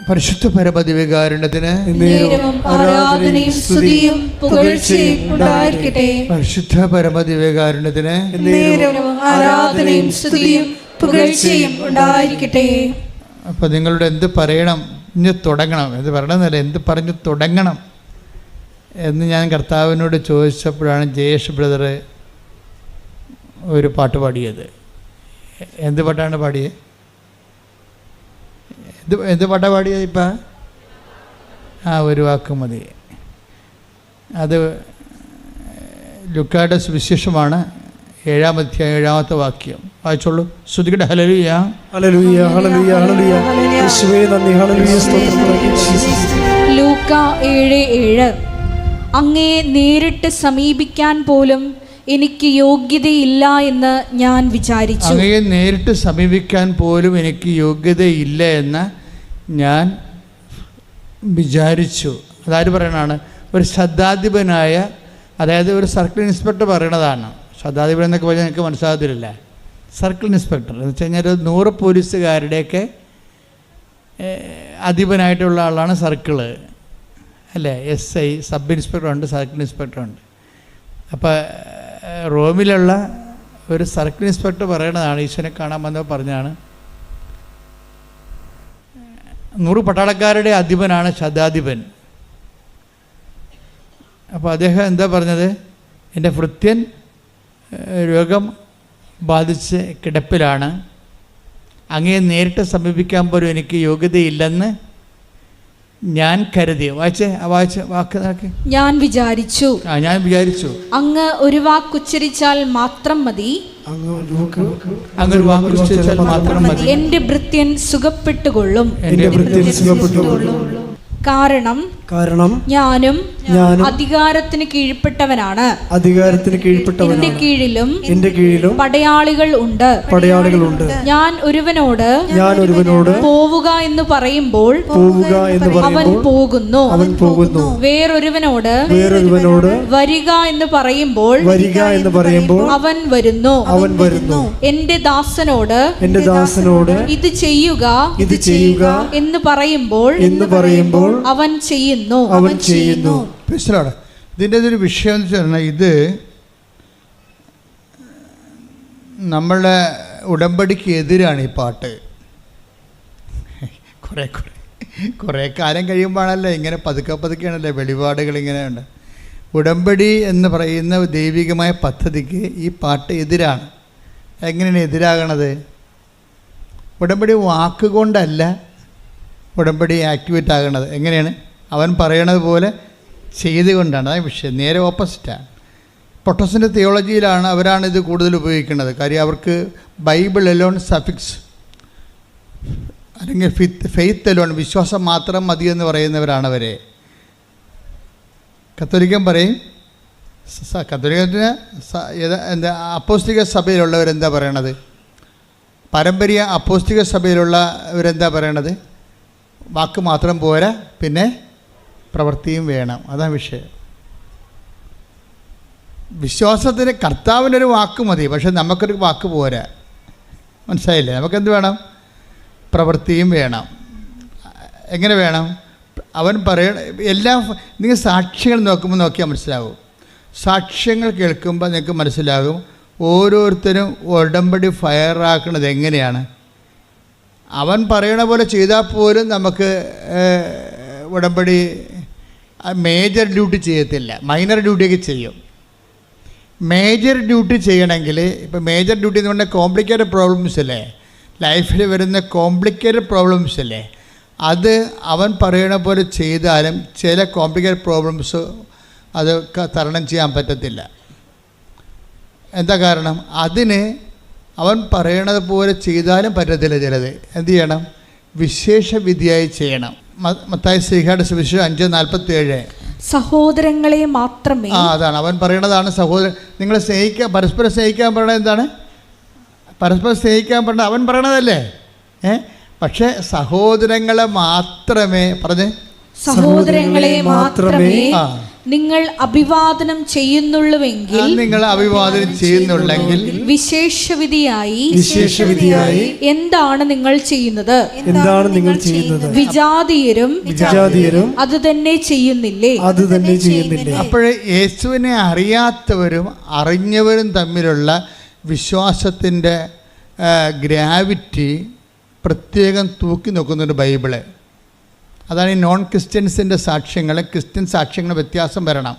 പരിശുദ്ധ പരമദിവ്യകാരുണ്യത്തിന് ആരാധനയും സ്തുതിയും പുകഴ്ചയും ഉണ്ടായിരിക്കട്ടെ. പരിശുദ്ധ പരമദിവ്യകാരുണ്യത്തിന് ആരാധനയും സ്തുതിയും പുകഴ്ചയും ഉണ്ടായിരിക്കട്ടെ. അപ്പോൾ നിങ്ങളുടെ എന്ത് പറയണം, ഇനി തുടങ്ങണം, എന്ത് പറയണമെന്നല്ല, എന്ത് പറഞ്ഞു തുടങ്ങണം എന്ന് ഞാൻ കർത്താവിനോട് ചോദിച്ചപ്പോഴാണ് ജയേഷ് ബ്രദർ ഒരു പാട്ട് പാടിയത്. എന്ത് പാട്ടാണ് പാടിയത്? എന്ത് പാട്ടാണ് പാടിയത്? ഇപ്പം ഒരു വാക്ക് മതി. അത് ലൂക്കായുടെ സുവിശേഷമാണ്, 7-ാം അധ്യായം 7-ാമത്തെ വാക്യം. വായിച്ചോളൂ. ശ്രുതികട്ടെ. ഹല്ലേലൂയ ഹല്ലേലൂയ ഹല്ലേലൂയ ഹല്ലേലൂയ. യേശുവേ നന്ദി. ഹല്ലേലൂയ സ്തോത്രം. ലൂക്ക 7:7. അങ്ങയെ നേരിട്ട് സമീപിക്കാൻ പോലും എനിക്ക് യോഗ്യതയില്ല എന്ന് ഞാൻ വിചാരിച്ചു. അങ്ങയെ നേരിട്ട് സമീപിക്കാൻ പോലും എനിക്ക് യോഗ്യതയില്ല എന്ന് ഞാൻ വിചാരിച്ചു. അതായത് പറയണതാണ്, ഒരു ശതാധിപനായ, അതായത് ഒരു സർക്കിൾ ഇൻസ്പെക്ടർ പറയണതാണ്. ശതാധിപൻ എന്നൊക്കെ പറഞ്ഞാൽ എനിക്ക് മനസ്സിലാകത്തില്ല. സർക്കിൾ ഇൻസ്പെക്ടർ എന്ന് വെച്ച് കഴിഞ്ഞാൽ 100 പോലീസുകാരുടെയൊക്കെ അധിപനായിട്ടുള്ള ആളാണ് സർക്കിള്, അല്ലേ? SI, സബ് ഇൻസ്പെക്ടറുണ്ട്, സർക്കിൾ ഇൻസ്പെക്ടറുണ്ട്. അപ്പോൾ റോമിലുള്ള ഒരു സർക്കിൾ ഇൻസ്പെക്ടർ പറയണതാണ്, ഈശ്വരനെ കാണാൻ വന്നപ്പോൾ പറഞ്ഞാണ്, 100 പട്ടാളക്കാരുടെ അധിപനാണ് ശതാധിപൻ. അപ്പോൾ അദ്ദേഹം എന്താ പറഞ്ഞത്? എൻ്റെ ഭൃത്യൻ രോഗം ബാധിച്ച് കിടപ്പിലാണ്, അങ്ങയെ നേരിട്ട് സമീപിക്കാൻ പോലും എനിക്ക് യോഗ്യതയില്ലെന്ന് ഞാൻ കരുതി. വായിച്ച വാക്ക് നോക്കി. ഞാൻ വിചാരിച്ചു അങ്ങ് ഒരു വാക്കുച്ചരിച്ചാൽ മാത്രം മതി, എന്റെ ഭൃത്യൻ സുഖപ്പെട്ടുകൊള്ളും. കാരണം ഞാനും അധികാരത്തിന് കീഴ്പ്പെട്ടവനാണ്. എന്റെ കീഴിലും പടയാളികൾ ഉണ്ട്. ഞാൻ ഒരുവനോട് പോവുക എന്ന് പറയുമ്പോൾ അവൻ പോകുന്നു. വേറൊരുവനോട് വരിക എന്ന് പറയുമ്പോൾ അവൻ വരുന്നു. എന്റെ ദാസനോട് ഇത് ചെയ്യുക എന്ന് പറയുമ്പോൾ അവൻ ചെയ്യുന്നു. ഇതിൻ്റെ ഒരു വിഷയം എന്ന് വെച്ചാൽ, ഇത് നമ്മളെ ഉടമ്പടിക്ക് എതിരാണ് ഈ പാട്ട്. കുറേ കാലം കഴിയുമ്പോഴാണല്ലോ ഇങ്ങനെ പതുക്കെയാണല്ലോ വെളിപാടുകൾ ഇങ്ങനെ ഉണ്ട്. ഉടമ്പടി എന്ന് പറയുന്ന ദൈവികമായ പദ്ധതിക്ക് ഈ പാട്ട് എതിരാണ്. എങ്ങനെയാണ് എതിരാകണത്? ഉടമ്പടി വാക്കുകൊണ്ടല്ല ഉടമ്പടി ആക്ടിവേറ്റ് ആകണത്. എങ്ങനെയാണ്? അവൻ പറയണത് പോലെ ചെയ്തുകൊണ്ടാണ്. അതാണ് വിഷയം. നേരെ ഓപ്പോസിറ്റാണ്. പൊട്ടോസിൻ്റെ തിയോളജിയിലാണ് അവരാണിത് കൂടുതൽ ഉപയോഗിക്കുന്നത്. കാര്യം അവർക്ക് ബൈബിൾ എലോൺ സഫിക്സ് അല്ലെങ്കിൽ ഫെയ്ത്ത് എലോൺ, വിശ്വാസം മാത്രം മതി എന്ന് പറയുന്നവരാണ് അവരെ. കത്തോലിക്കൻ പറയും, കത്തോലിക്കത്തിന് എന്താ അപ്പോസ്തലിക സഭയിലുള്ളവരെന്താ പറയണത്? പാരമ്പര്യ അപ്പോസ്തലിക സഭയിലുള്ളവരെന്താ പറയണത്? വാക്ക് മാത്രം പോരാ, പിന്നെ പ്രവൃത്തിയും വേണം. അതാണ് വിഷയം. വിശ്വാസത്തിന് കർത്താവിനൊരു വാക്ക് മതി, പക്ഷെ നമുക്കൊരു വാക്ക് പോരാ. മനസ്സിലായില്ലേ? നമുക്കെന്ത് വേണം? പ്രവൃത്തിയും വേണം. എങ്ങനെ വേണം? അവൻ എല്ലാം നിങ്ങൾ സാക്ഷ്യങ്ങൾ നോക്കിയാൽ മനസ്സിലാവും. സാക്ഷ്യങ്ങൾ കേൾക്കുമ്പോൾ നിങ്ങൾക്ക് മനസ്സിലാകും ഓരോരുത്തരും ഉടമ്പടി ഫയറാക്കുന്നത് എങ്ങനെയാണ്. അവൻ പറയണ പോലെ ചെയ്താൽ പോലും നമുക്ക് ഉടമ്പടി മേജർ ഡ്യൂട്ടി ചെയ്യത്തില്ല, മൈനർ ഡ്യൂട്ടിയൊക്കെ ചെയ്യും. മേജർ ഡ്യൂട്ടി ചെയ്യണമെങ്കിൽ, ഇപ്പോൾ മേജർ ഡ്യൂട്ടി എന്ന് പറഞ്ഞാൽ കോംപ്ലിക്കേറ്റഡ് പ്രോബ്ലംസ് അല്ലേ, ലൈഫിൽ വരുന്ന കോംപ്ലിക്കേറ്റഡ് പ്രോബ്ലംസ് അല്ലേ, അത് അവൻ പറയണ പോലെ ചെയ്താലും ചില കോംപ്ലിക്കേറ്റഡ് പ്രോബ്ലംസ് അത് തരണം ചെയ്യാൻ പറ്റത്തില്ല. എന്താ കാരണം? അതിന് അവൻ പറയണത് പോലെ ചെയ്താലും പറ്റത്തില്ല. ചിലത് എന്ത് ചെയ്യണം? വിശേഷ വിധിയായി ചെയ്യണം. മത്തായി ശ്രീഹായുടെ സുവിശേഷം 5:47. സഹോദരങ്ങളെ മാത്രമേ. അതാണ് അവൻ പറയണതാണ്. സഹോദരൻ നിങ്ങളെ സ്നേഹിക്കാൻ, പരസ്പരം സ്നേഹിക്കാൻ പറയണത് എന്താണ്? പരസ്പരം സ്നേഹിക്കാൻ പറഞ്ഞ അവൻ പറയണതല്ലേ. പക്ഷേ സഹോദരങ്ങളെ മാത്രമേ സഹോദരങ്ങളെ മാത്രമേ നിങ്ങൾ അഭിവാദനം ചെയ്യുന്നുള്ളുവെങ്കിൽ വിശേഷവിധിയായി എന്താണ് നിങ്ങൾ ചെയ്യുന്നത്? വിജാതീയരും അത് തന്നെ ചെയ്യുന്നില്ലേ? അപ്പോഴേ യേശുവിനെ അറിയാത്തവരും അറിഞ്ഞവരും തമ്മിലുള്ള വിശ്വാസത്തിൻ്റെ ഗ്രാവിറ്റി പ്രത്യേകം തൂക്കി നോക്കുന്നുണ്ട് ബൈബിള്. അതാണ് ഈ നോൺ ക്രിസ്ത്യൻസിൻ്റെ സാക്ഷ്യങ്ങൾ. ക്രിസ്ത്യൻ സാക്ഷ്യങ്ങൾ വ്യത്യാസം വരണം.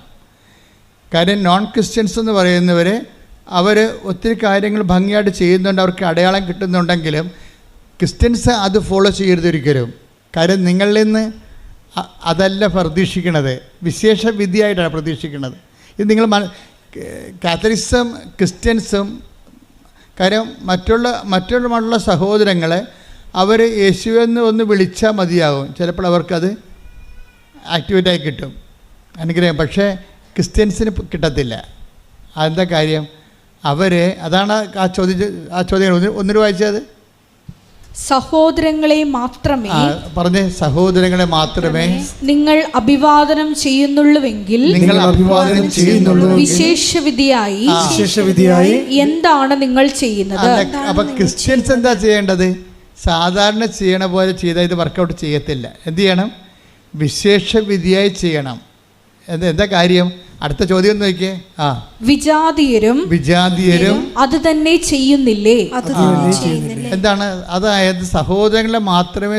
കാര്യം നോൺ ക്രിസ്ത്യൻസ് എന്ന് പറയുന്നവർ അവർ ഒത്തിരി കാര്യങ്ങൾ ഭംഗിയായിട്ട് ചെയ്യുന്നുണ്ട്, അവർക്ക് അടയാളം കിട്ടുന്നുണ്ടെങ്കിലും ക്രിസ്ത്യൻസ് അത് ഫോളോ ചെയ്യരുതൊരിക്കലും. കാര്യം നിങ്ങളിൽ നിന്ന് അതല്ല പ്രതീക്ഷിക്കുന്നത്, വിശേഷ വിധിയായിട്ടാണ് പ്രതീക്ഷിക്കുന്നത്. ഇത് നിങ്ങൾ കാത്തലിക്സും ക്രിസ്ത്യൻസും കാര്യം മറ്റുള്ള സഹോദരങ്ങളെ അവർ യേശുവെന്ന് ഒന്ന് വിളിച്ചാൽ മതിയാവും, ചിലപ്പോൾ അവർക്കത് ആക്ടിവേറ്റായി കിട്ടും, അനുഗ്രഹം. പക്ഷേ ക്രിസ്ത്യൻസിന് കിട്ടത്തില്ല. അതെന്താ കാര്യം? അതാണ് ആ ചോദ്യം ഒന്നിനു വായിച്ചത്. സഹോദരങ്ങളെ മാത്രമേ നിങ്ങൾ അഭിവാദനം ചെയ്യുന്നുള്ളുവെങ്കിൽ വിശേഷവിധിയായി എന്താണ് നിങ്ങൾ ചെയ്യുന്നത്? അപ്പൊ ക്രിസ്ത്യൻസ് എന്താ ചെയ്യേണ്ടത്? സാധാരണ ചെയ്യണ പോലെ ചെയ്താൽ ഇത് വർക്കൗട്ട് ചെയ്യത്തില്ല. എന്ത് ചെയ്യണം? വിശേഷവിധിയായി ചെയ്യണം. എന്താ കാര്യം? അടുത്ത ചോദ്യം നോക്കിയേ. വിജാതീയരും അത് തന്നെ ചെയ്യുന്നില്ലേ? എന്താണ്? അതായത് സഹോദരങ്ങളെ മാത്രമേ,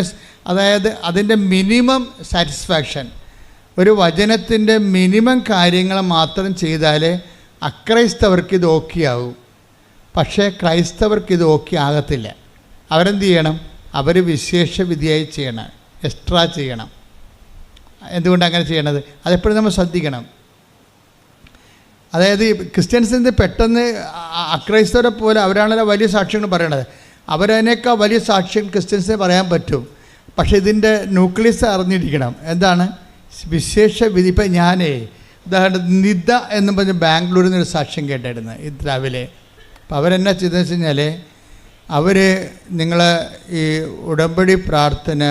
അതായത് അതിൻ്റെ മിനിമം സാറ്റിസ്ഫാക്ഷൻ, ഒരു വചനത്തിൻ്റെ മിനിമം കാര്യങ്ങൾ മാത്രം ചെയ്താലേ അക്രൈസ്തവർക്ക് ഇത് ഓക്കെ ആവും. പക്ഷേ ക്രൈസ്തവർക്ക് ഇത് ഓക്കെ ആകത്തില്ല. അവരെന്ത് ചെയ്യണം? അവർ വിശേഷവിധിയായി ചെയ്യണം, എക്സ്ട്രാ ചെയ്യണം. എന്തുകൊണ്ട് അങ്ങനെ ചെയ്യണത്? അതെപ്പോഴും നമ്മൾ ശ്രദ്ധിക്കണം. അതായത് ക്രിസ്ത്യൻസിന് പെട്ടെന്ന് അക്രൈസ്തവരെ പോലെ അവരാണല്ലോ വലിയ സാക്ഷ്യങ്ങൾ പറയണത്, അവരതിനേക്കാൾ വലിയ സാക്ഷ്യം ക്രിസ്ത്യൻസിനെ പറയാൻ പറ്റും. പക്ഷേ ഇതിൻ്റെ ന്യൂക്ലിയസ് അറിഞ്ഞിരിക്കണം. എന്താണ് വിശേഷവിധി? ഇപ്പം ഞാനേ ഉദാഹരണത്തിന് നിദ എന്നും പറഞ്ഞ് ബാംഗ്ലൂരിൽ നിന്നൊരു സാക്ഷ്യം കേട്ടായിരുന്നു ഇത് രാവിലെ. അപ്പം അവരെന്നാ ചെയ്തതെന്ന് വെച്ച് കഴിഞ്ഞാൽ, നിങ്ങൾ ഈ ഉടമ്പടി പ്രാർത്ഥന,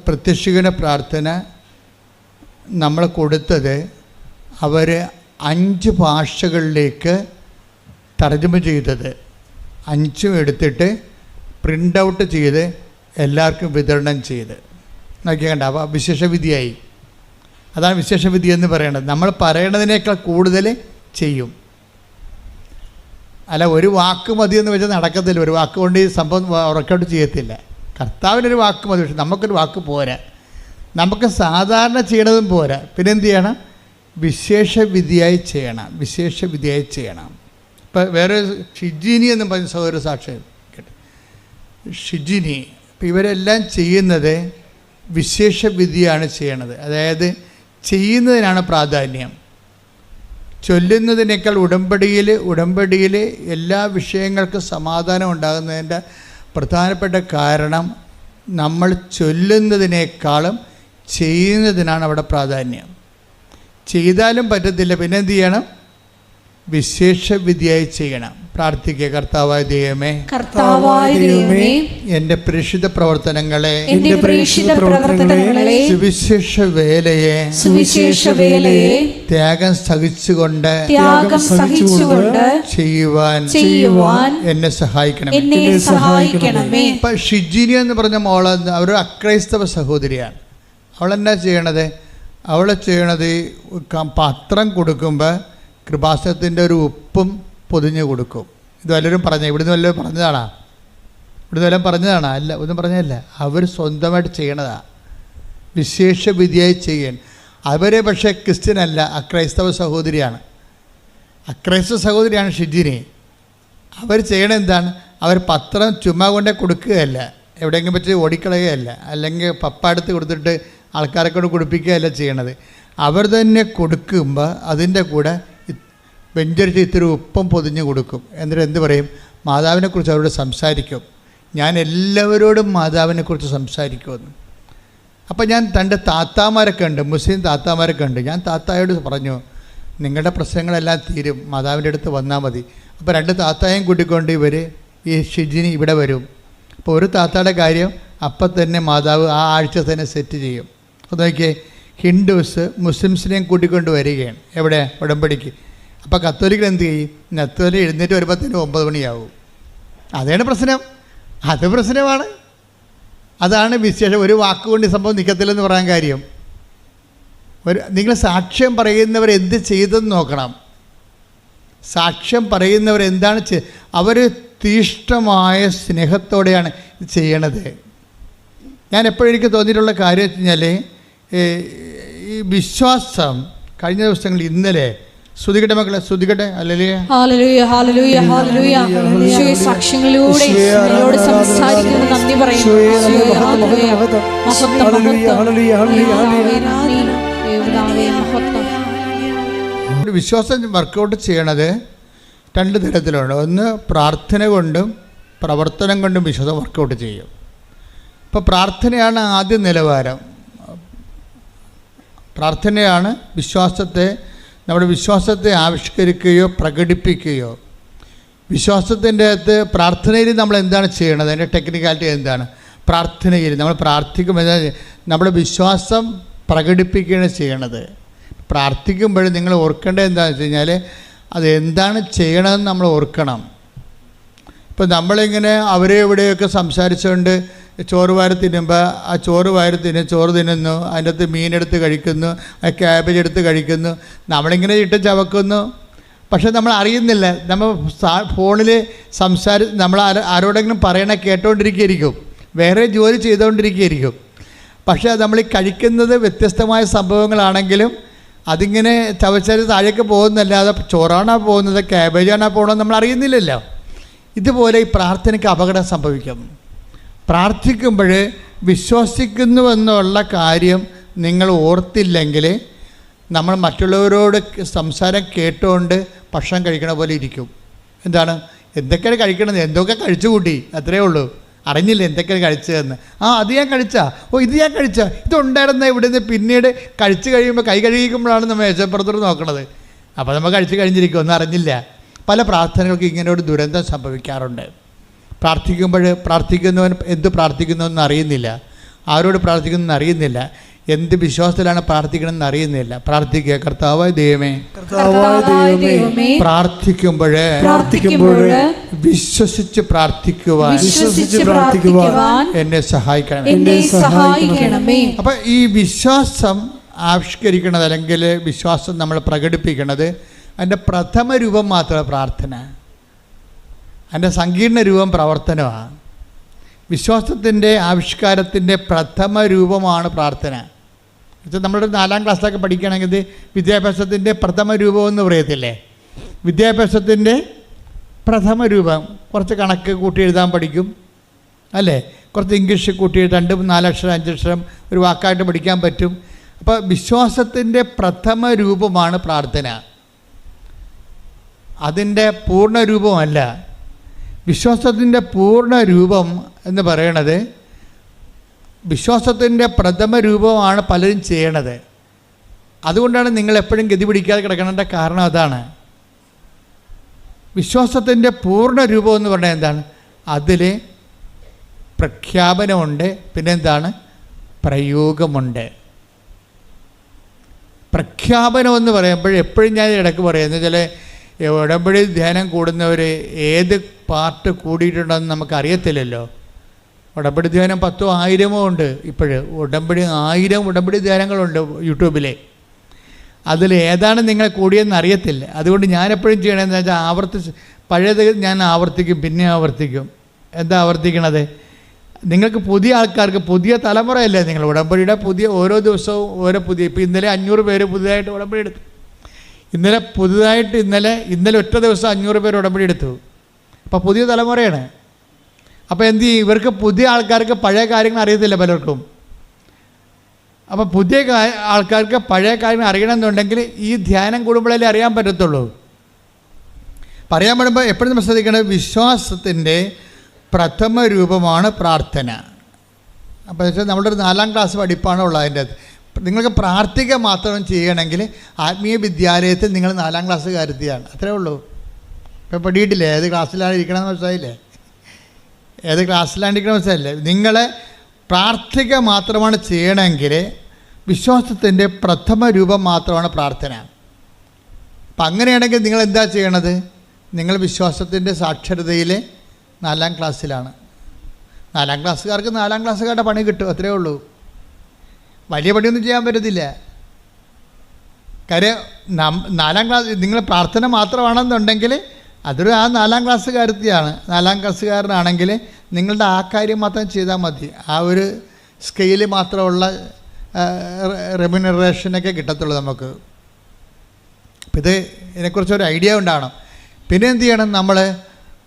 പ്രത്യക്ഷീകരണ പ്രാർത്ഥന നമ്മൾ കൊടുത്തത് അവർ 5 ഭാഷകളിലേക്ക് തർജ്ജമ ചെയ്തത്, 5 എടുത്തിട്ട് പ്രിൻ്റ് ഔട്ട് ചെയ്ത് എല്ലാവർക്കും വിതരണം ചെയ്ത് നോക്കിയാൽ അപ്പോൾ വിശേഷവിധിയായി. അതാണ് വിശേഷവിധി എന്ന് പറയുന്നത്. നമ്മൾ പറയണതിനേക്കാൾ കൂടുതൽ ചെയ്യും. അല്ല, ഒരു വാക്ക് മതി എന്ന് വെച്ചാൽ നടക്കത്തില്ല. ഒരു വാക്ക് കൊണ്ട് ഈ സംഭവം വർക്കൗട്ട് ചെയ്യത്തില്ല. കർത്താവിനൊരു വാക്ക് മതി, പക്ഷെ നമുക്കൊരു വാക്ക് പോരാ. നമുക്ക് സാധാരണ ചെയ്യണതും പോരാ. പിന്നെ എന്ത് ചെയ്യണം? വിശേഷവിധിയായി ചെയ്യണം. ഇപ്പം വേറെ ഷിജിനി എന്നും പറഞ്ഞ സഹോദര സാക്ഷ്യം കേട്ടോ, ഷിജിനി. ഇപ്പം ഇവരെല്ലാം ചെയ്യുന്നത് വിശേഷവിധിയാണ് ചെയ്യണത്. അതായത് ചെയ്യുന്നതിനാണ് പ്രാധാന്യം, ചൊല്ലുന്നതിനേക്കാൾ. ഉടമ്പടിയിൽ എല്ലാ വിഷയങ്ങൾക്കും സമാധാനം ഉണ്ടാകുന്നതിൻ്റെ പ്രധാനപ്പെട്ട കാരണം നമ്മൾ ചൊല്ലുന്നതിനേക്കാളും ചെയ്യുന്നതിനാണ് അവിടെ പ്രാധാന്യം. ചെയ്താലും പറ്റത്തില്ല, പിന്നെ എന്ത് ചെയ്യണം? വിശേഷവിധിയായി ചെയ്യണം. പ്രാർത്ഥിക്കുക. കർത്താവായ ദൈവമേ, എൻ്റെ പ്രേക്ഷിത പ്രവർത്തനങ്ങളെ, സുവിശേഷ വേലയെ ത്യാഗം സഹിച്ചുകൊണ്ട് ചെയ്യുവാൻ എന്നെ സഹായിക്കണമേ. ഇപ്പം ഷിജിനി എന്ന് പറഞ്ഞ മോള് അവരൊരു അക്രൈസ്തവ സഹോദരിയാണ്. അവളെന്നാ ചെയ്യണത്? പത്രം കൊടുക്കുമ്പോൾ കൃപാസനത്തിൻ്റെ ഒരു ഉപ്പും പൊതിഞ്ഞ് കൊടുക്കും. ഇത് വല്ലവരും ഇവിടുന്ന് വല്ലവരും പറഞ്ഞതാണോ? അല്ല, ഒന്നും പറഞ്ഞതല്ല. അവർ സ്വന്തമായിട്ട് ചെയ്യണതാണ്. വിശേഷവിധിയായി ചെയ്യാൻ. അവരെ പക്ഷേ ക്രിസ്ത്യനല്ല, അക്രൈസ്തവ സഹോദരിയാണ് ഷിജിനി. അവർ ചെയ്യണത് എന്താണ്? അവർ പത്രം ചുമ്മാ കൊണ്ടേ കൊടുക്കുകയല്ല, എവിടെയെങ്കിലും പറ്റി ഓടിക്കളയുകയല്ല, അല്ലെങ്കിൽ പപ്പാടുത്ത് കൊടുത്തിട്ട് ആൾക്കാരെ കൊണ്ട് കൊടുപ്പിക്കുകയല്ല ചെയ്യണത്. അവർ തന്നെ കൊടുക്കുമ്പോൾ അതിൻ്റെ കൂടെ വെഞ്ചരിച്ച് ഇത്തിരി ഉപ്പും പൊതിഞ്ഞ് കൊടുക്കും. എന്നിട്ട് എന്ത് പറയും? മാതാവിനെക്കുറിച്ച് അവരോട് സംസാരിക്കും. ഞാൻ എല്ലാവരോടും മാതാവിനെക്കുറിച്ച് സംസാരിക്കുമെന്ന്. അപ്പം ഞാൻ തൻ്റെ താത്താമാരൊക്കെ ഉണ്ട്, മുസ്ലിം താത്താമാരൊക്കെ ഉണ്ട്. ഞാൻ താത്തായോട് പറഞ്ഞു, നിങ്ങളുടെ പ്രശ്നങ്ങളെല്ലാം തീരും, മാതാവിൻ്റെ അടുത്ത് വന്നാൽ മതി. അപ്പോൾ 2 താത്തായും കൂട്ടിക്കൊണ്ട് ഈ ഷിജിനി ഇവിടെ വരും. അപ്പോൾ ഒരു താത്തയുടെ കാര്യം അപ്പം തന്നെ മാതാവ് ആ ആഴ്ച തന്നെ സെറ്റ് ചെയ്യും. അപ്പോൾ നോക്കിയേ, ഹിന്ദുസ് മുസ്ലിംസിനെയും കൂട്ടിക്കൊണ്ട് വരികയാണ്. എവിടെ? ഉടമ്പടിക്ക്. അപ്പോൾ കത്തോലിക്കൽ എന്ത് ചെയ്യും? കത്തോലിക്ക് എഴുന്നേറ്റ് വരുമ്പോഴത്തേനും 9 മണിയാവും. അതാണ് പ്രശ്നം. അത് പ്രശ്നമാണ്. അതാണ് വിശേഷം. ഒരു വാക്കുകൊണ്ട് സംഭവം നിൽക്കത്തില്ലെന്ന് പറയാൻ കാര്യം. നിങ്ങൾ സാക്ഷ്യം പറയുന്നവർ എന്ത് ചെയ്തെന്ന് നോക്കണം. സാക്ഷ്യം പറയുന്നവർ എന്താണ് അവർ തീഷ്ണമായ സ്നേഹത്തോടെയാണ് ഇത് ചെയ്യണത്. ഞാൻ എപ്പോഴും എനിക്ക് തോന്നിയിട്ടുള്ള കാര്യം വെച്ച് കഴിഞ്ഞാൽ ഈ വിശ്വാസം കഴിഞ്ഞ ദിവസങ്ങളിൽ ഇന്നലെ ശ്രുതികട്ടെ മക്കളെ, ശ്രുതികട്ടെ. ഹല്ലേലൂയ ഹല്ലേലൂയ ഹല്ലേലൂയ ഹല്ലേലൂയ. യേശുവേ, സാക്ഷ്യങ്ങളിലൂടെ നിങ്ങളോട് സംസാരിക്കുന്നത് നന്ദി പറയുന്നു. വിശ്വാസം വർക്കൗട്ട് ചെയ്യണത് 2 തരത്തിലുണ്ട്. ഒന്ന് പ്രാർത്ഥന കൊണ്ടും പ്രവർത്തനം കൊണ്ടും വിശ്വാസം വർക്കൗട്ട് ചെയ്യും. ഇപ്പോൾ പ്രാർത്ഥനയാണ് ആദ്യ നിലവാരം. പ്രാർത്ഥനയാണ് നമ്മുടെ വിശ്വാസത്തെ ആവിഷ്കരിക്കുകയോ പ്രകടിപ്പിക്കുകയോ. വിശ്വാസത്തിൻ്റെ അകത്ത് പ്രാർത്ഥനയിൽ നമ്മൾ എന്താണ് ചെയ്യണത്? അതിൻ്റെ ടെക്നിക്കാലിറ്റി എന്താണ്? പ്രാർത്ഥനയിൽ നമ്മൾ പ്രാർത്ഥിക്കുമ്പോൾ നമ്മുടെ വിശ്വാസം പ്രകടിപ്പിക്കുകയാണ് ചെയ്യണത്. പ്രാർത്ഥിക്കുമ്പോൾ നിങ്ങൾ ഓർക്കേണ്ടത് എന്താണെന്ന് വെച്ച് കഴിഞ്ഞാൽ അതെന്താണ് ചെയ്യണമെന്ന് നമ്മൾ ഓർക്കണം. ഇപ്പം നമ്മളിങ്ങനെ അവരെ ഇവിടെയൊക്കെ സംസാരിച്ചുകൊണ്ട് ചോറ് വാരി തിന്നുമ്പോൾ ആ ചോറ് തിന്നുന്നു, അതിൻ്റെ അകത്ത് മീനെടുത്ത് കഴിക്കുന്നു, ആ ക്യാബേജ് എടുത്ത് കഴിക്കുന്നു, നമ്മളിങ്ങനെ ഇട്ട് ചവക്കുന്നു. പക്ഷെ നമ്മൾ അറിയുന്നില്ല. നമ്മൾ ഫോണിൽ നമ്മൾ ആരോടെങ്കിലും കേട്ടുകൊണ്ടിരിക്കുകയായിരിക്കും, വേറെ ജോലി ചെയ്തുകൊണ്ടിരിക്കുകയായിരിക്കും. പക്ഷേ നമ്മൾ ഈ കഴിക്കുന്നത് വ്യത്യസ്തമായ സംഭവങ്ങളാണെങ്കിലും അതിങ്ങനെ ചവച്ചാൽ താഴേക്ക് പോകുന്നല്ലാതെ ചോറാണോ പോകുന്നത്, ക്യാബേജാണോ പോകുന്നത് നമ്മൾ അറിയുന്നില്ലല്ലോ. ഇതുപോലെ ഈ പ്രാർത്ഥനയ്ക്ക് അപകടം സംഭവിക്കും. പ്രാർത്ഥിക്കുമ്പോൾ വിശ്വസിക്കുന്നുവെന്നുള്ള കാര്യം നിങ്ങൾ ഓർത്തില്ലെങ്കിൽ നമ്മൾ മറ്റുള്ളവരോട് സംസാരം കേട്ടുകൊണ്ട് ഭക്ഷണം കഴിക്കണ പോലെ ഇരിക്കും. എന്താണ്? എന്തൊക്കെയാണ് കഴിക്കണത്? എന്തൊക്കെ കഴിച്ചു കൂട്ടി, അത്രയേ ഉള്ളൂ. അറിഞ്ഞില്ല എന്തൊക്കെയാണ് കഴിച്ചതെന്ന്. അത് ഞാൻ കഴിച്ചാ, ഇത് ഞാൻ കഴിച്ചാ, ഇതുണ്ടായിരുന്ന ഇവിടെ നിന്ന് പിന്നീട് കഴിച്ച് കഴിയുമ്പോൾ കൈ കഴുകിക്കുമ്പോഴാണ് നമ്മൾ മേശപ്പുറത്തോട് നോക്കണത്. അപ്പോൾ നമ്മൾ കഴിച്ച് കഴിഞ്ഞിരിക്കും, ഒന്നും അറിഞ്ഞില്ല. പല പ്രാർത്ഥനകൾക്ക് ഇങ്ങനെ ഒരു ദുരന്തം സംഭവിക്കാറുണ്ട്. പ്രാർത്ഥിക്കുന്നവൻ എന്ത് പ്രാർത്ഥിക്കുന്നതെന്ന് അറിയുന്നില്ല, ആരോട് പ്രാർത്ഥിക്കുന്നതെന്ന് അറിയുന്നില്ല, എന്ത് വിശ്വാസത്തിലാണ് പ്രാർത്ഥിക്കണമെന്ന് അറിയുന്നില്ല. പ്രാർത്ഥിക്കുക, കർത്താവായ ദൈവമേ, പ്രാർത്ഥിക്കുമ്പോൾ വിശ്വസിച്ച് പ്രാർത്ഥിക്കുവാൻ എന്നെ സഹായിക്കണമേ. അപ്പം ഈ വിശ്വാസം ആവിഷ്കരിക്കണത് അല്ലെങ്കിൽ വിശ്വാസം നമ്മൾ പ്രകടിപ്പിക്കണത് അതിൻ്റെ പ്രഥമ രൂപം മാത്രമാണ് പ്രാർത്ഥന. അതിൻ്റെ സങ്കീർണ രൂപം പ്രവർത്തനമാണ്. വിശ്വാസത്തിൻ്റെ ആവിഷ്കാരത്തിൻ്റെ പ്രഥമ രൂപമാണ് പ്രാർത്ഥന. നമ്മളൊരു 4ാം ക്ലാസ്സിലൊക്കെ പഠിക്കുകയാണെങ്കിൽ ഇത് വിദ്യാഭ്യാസത്തിൻ്റെ പ്രഥമ രൂപം എന്ന് പറയത്തില്ലേ? വിദ്യാഭ്യാസത്തിൻ്റെ പ്രഥമ രൂപം കുറച്ച് കണക്ക് കൂട്ടി എഴുതാൻ പഠിക്കും അല്ലേ, കുറച്ച് ഇംഗ്ലീഷ് കൂട്ടി 2, 4 അക്ഷരം 5 അക്ഷരം ഒരു വാക്കായിട്ട് പഠിക്കാൻ പറ്റും. അപ്പോൾ വിശ്വാസത്തിൻ്റെ പ്രഥമ രൂപമാണ് പ്രാർത്ഥന. അതിൻ്റെ പൂർണ്ണ രൂപമല്ല. വിശ്വാസത്തിൻ്റെ പൂർണ്ണ രൂപം എന്ന് പറയണത് വിശ്വാസത്തിൻ്റെ പ്രഥമ രൂപമാണ് പലരും ചെയ്യണത്. അതുകൊണ്ടാണ് നിങ്ങൾ എപ്പോഴും ഗതി പിടിക്കാതെ കിടക്കേണ്ട കാരണം അതാണ്. വിശ്വാസത്തിൻ്റെ പൂർണ്ണ രൂപം എന്ന് പറഞ്ഞാൽ എന്താണ്? അതിൽ പ്രഖ്യാപനമുണ്ട്, പിന്നെന്താണ്? പ്രയോഗമുണ്ട്. പ്രഖ്യാപനം എന്ന് പറയുമ്പോൾ എപ്പോഴും ഞാൻ ഇടയ്ക്ക് പറയുന്നത് ചില ഉടമ്പടി ധ്യാനം കൂടുന്നവർ ഏത് പാർട്ട് കൂടിയിട്ടുണ്ടെന്ന് നമുക്കറിയത്തില്ലല്ലോ. ഉടമ്പടി ധ്യാനം 10,000 1000 ഉണ്ട്. ഇപ്പോഴ് 1000 ഉടമ്പടി ധ്യാനങ്ങളുണ്ട് യൂട്യൂബിൽ. അതിൽ ഏതാണ് നിങ്ങൾ കൂടിയെന്ന് അറിയത്തില്ല. അതുകൊണ്ട് ഞാനെപ്പോഴും ചെയ്യണമെന്ന് വെച്ചാൽ പഴയത് ഞാൻ ആവർത്തിക്കും, പിന്നെ ആവർത്തിക്കും. എന്താ ആവർത്തിക്കണത്? നിങ്ങൾക്ക് പുതിയ ആൾക്കാർക്ക്, പുതിയ തലമുറയല്ലേ നിങ്ങൾ, ഉടമ്പടിയുടെ ഓരോ ദിവസവും ഓരോ ഇപ്പോൾ ഇന്നലെ 500 പേര് പുതിയതായിട്ട് ഉടമ്പടി എടുത്തു. ഇന്നലെ ഒറ്റ ദിവസം 500 പേര് ഉടമ്പടി എടുത്തു. അപ്പോൾ പുതിയ തലമുറയാണ്. അപ്പോൾ എന്ത് ചെയ്യും? ഇവർക്ക് പുതിയ ആൾക്കാർക്ക് പഴയ കാര്യങ്ങൾ അറിയത്തില്ല പലർക്കും. അപ്പോൾ പുതിയ ആൾക്കാർക്ക് പഴയ കാര്യങ്ങൾ അറിയണമെന്നുണ്ടെങ്കിൽ ഈ ധ്യാനം കൂടുമ്പോഴല്ലേ അറിയാൻ പറ്റത്തുള്ളൂ. പറയാൻ പറ്റുമ്പോൾ എപ്പോഴും നമ്മൾ ശ്രദ്ധിക്കേണ്ടത് വിശ്വാസത്തിൻ്റെ പ്രഥമ രൂപമാണ് പ്രാർത്ഥന. അപ്പോൾ വെച്ചാൽ നമ്മുടെ ഒരു 4ാം ക്ലാസ് പഠിപ്പാണ് ഉള്ളത്. അതിൻ്റെ നിങ്ങൾക്ക് പ്രാർത്ഥിക്കുക മാത്രം ചെയ്യണമെങ്കിൽ ആത്മീയ വിദ്യാലയത്തിൽ നിങ്ങൾ 4ാം ക്ലാസ് കരുതിയാണ്, അത്രേ ഉള്ളൂ. ഇപ്പോൾ പഠിയിട്ടില്ലേ? ഏത് ക്ലാസ്സിലാണ് ഇരിക്കണമെന്ന് മനസ്സിലായില്ലേ? ഏത് ക്ലാസ്സിലാണ് ഇരിക്കണമെന്ന് മനസ്സിലായില്ലേ? നിങ്ങൾ പ്രാർത്ഥിക്കുക മാത്രമാണ് ചെയ്യണമെങ്കിൽ വിശ്വാസത്തിൻ്റെ പ്രഥമ രൂപം മാത്രമാണ് പ്രാർത്ഥന. അപ്പം അങ്ങനെയാണെങ്കിൽ നിങ്ങൾ എന്താ ചെയ്യണത്? നിങ്ങൾ വിശ്വാസത്തിൻ്റെ സാക്ഷരതയിലെ 4ാം ക്ലാസ്സിലാണ്. 4ാം ക്ലാസ്സുകാർക്ക് 4ാം ക്ലാസ്സുകാരുടെ പണി കിട്ടും, അത്രയേ ഉള്ളൂ. വലിയ പണിയൊന്നും ചെയ്യാൻ പറ്റത്തില്ല. കാര്യം 4ാം ക്ലാസ് നിങ്ങൾ പ്രാർത്ഥന മാത്രമാണെന്നുണ്ടെങ്കിൽ അതൊരു ആ 4ാം ക്ലാസ്സുകാരത്തിയാണ്. 4ാം ക്ലാസ്സുകാരനാണെങ്കിൽ നിങ്ങളുടെ ആ കാര്യം മാത്രം ചെയ്താൽ മതി. ആ ഒരു സ്കെയില് മാത്രമുള്ള റെമ്യൂണറേഷനൊക്കെ കിട്ടത്തുള്ളൂ നമുക്ക്. അപ്പം ഇതിനെക്കുറിച്ചൊരു ഐഡിയ ഉണ്ടാകണം. പിന്നെ എന്ത് ചെയ്യണം?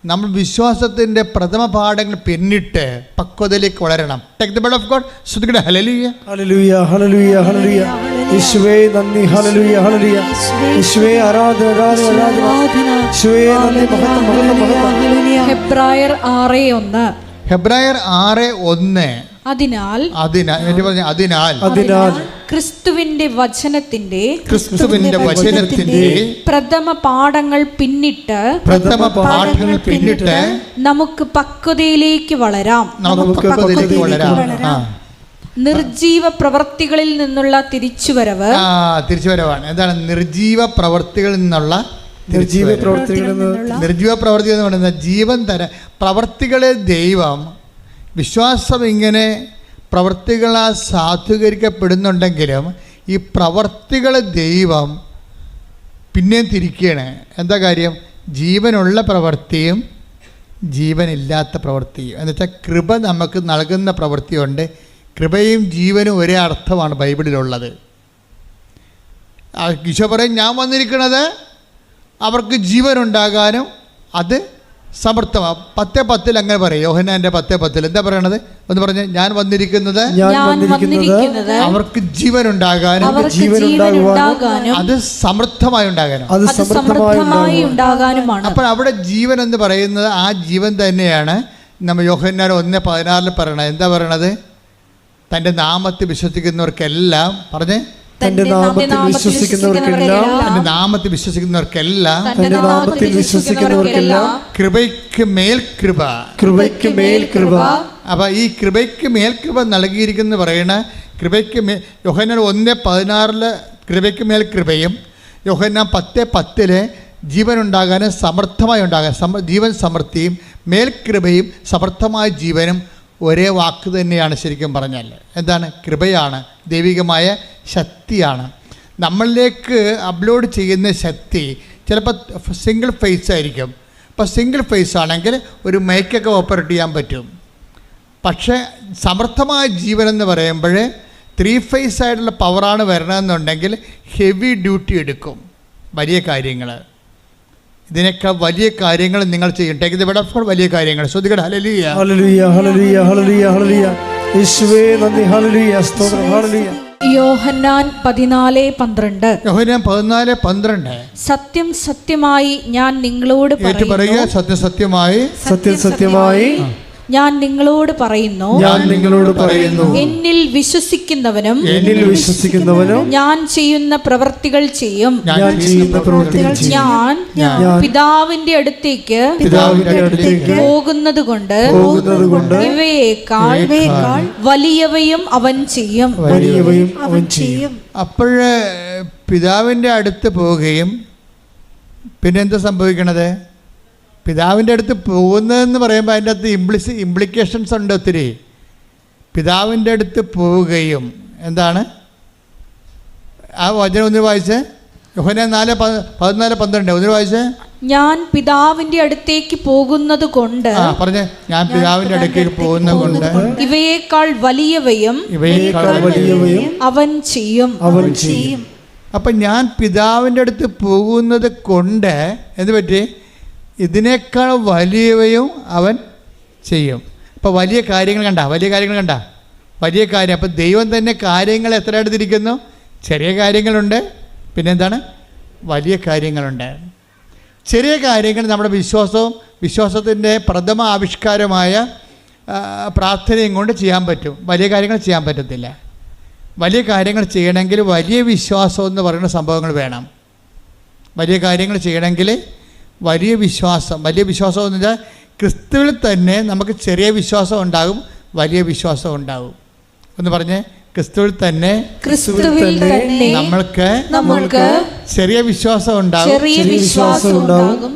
നമ്മൾ വിശ്വാസത്തിൻ്റെ പ്രഥമ പാഠങ്ങൾ പിന്നിട്ട് പക്വതയിലേക്ക് വളരണം. Take the word of God. ശ്രുതിക്കട്ടെ ഹല്ലേലൂയ ഹല്ലേലൂയ ഹല്ലേലൂയ ഹല്ലേലൂയ. യേശുവേ നന്ദി. ഹല്ലേലൂയ ഹല്ലേലൂയ. യേശുവേ ആരാധന ആരാധന ആരാധന. യേശുവേ നന്ദി. മഹത്വം മഹത്വം മഹത്വം. ഹെബ്രായർ 6:1. ഹെബ്രായർ 6:1. അതിനാൽ ക്രിസ്തുവിന്റെ വചനത്തിന്റെ പ്രഥമ പാഠങ്ങൾ പിന്നിട്ട് നമുക്ക് പക്വതയിലേക്ക് വളരാം. നിർജീവ പ്രവർത്തികളിൽ നിന്നുള്ള തിരിച്ചുവരവാണ്. എന്താണ് നിർജീവ പ്രവർത്തികളിൽ നിന്നുള്ള നിർജീവ പ്രവർത്തി എന്ന് പറയുന്നത് ജീവൻ പ്രവർത്തികളെ ദൈവം വിശ്വാസം ഇങ്ങനെ പ്രവർത്തികളാൽ സാധൂകരിക്കപ്പെടുന്നുണ്ടെങ്കിലും ഈ പ്രവർത്തികളെ ദൈവം പിന്നെയും തിരിക്കുകയാണ്. എന്താ കാര്യം? ജീവനുള്ള പ്രവൃത്തിയും ജീവനില്ലാത്ത പ്രവൃത്തിയും. എന്നുവെച്ചാൽ കൃപ നമുക്ക് നൽകുന്ന പ്രവൃത്തിയുണ്ട്. കൃപയും ജീവനും ഒരേ അർത്ഥമാണ് ബൈബിളിലുള്ളത്. ഈശോ പറയും, ഞാൻ വന്നിരിക്കുന്നത് അവർക്ക് ജീവനുണ്ടാകാനും അത് സമർത്ഥമാണ്. 10:10 അങ്ങനെ പറയും. യോഹന്നാന്റെ 10:10 എന്താ പറയണത്? ഒന്ന് പറഞ്ഞ്, ഞാൻ വന്നിരിക്കുന്നത് അവർക്ക് ജീവനുണ്ടാകാനും അത് സമൃദ്ധമായി ഉണ്ടാകാനും. അപ്പോൾ അവിടെ ജീവൻ എന്ന് പറയുന്നത് ആ ജീവൻ തന്നെയാണ് നമ്മൾ യോഹന്നാൻ 1:16 പറയണത്. എന്താ പറയണത്? തൻ്റെ നാമത്തിൽ വിശ്വസിക്കുന്നവർക്കെല്ലാം പറഞ്ഞേ, തന്റെ നാമത്തിൽ വിശ്വസിക്കുന്നവർക്കെല്ലാം കൃപയ്ക്ക് മേൽ കൃപ. അപ്പൊ ഈ കൃപയ്ക്ക് മേൽ കൃപ നൽകിയിരിക്കുന്ന പറയണ കൃപയ്ക്ക് മേൽ യോഹന്നാൻ 1:16 കൃപയ്ക്ക് മേൽ കൃപയും യോഹന്നാൻ 10:10 ജീവനുണ്ടാകാനും സമർത്ഥമായി ഉണ്ടാകാൻ ജീവൻ സമൃദ്ധിയും മേൽകൃപയും സമർത്ഥമായ ജീവനും ഒരേ വാക്ക് തന്നെയാണ്. ശരിക്കും പറഞ്ഞാൽ എന്താണ്? കൃപയാണ്, ദൈവികമായ ശക്തിയാണ്. നമ്മളിലേക്ക് അപ്ലോഡ് ചെയ്യുന്ന ശക്തി ചിലപ്പോൾ സിംഗിൾ ഫേസ് ആയിരിക്കും. അപ്പോൾ സിംഗിൾ ഫേസ് ആണെങ്കിൽ ഒരു മൈക്കൊക്കെ ഓപ്പറേറ്റ് ചെയ്യാൻ പറ്റും. പക്ഷേ സമർത്ഥമായ ജീവനെന്ന് പറയുമ്പോൾ 3 ഫേസ് ആയിട്ടുള്ള പവറാണ് വരണമെന്നുണ്ടെങ്കിൽ ഹെവി ഡ്യൂട്ടി എടുക്കും. വലിയ കാര്യങ്ങൾ, ഇതിനേക്കാൾ വലിയ കാര്യങ്ങൾ നിങ്ങൾ ചെയ്യും. Take the word of God. വലിയ കാര്യങ്ങൾ ശ്രദ്ധിക്കട്ടെ. ഹല്ലേലൂയ ഹല്ലേലൂയ ഹല്ലേലൂയ ഹല്ലേലൂയ ഹല്ലേലൂയ. യേശുവേ നന്ദി. ഹല്ലേലൂയ സ്തോത്രം. ഹല്ലേലൂയ. യോഹന്നാൻ 14:12. യോഹന്നാൻ 14:12 സത്യം സത്യമായി ഞാൻ നിങ്ങളോട് പറയുന്നു. സത്യം സത്യമായി ഞാൻ നിങ്ങളോട് പറയുന്നു, എന്നിൽ വിശ്വസിക്കുന്നവനും ഞാൻ ചെയ്യുന്ന പ്രവൃത്തികൾ ചെയ്യും. ഞാൻ പിതാവിന്റെ അടുത്തേക്ക് പോകുന്നത് കൊണ്ട് ഇവയേക്കാൾ വലിയവയും അവൻ ചെയ്യും. അപ്പോഴേ പിതാവിന്റെ അടുത്ത് പോവുകയും പിന്നെന്താ സംഭവിക്കണത്? പിതാവിൻ്റെ അടുത്ത് പോകുന്നതെന്ന് പറയുമ്പോൾ അതിൻ്റെ അകത്ത് ഇംപ്ലിക്കേഷൻസ് ഉണ്ട് ഒത്തിരി. പിതാവിൻ്റെ അടുത്ത് പോവുകയും എന്താണ് ആ വചനം ഒന്ന് വായിച്ച്. യോഹന്നാൻ 4:14-12 ഒന്ന് വായിച്ച്. ഞാൻ പിതാവിന്റെ അടുത്തേക്ക് പോകുന്നത് കൊണ്ട് പറഞ്ഞേ, ഞാൻ പിതാവിൻ്റെ അടുത്തേക്ക് പോകുന്നത് കൊണ്ട് ഇവയേക്കാൾ വലിയവയും അവൻ ചെയ്യും. അപ്പം ഞാൻ പിതാവിൻ്റെ അടുത്ത് പോകുന്നത് കൊണ്ട് എന്ത് പറ്റി? ഇതിനേക്കാൾ വലിയവയും അവൻ ചെയ്യും. അപ്പോൾ വലിയ കാര്യങ്ങൾ കണ്ട വലിയ കാര്യം. അപ്പോൾ ദൈവം തന്നെ കാര്യങ്ങൾ എത്ര എടുത്തിരിക്കുന്നു? ചെറിയ കാര്യങ്ങളുണ്ട്, പിന്നെന്താണ്? വലിയ കാര്യങ്ങളുണ്ട്. ചെറിയ കാര്യങ്ങൾ നമ്മുടെ വിശ്വാസത്തിൻ്റെ പ്രഥമ ആവിഷ്കാരമായ പ്രാർത്ഥനയും കൊണ്ട് ചെയ്യാൻ പറ്റും. വലിയ കാര്യങ്ങൾ ചെയ്യാൻ പറ്റത്തില്ല. വലിയ കാര്യങ്ങൾ ചെയ്യണമെങ്കിൽ വലിയ വിശ്വാസം എന്ന് പറയുന്ന സംഭവങ്ങൾ വേണം. വലിയ കാര്യങ്ങൾ ചെയ്യണമെങ്കിൽ വലിയ വിശ്വാസം എന്ന് വെച്ചാൽ ക്രിസ്തുവിൽ തന്നെ നമുക്ക് ചെറിയ വിശ്വാസം ഉണ്ടാകും, വലിയ വിശ്വാസം ഉണ്ടാകും. എന്ന് പറഞ്ഞ് ക്രിസ്തുവിൽ തന്നെ നമ്മൾക്ക് ചെറിയ വിശ്വാസം ഉണ്ടാകും,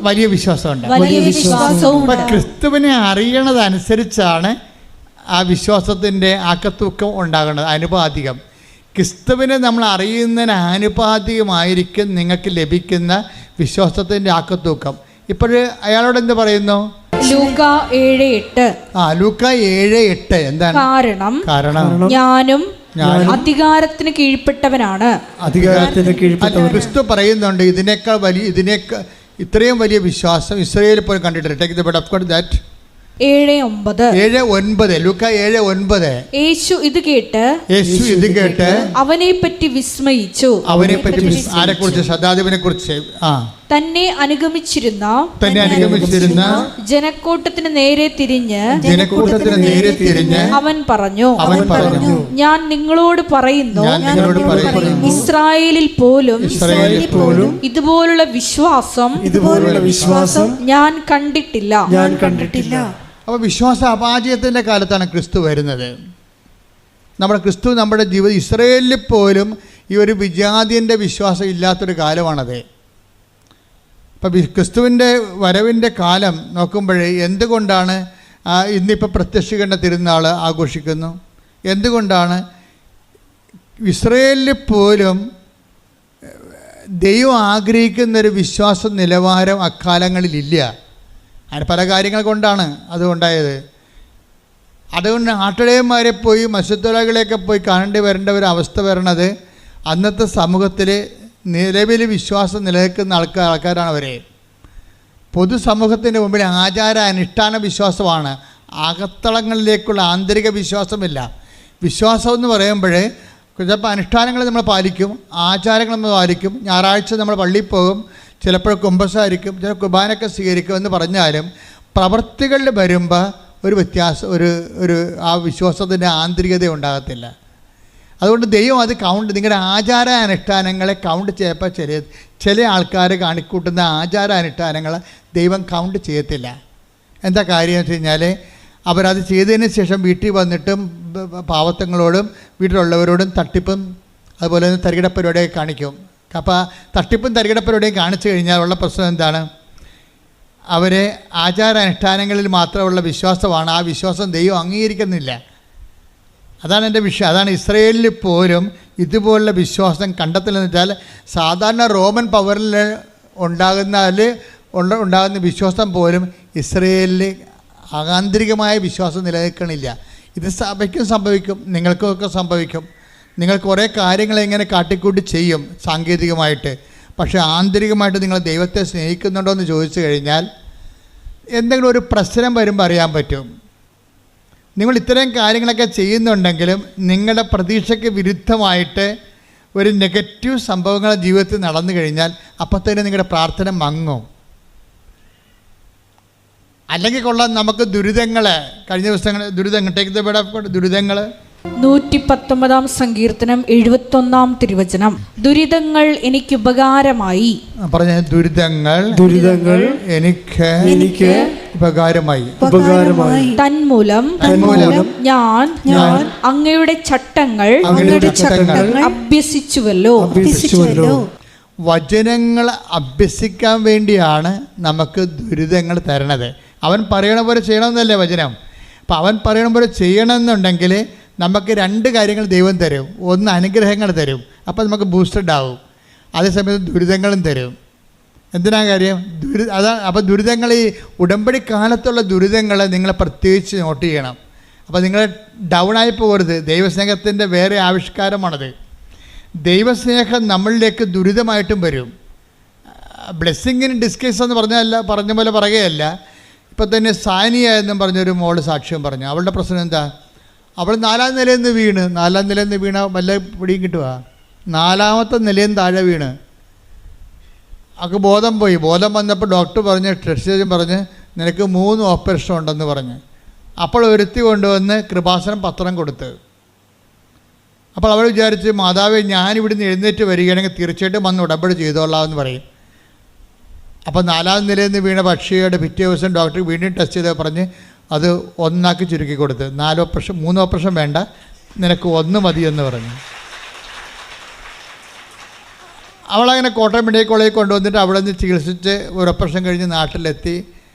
വലിയ വിശ്വാസം ഉണ്ടാകും. അപ്പം ക്രിസ്തുവിനെ അറിയണതനുസരിച്ചാണ് ആ വിശ്വാസത്തിൻ്റെ ആക്കത്തൂക്കം ഉണ്ടാകുന്നത്, അനുപാതികം. ക്രിസ്തുവിനെ നമ്മൾ അറിയുന്നതിന് ആനുപാതികമായിരിക്കും നിങ്ങൾക്ക് ലഭിക്കുന്ന വിശ്വാസത്തിൻ്റെ ആക്കത്തൂക്കം. ഇപ്പോഴ് അയാളോട് എന്ത് പറയുന്നു? ലൂക്ക 7:8. ലൂക്ക 7:8 എന്താണ്? കാരണം ഞാനും അധികാരത്തിന് കീഴ്പ്പെട്ടവനാണ്. ക്രിസ്തു പറയുന്നുണ്ട് ഇത്രയും വലിയ വിശ്വാസം ഇസ്രായേലിൽ പോലും കണ്ടിട്ടില്ല. Take the bed of God that 7:9 ലൂക്ക 7:9. യേശു ഇത് കേട്ട് അവനെപ്പറ്റി വിസ്മയിച്ചു. ആരെക്കുറിച്ച്? ശതാധിപനെ കുറിച്ച്. തന്നെ അനുഗമിച്ചിരുന്ന ജനക്കൂട്ടത്തിന് നേരെ തിരിഞ്ഞ് അവൻ പറഞ്ഞു, ഞാൻ നിങ്ങളോട് പറയുന്നു, ഇസ്രായേലിൽ പോലും ഇതുപോലുള്ള വിശ്വാസം ഞാൻ കണ്ടിട്ടില്ല. അപ്പോൾ വിശ്വാസ അപാചയത്തിൻ്റെ കാലത്താണ് ക്രിസ്തു വരുന്നത്. ക്രിസ്തു നമ്മുടെ ജീവിതം ഇസ്രായേലിൽ പോലും ഈ ഒരു വിജാതിയൻ്റെ വിശ്വാസം ഇല്ലാത്തൊരു കാലമാണത്. അപ്പം ക്രിസ്തുവിൻ്റെ വരവിൻ്റെ കാലം നോക്കുമ്പോഴേ എന്തുകൊണ്ടാണ് ഇന്നിപ്പോൾ പ്രത്യക്ഷീകരണ തിരുനാൾ ആഘോഷിക്കുന്നു? എന്തുകൊണ്ടാണ്? ഇസ്രായേലിൽ പോലും ദൈവം ആഗ്രഹിക്കുന്നൊരു വിശ്വാസ നിലവാരം അക്കാലങ്ങളിലില്ല. അതിന് പല കാര്യങ്ങൾ കൊണ്ടാണ് അതുണ്ടായത്. അതുകൊണ്ട് ആട്ടിടയന്മാരെ പോയി മത്സ്യത്തൊഴിലാളികളെയൊക്കെ പോയി കാണേണ്ടി വരേണ്ട ഒരു അവസ്ഥ വരണത് അന്നത്തെ സമൂഹത്തിൽ നിലവിൽ വിശ്വാസം നിലനിൽക്കുന്ന ആൾക്കാരാണ് അവരെ. പൊതുസമൂഹത്തിൻ്റെ മുമ്പിൽ ആചാര അനുഷ്ഠാന വിശ്വാസമാണ്, അകത്തളങ്ങളിലേക്കുള്ള ആന്തരിക വിശ്വാസമില്ല. വിശ്വാസം എന്ന് പറയുമ്പോൾ ചിലപ്പോൾ അനുഷ്ഠാനങ്ങൾ നമ്മൾ പാലിക്കും, ആചാരങ്ങൾ നമ്മൾ പാലിക്കും, ഞായറാഴ്ച നമ്മൾ പള്ളിയിൽ പോകും, ചിലപ്പോൾ കുമ്പസാരിക്കും, ചില കുർബാനയൊക്കെ സ്വീകരിക്കും എന്ന് പറഞ്ഞാലും പ്രവൃത്തികളിൽ വരുമ്പോൾ ഒരു വ്യത്യാസം, ഒരു ആ വിശ്വാസത്തിൻ്റെ ആന്തരികത ഉണ്ടാകത്തില്ല. അതുകൊണ്ട് ദൈവം അത് നിങ്ങളുടെ ആചാര അനുഷ്ഠാനങ്ങളെ കൗണ്ട് ചെയ്യപ്പോൾ ചില ആൾക്കാർ കാണിക്കൂട്ടുന്ന ആചാര അനുഷ്ഠാനങ്ങൾ ദൈവം കൗണ്ട് ചെയ്യത്തില്ല. എന്താ കാര്യം എന്ന് വെച്ച് കഴിഞ്ഞാൽ അവരത് ചെയ്തതിന് ശേഷം വീട്ടിൽ വന്നിട്ടും പാവത്തങ്ങളോടും വീട്ടിലുള്ളവരോടും തട്ടിപ്പും അതുപോലെ തന്നെ തരികിട പരിപാടിയൊക്കെ കാണിക്കും. അപ്പോൾ തട്ടിപ്പും തരികിട പരിപാടിയും കാണിച്ചു കഴിഞ്ഞാൽ ഉള്ള പ്രശ്നം എന്താണ്? അവരെ ആചാര അനുഷ്ഠാനങ്ങളിൽ മാത്രമുള്ള വിശ്വാസമാണ്, ആ വിശ്വാസം ദൈവം അംഗീകരിക്കുന്നില്ല. അതാണ് എൻ്റെ വിഷയം. അതാണ് ഇസ്രായേലിൽ പോലും ഇതുപോലുള്ള വിശ്വാസം കണ്ടെത്തലെന്ന് വെച്ചാൽ സാധാരണ റോമൻ പവറിൽ ഉണ്ടാകുന്ന വിശ്വാസം പോലും ഇസ്രായേലിൽ ആന്തരികമായ വിശ്വാസം നിലനിൽക്കണില്ല. ഇത് സഭയ്ക്കും സംഭവിക്കും, നിങ്ങൾക്കൊക്കെ സംഭവിക്കും. നിങ്ങൾ കുറേ കാര്യങ്ങൾ എങ്ങനെ കാട്ടിക്കൂട്ടി ചെയ്യും സാങ്കേതികമായിട്ട്, പക്ഷേ ആന്തരികമായിട്ട് നിങ്ങൾ ദൈവത്തെ സ്നേഹിക്കുന്നുണ്ടോ എന്ന് ചോദിച്ചു കഴിഞ്ഞാൽ എന്തെങ്കിലും ഒരു പ്രശ്നം വരുമ്പോൾ അറിയാൻ പറ്റും. നിങ്ങൾ ഇത്രയും കാര്യങ്ങളൊക്കെ ചെയ്യുന്നുണ്ടെങ്കിലും നിങ്ങളുടെ പ്രതീക്ഷയ്ക്ക് വിരുദ്ധമായിട്ട് ഒരു നെഗറ്റീവ് സംഭവങ്ങൾ ജീവിതത്തിൽ നടന്നു കഴിഞ്ഞാൽ അപ്പം തന്നെ നിങ്ങളുടെ പ്രാർത്ഥന മങ്ങും. അല്ലെങ്കിൽ കൊള്ളാം നമുക്ക് ദുരിതങ്ങൾ, കഴിഞ്ഞ ദിവസങ്ങൾ ദുരിതങ്ങൾ 119 സങ്കീർത്തനം 71 തിരുവചനം. ദുരിതങ്ങൾ എനിക്ക് ഉപകാരമായി. പറഞ്ഞ ദുരിതങ്ങൾ എനിക്ക് ഉപകാരമായി. തന്മൂലം ഞാൻ അങ്ങയുടെ ചട്ടങ്ങൾ അഭ്യസിച്ചുവല്ലോ. വചനങ്ങൾ അഭ്യസിക്കാൻ വേണ്ടിയാണ് നമുക്ക് ദുരിതങ്ങൾ തരണത്. അവൻ പറയണ പോലെ ചെയ്യണമെന്നല്ലേ വചനം. അപ്പം അവൻ പറയണ പോലെ ചെയ്യണമെന്നുണ്ടെങ്കിൽ നമുക്ക് രണ്ട് കാര്യങ്ങൾ ദൈവം തരും. ഒന്ന് അനുഗ്രഹങ്ങൾ തരും, അപ്പോൾ നമുക്ക് ബൂസ്റ്റഡ് ആവും. അതേസമയത്ത് ദുരിതങ്ങളും തരും. എന്തിനാ കാര്യം? അപ്പോൾ ദുരിതങ്ങൾ, ഈ ഉടമ്പടി കാലത്തുള്ള ദുരിതങ്ങൾ നിങ്ങൾ പ്രത്യേകിച്ച് നോട്ട് ചെയ്യണം. അപ്പോൾ നിങ്ങൾ ഡൗൺ ആയി പോകരുത്. ദൈവസ്നേഹത്തിൻ്റെ വേറെ ആവിഷ്കാരമാണത്. ദൈവസ്നേഹം നമ്മളിലേക്ക് ദുരിതമായിട്ടും വരും. ബ്ലെസ്സിങ്ങിന് ഡിസ്കസ് എന്ന് പറഞ്ഞ പോലെ പറയുകയല്ല. ഇപ്പം തന്നെ സാനിയ എന്നും പറഞ്ഞൊരു മോള് സാക്ഷ്യം പറഞ്ഞു. അവളുടെ പ്രശ്നം എന്താ? അവൾ 4ാം നിലയിൽ നിന്ന് വീണ് വല്ല പിടിയും കിട്ടുക. 4ാമത്തെ നിലയിൽ നിന്ന് താഴെ വീണ് അവൾക്ക് ബോധം പോയി. ബോധം വന്നപ്പോൾ ഡോക്ടർ പറഞ്ഞ്, ടെസ്റ്റ് പറഞ്ഞ് നിനക്ക് 3 ഓപ്പറേഷൻ ഉണ്ടെന്ന് പറഞ്ഞ്. അപ്പോൾ ഒരുത്തി കൊണ്ടുവന്ന് കൃപാസനം പത്രം കൊടുത്ത്. അപ്പോൾ അവൾ വിചാരിച്ച്, മാതാവേ ഞാനിവിടുന്ന് എഴുന്നേറ്റ് വരികയാണെങ്കിൽ തീർച്ചയായിട്ടും വന്ന് ഉടമ്പടി ചെയ്തോളാം എന്ന് പറയും. അപ്പോൾ 4ാം നിലയിൽ നിന്ന് വീണ പക്ഷിയുടെ പിറ്റേ ദിവസം ഡോക്ടർ വീണ്ടും ടെസ്റ്റ് ചെയ്ത് പറഞ്ഞ് അത് 1 ചുരുക്കി കൊടുത്ത് 3 ഓപ്പറേഷൻ വേണ്ട, നിനക്ക് ഒന്ന് മതിയെന്ന് പറഞ്ഞു. അവളങ്ങനെ കോട്ടയം മെഡിക്കൽ കോളേജിൽ കൊണ്ടുവന്നിട്ട് അവിടെ നിന്ന് ചികിത്സിച്ച് ഒരു ഓപ്പറേഷൻ കഴിഞ്ഞ് നാട്ടിലെത്തി.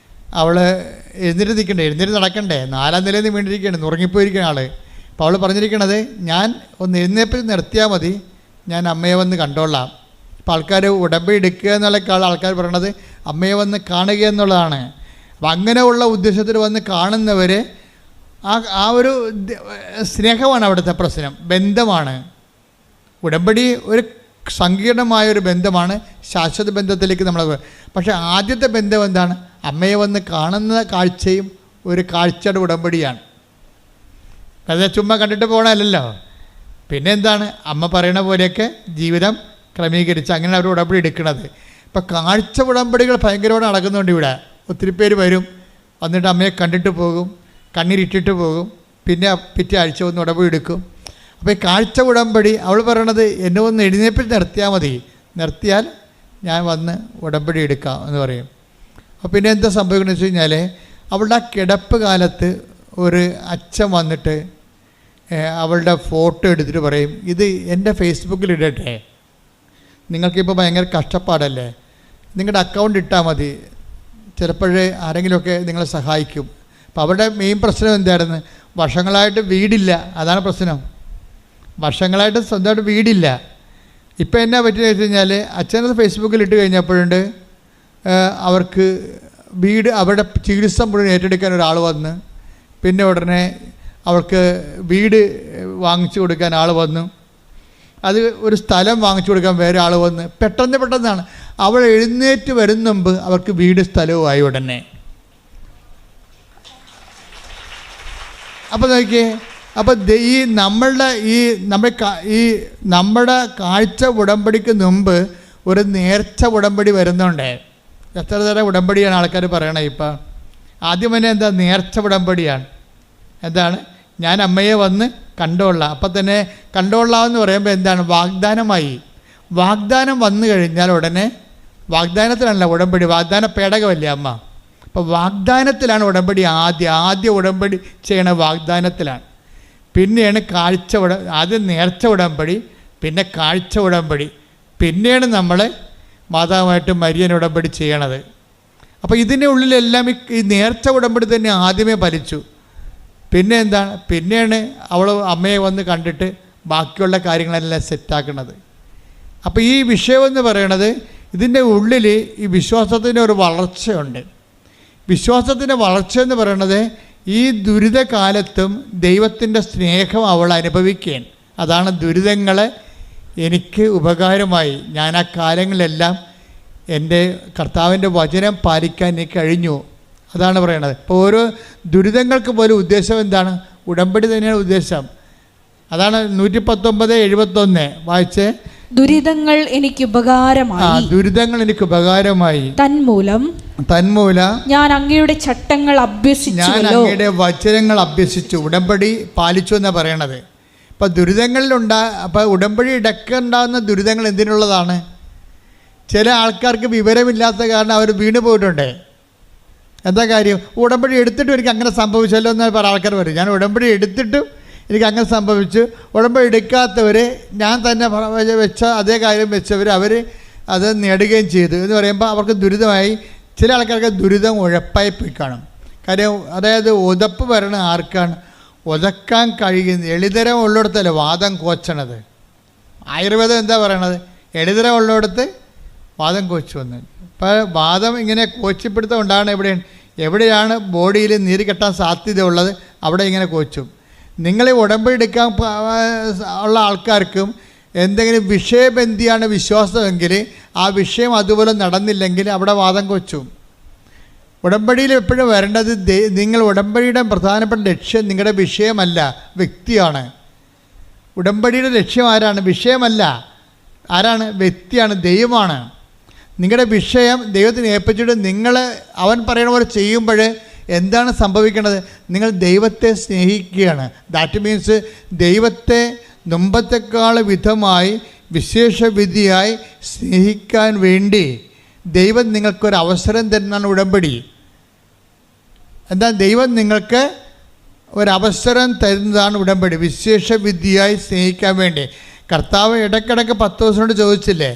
അവൾ എഴുന്നേറ്റ് നടക്കണ്ടേ, 4ാം നിലയിൽ നിന്ന് വീണ്ടിരിക്കുകയാണ്, ഉറങ്ങിപ്പോയിരിക്കുന്ന ആൾ. അപ്പോൾ അവൾ പറഞ്ഞിരിക്കണത്, ഞാൻ ഒന്ന് എഴുന്നേപ്പിൽ നിർത്തിയാൽ മതി, ഞാൻ അമ്മയെ വന്ന് കണ്ടോളാം. ഇപ്പോൾ ആൾക്കാർ ഉടമ്പടി എടുക്കുക എന്നുള്ളക്കാൾ ആൾക്കാർ പറയണത് അമ്മയെ വന്ന് കാണുക എന്നുള്ളതാണ്. അപ്പം അങ്ങനെയുള്ള ഉദ്ദേശത്തിൽ വന്ന് കാണുന്നവർ ആ ഒരു സ്നേഹമാണ് അവിടുത്തെ പ്രശ്നം, ബന്ധമാണ്. ഉടമ്പടി ഒരു സങ്കീർണമായൊരു ബന്ധമാണ്, ശാശ്വത ബന്ധത്തിലേക്ക് നമ്മൾ. പക്ഷേ ആദ്യത്തെ ബന്ധം എന്താണ്? അമ്മയെ വന്ന് കാണുന്ന കാഴ്ചയും ഒരു കാഴ്ചയുടെ ഉടമ്പടിയാണ്. അത് ചുമ്മാ കണ്ടിട്ട് പോകണമല്ലല്ലോ. പിന്നെ എന്താണ്? അമ്മ പറയണ പോലെയൊക്കെ ജീവിതം ക്രമീകരിച്ച് അങ്ങനെ അവർ ഉടമ്പടി എടുക്കുന്നത്. ഇപ്പം കാഴ്ച ഉടമ്പടികൾ ഭയങ്കരമായിട്ട് നടക്കുന്നുണ്ട് ഇവിടെ. ഒത്തിരി പേര് വരും, വന്നിട്ട് അമ്മയെ കണ്ടിട്ട് പോകും, കണ്ണീരിട്ടിട്ട് പോകും, പിന്നെ പിറ്റേ ആഴ്ച ഒന്ന് ഉടമ്പടി എടുക്കും. അപ്പോൾ ഈ കാഴ്ച ഉടമ്പടി അവൾ പറയണത് എന്നെ ഒന്ന് എഴുന്നേപ്പിൽ നിർത്തിയാൽ മതി, നിർത്തിയാൽ ഞാൻ വന്ന് ഉടമ്പടി എടുക്കാം എന്ന് പറയും. അപ്പോൾ പിന്നെ എന്താ സംഭവിക്കുന്നത് വെച്ച് കഴിഞ്ഞാൽ അവളുടെ ആ കിടപ്പ് കാലത്ത് ഒരു അച്ഛൻ വന്നിട്ട് അവളുടെ ഫോട്ടോ എടുത്തിട്ട് പറയും, ഇത് എൻ്റെ ഫേസ്ബുക്കിൽ ഇടട്ടെ, നിങ്ങൾക്കിപ്പോൾ ഭയങ്കര കഷ്ടപ്പാടല്ലേ, നിങ്ങളുടെ അക്കൗണ്ട് ഇട്ടാൽ മതി, ചിലപ്പോഴേ ആരെങ്കിലുമൊക്കെ നിങ്ങളെ സഹായിക്കും. അപ്പോൾ അവരുടെ മെയിൻ പ്രശ്നം എന്തായിരുന്നു? വർഷങ്ങളായിട്ട് വീടില്ല, അതാണ് പ്രശ്നം. വർഷങ്ങളായിട്ട് സ്വന്തമായിട്ട് വീടില്ല. ഇപ്പോൾ എന്നാ പറ്റിയെന്ന് വെച്ച് കഴിഞ്ഞാൽ അച്ഛനത് ഫേസ്ബുക്കിൽ ഇട്ട് കഴിഞ്ഞപ്പോഴുണ്ട് അവർക്ക് വീട്, അവരുടെ ചികിത്സ മുഴുവൻ ഏറ്റെടുക്കാൻ ഒരാൾ വന്ന്, പിന്നെ ഉടനെ അവൾക്ക് വീട് വാങ്ങിച്ചു കൊടുക്കാൻ ആൾ വന്നു, അത് ഒരു സ്ഥലം വാങ്ങിച്ചു കൊടുക്കാൻ വേറെ ആൾ വന്ന്, പെട്ടെന്നാണ് അവൾ എഴുന്നേറ്റ് വരുന്ന മുമ്പ് അവർക്ക് വീട് സ്ഥലവുമായി ഉടനെ. അപ്പോൾ നോക്കിയേ, അപ്പോൾ നമ്മുടെ കാഴ്ച ഉടമ്പടിക്ക് മുമ്പ് ഒരു നേർച്ച ഉടമ്പടി വരുന്നുണ്ട്. എത്ര തരം ഉടമ്പടിയാണ് ആൾക്കാർ പറയണത് ഇപ്പം? ആദ്യം തന്നെ എന്താ? നേർച്ച ഉടമ്പടിയാണ്. എന്താണ്? ഞാൻ അമ്മയെ വന്ന് കണ്ടോളാം. അപ്പം തന്നെ കണ്ടോളാം എന്ന് പറയുമ്പോൾ എന്താണ്? വാഗ്ദാനമായി. വാഗ്ദാനം വന്നു കഴിഞ്ഞാൽ ഉടനെ, വാഗ്ദാനത്തിലല്ല ഉടമ്പടി, വാഗ്ദാന പേടകമല്ലേ അമ്മ. അപ്പോൾ വാഗ്ദാനത്തിലാണ് ഉടമ്പടി. ആദ്യ ഉടമ്പടി ചെയ്യണ വാഗ്ദാനത്തിലാണ്. പിന്നെയാണ് ആദ്യം നേർച്ച ഉടമ്പടി, പിന്നെ കാഴ്ച ഉടമ്പടി, പിന്നെയാണ് നമ്മൾ മാതാവുമായിട്ട് മരിയൻ ഉടമ്പടി ചെയ്യണത്. അപ്പോൾ ഇതിൻ്റെ ഉള്ളിലെല്ലാം ഈ നേർച്ച ഉടമ്പടി തന്നെ ആദ്യമേ ഫലിച്ചു. പിന്നെ എന്താണ്? പിന്നെയാണ് അവൾ അമ്മയെ വന്ന് കണ്ടിട്ട് ബാക്കിയുള്ള കാര്യങ്ങളെല്ലാം സെറ്റാക്കണത്. അപ്പോൾ ഈ വിഷയമെന്ന് പറയണത്, ഇതിൻ്റെ ഉള്ളിൽ ഈ വിശ്വാസത്തിൻ്റെ ഒരു വളർച്ചയുണ്ട്. വിശ്വാസത്തിൻ്റെ വളർച്ച എന്ന് പറയണത് ഈ ദുരിതകാലത്തും ദൈവത്തിൻ്റെ സ്നേഹം അവൾ അനുഭവിക്കുകയാണ്. അതാണ് ദുരിതങ്ങളെ എനിക്ക് ഉപകാരമായി, ഞാൻ ആ കാലങ്ങളിലെല്ലാം എൻ്റെ കർത്താവിൻ്റെ വചനം പാലിക്കാൻ എനിക്ക് കഴിഞ്ഞു. അതാണ് പറയണത്. ഇപ്പോൾ ഓരോ ദുരിതങ്ങൾക്ക് പോലും ഉദ്ദേശം എന്താണ്? ഉടമ്പടി തന്നെയാണ് ഉദ്ദേശം. അതാണ് 119:71 വായിച്ചേ. ദുരിതങ്ങൾ എനിക്ക് ഉപകാരമായി. ദുരിതങ്ങൾ എനിക്ക് ഉപകാരമായി. തന്മൂലം ഞാൻ അങ്ങയുടെ ചട്ടങ്ങൾ അഭ്യസിച്ചു, ഞാൻ അങ്ങയുടെ വചനങ്ങൾ അഭ്യസിച്ചു. ഉടമ്പടി പാലിച്ചു എന്നാണ് പറയണത്. അപ്പം അപ്പം ഉടമ്പടി ഇടക്കുണ്ടാകുന്ന ദുരിതങ്ങൾ എന്തിനുള്ളതാണ്? ചില ആൾക്കാർക്ക് വിവരമില്ലാത്ത കാരണം അവർ വീണ് പോയിട്ടുണ്ട്. എന്താ കാര്യം? ഉടമ്പടി എടുത്തിട്ടും എനിക്ക് അങ്ങനെ സംഭവിച്ചല്ലോ എന്ന് പല ആൾക്കാർ പറയും. ഞാൻ ഉടമ്പടി എടുത്തിട്ടും എനിക്ക് അങ്ങനെ സംഭവിച്ചു. ഉടമ്പടി എടുക്കാത്തവർ ഞാൻ തന്നെ വെച്ച അതേ കാര്യം വെച്ചവർ അവർ അത് നേടുകയും ചെയ്തു എന്ന് പറയുമ്പോൾ അവർക്ക് ദുരിതമായി. ചില ആൾക്കാർക്ക് ദുരിതം ഉഴപ്പായി പോയി കാണും. കാര്യം അതായത് ഉതപ്പ് വരണ ആർക്കാണ്? ഉതക്കാൻ കഴിയുന്ന എളിതരം ഉള്ളിടത്തല്ലേ വാദം കോച്ചണത്. ആയുർവേദം എന്താ പറയണത്? എളിതരം ഉള്ളിടത്ത് വാദം കോച്ചു വന്നു. ഇപ്പോൾ വാദം ഇങ്ങനെ കോച്ചിപ്പിടുത്തം ഉണ്ടാകണം എവിടെയാണ് ബോഡിയിൽ നീര് കെട്ടാൻ സാധ്യത ഉള്ളത് അവിടെ ഇങ്ങനെ കോച്ചും. നിങ്ങൾ ഉടമ്പടി എടുക്കാൻ ഉള്ള ആൾക്കാർക്കും എന്തെങ്കിലും വിഷയബന്ധിയാണ് വിശ്വാസമെങ്കിൽ ആ വിഷയം അതുപോലെ നടന്നില്ലെങ്കിൽ അവിടെ വാദം കൊച്ചും. ഉടമ്പടിയിൽ എപ്പോഴും വരേണ്ടത് നിങ്ങൾ ഉടമ്പടിയുടെ പ്രധാനപ്പെട്ട ലക്ഷ്യം നിങ്ങളുടെ വിഷയമല്ല, വ്യക്തിയാണ്. ഉടമ്പടിയുടെ ലക്ഷ്യം ആരാണ്? വിഷയമല്ല. ആരാണ്? വ്യക്തിയാണ്, ദൈവമാണ്. നിങ്ങളുടെ വിഷയം ദൈവത്തിന് ഏൽപ്പിച്ചിട്ട് നിങ്ങൾ അവൻ പറയുന്ന പോലെ ചെയ്യുമ്പോൾ എന്താണ് സംഭവിക്കുന്നത്? നിങ്ങൾ ദൈവത്തെ സ്നേഹിക്കുകയാണ്. ദാറ്റ് മീൻസ് ദൈവത്തെ മുമ്പത്തെക്കാൾ വിധമായി വിശേഷവിധിയായി സ്നേഹിക്കാൻ വേണ്ടി ദൈവം നിങ്ങൾക്കൊരവസരം തരുന്നതാണ് ഉടമ്പടി. എന്താ? ദൈവം നിങ്ങൾക്ക് ഒരവസരം തരുന്നതാണ് ഉടമ്പടി. വിശേഷ വിദ്യയായി സ്നേഹിക്കാൻ വേണ്ടി കർത്താവ് ഇടയ്ക്കിടയ്ക്ക് 10 ദിവസം കൊണ്ട് ചോദിച്ചില്ലേ?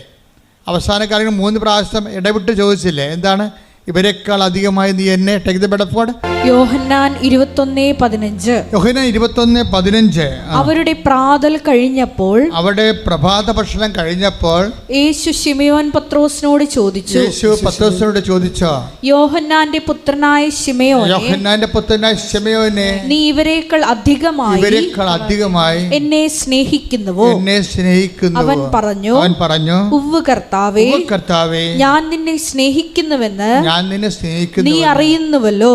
അവസാന കാലങ്ങളിൽ 3 പ്രാവശ്യം ഇടവിട്ട് ചോദിച്ചില്ലേ? എന്താണ്? ഇവരെക്കാൾ അധികമായി നീ എന്നെ ടേക്ക് ദ ബെഡ്. യോഹന്നാൻ 21:15. യോഹന്നാൻ 21:15. അവരുടെ പ്രാതൽ കഴിഞ്ഞപ്പോൾ, അവരുടെ പ്രഭാത ഭക്ഷണം കഴിഞ്ഞപ്പോൾ യേശു ശിമയോൻ പത്രോസിനോട് ചോദിച്ചു. യേശു പത്രോസിനോട് ചോദിച്ചോ? യോഹന്നാന്റെ പുത്രനായ ശിമയോനെ, നീ ഇവരെക്കാൾ അധികമായി എന്നെ സ്നേഹിക്കുന്നുവോ? അവൻ പറഞ്ഞു, ഉവ്വ് കർത്താവേ, ഞാൻ നിന്നെ സ്നേഹിക്കുന്നുവെന്ന് നീ അറിയുന്നുവല്ലോ.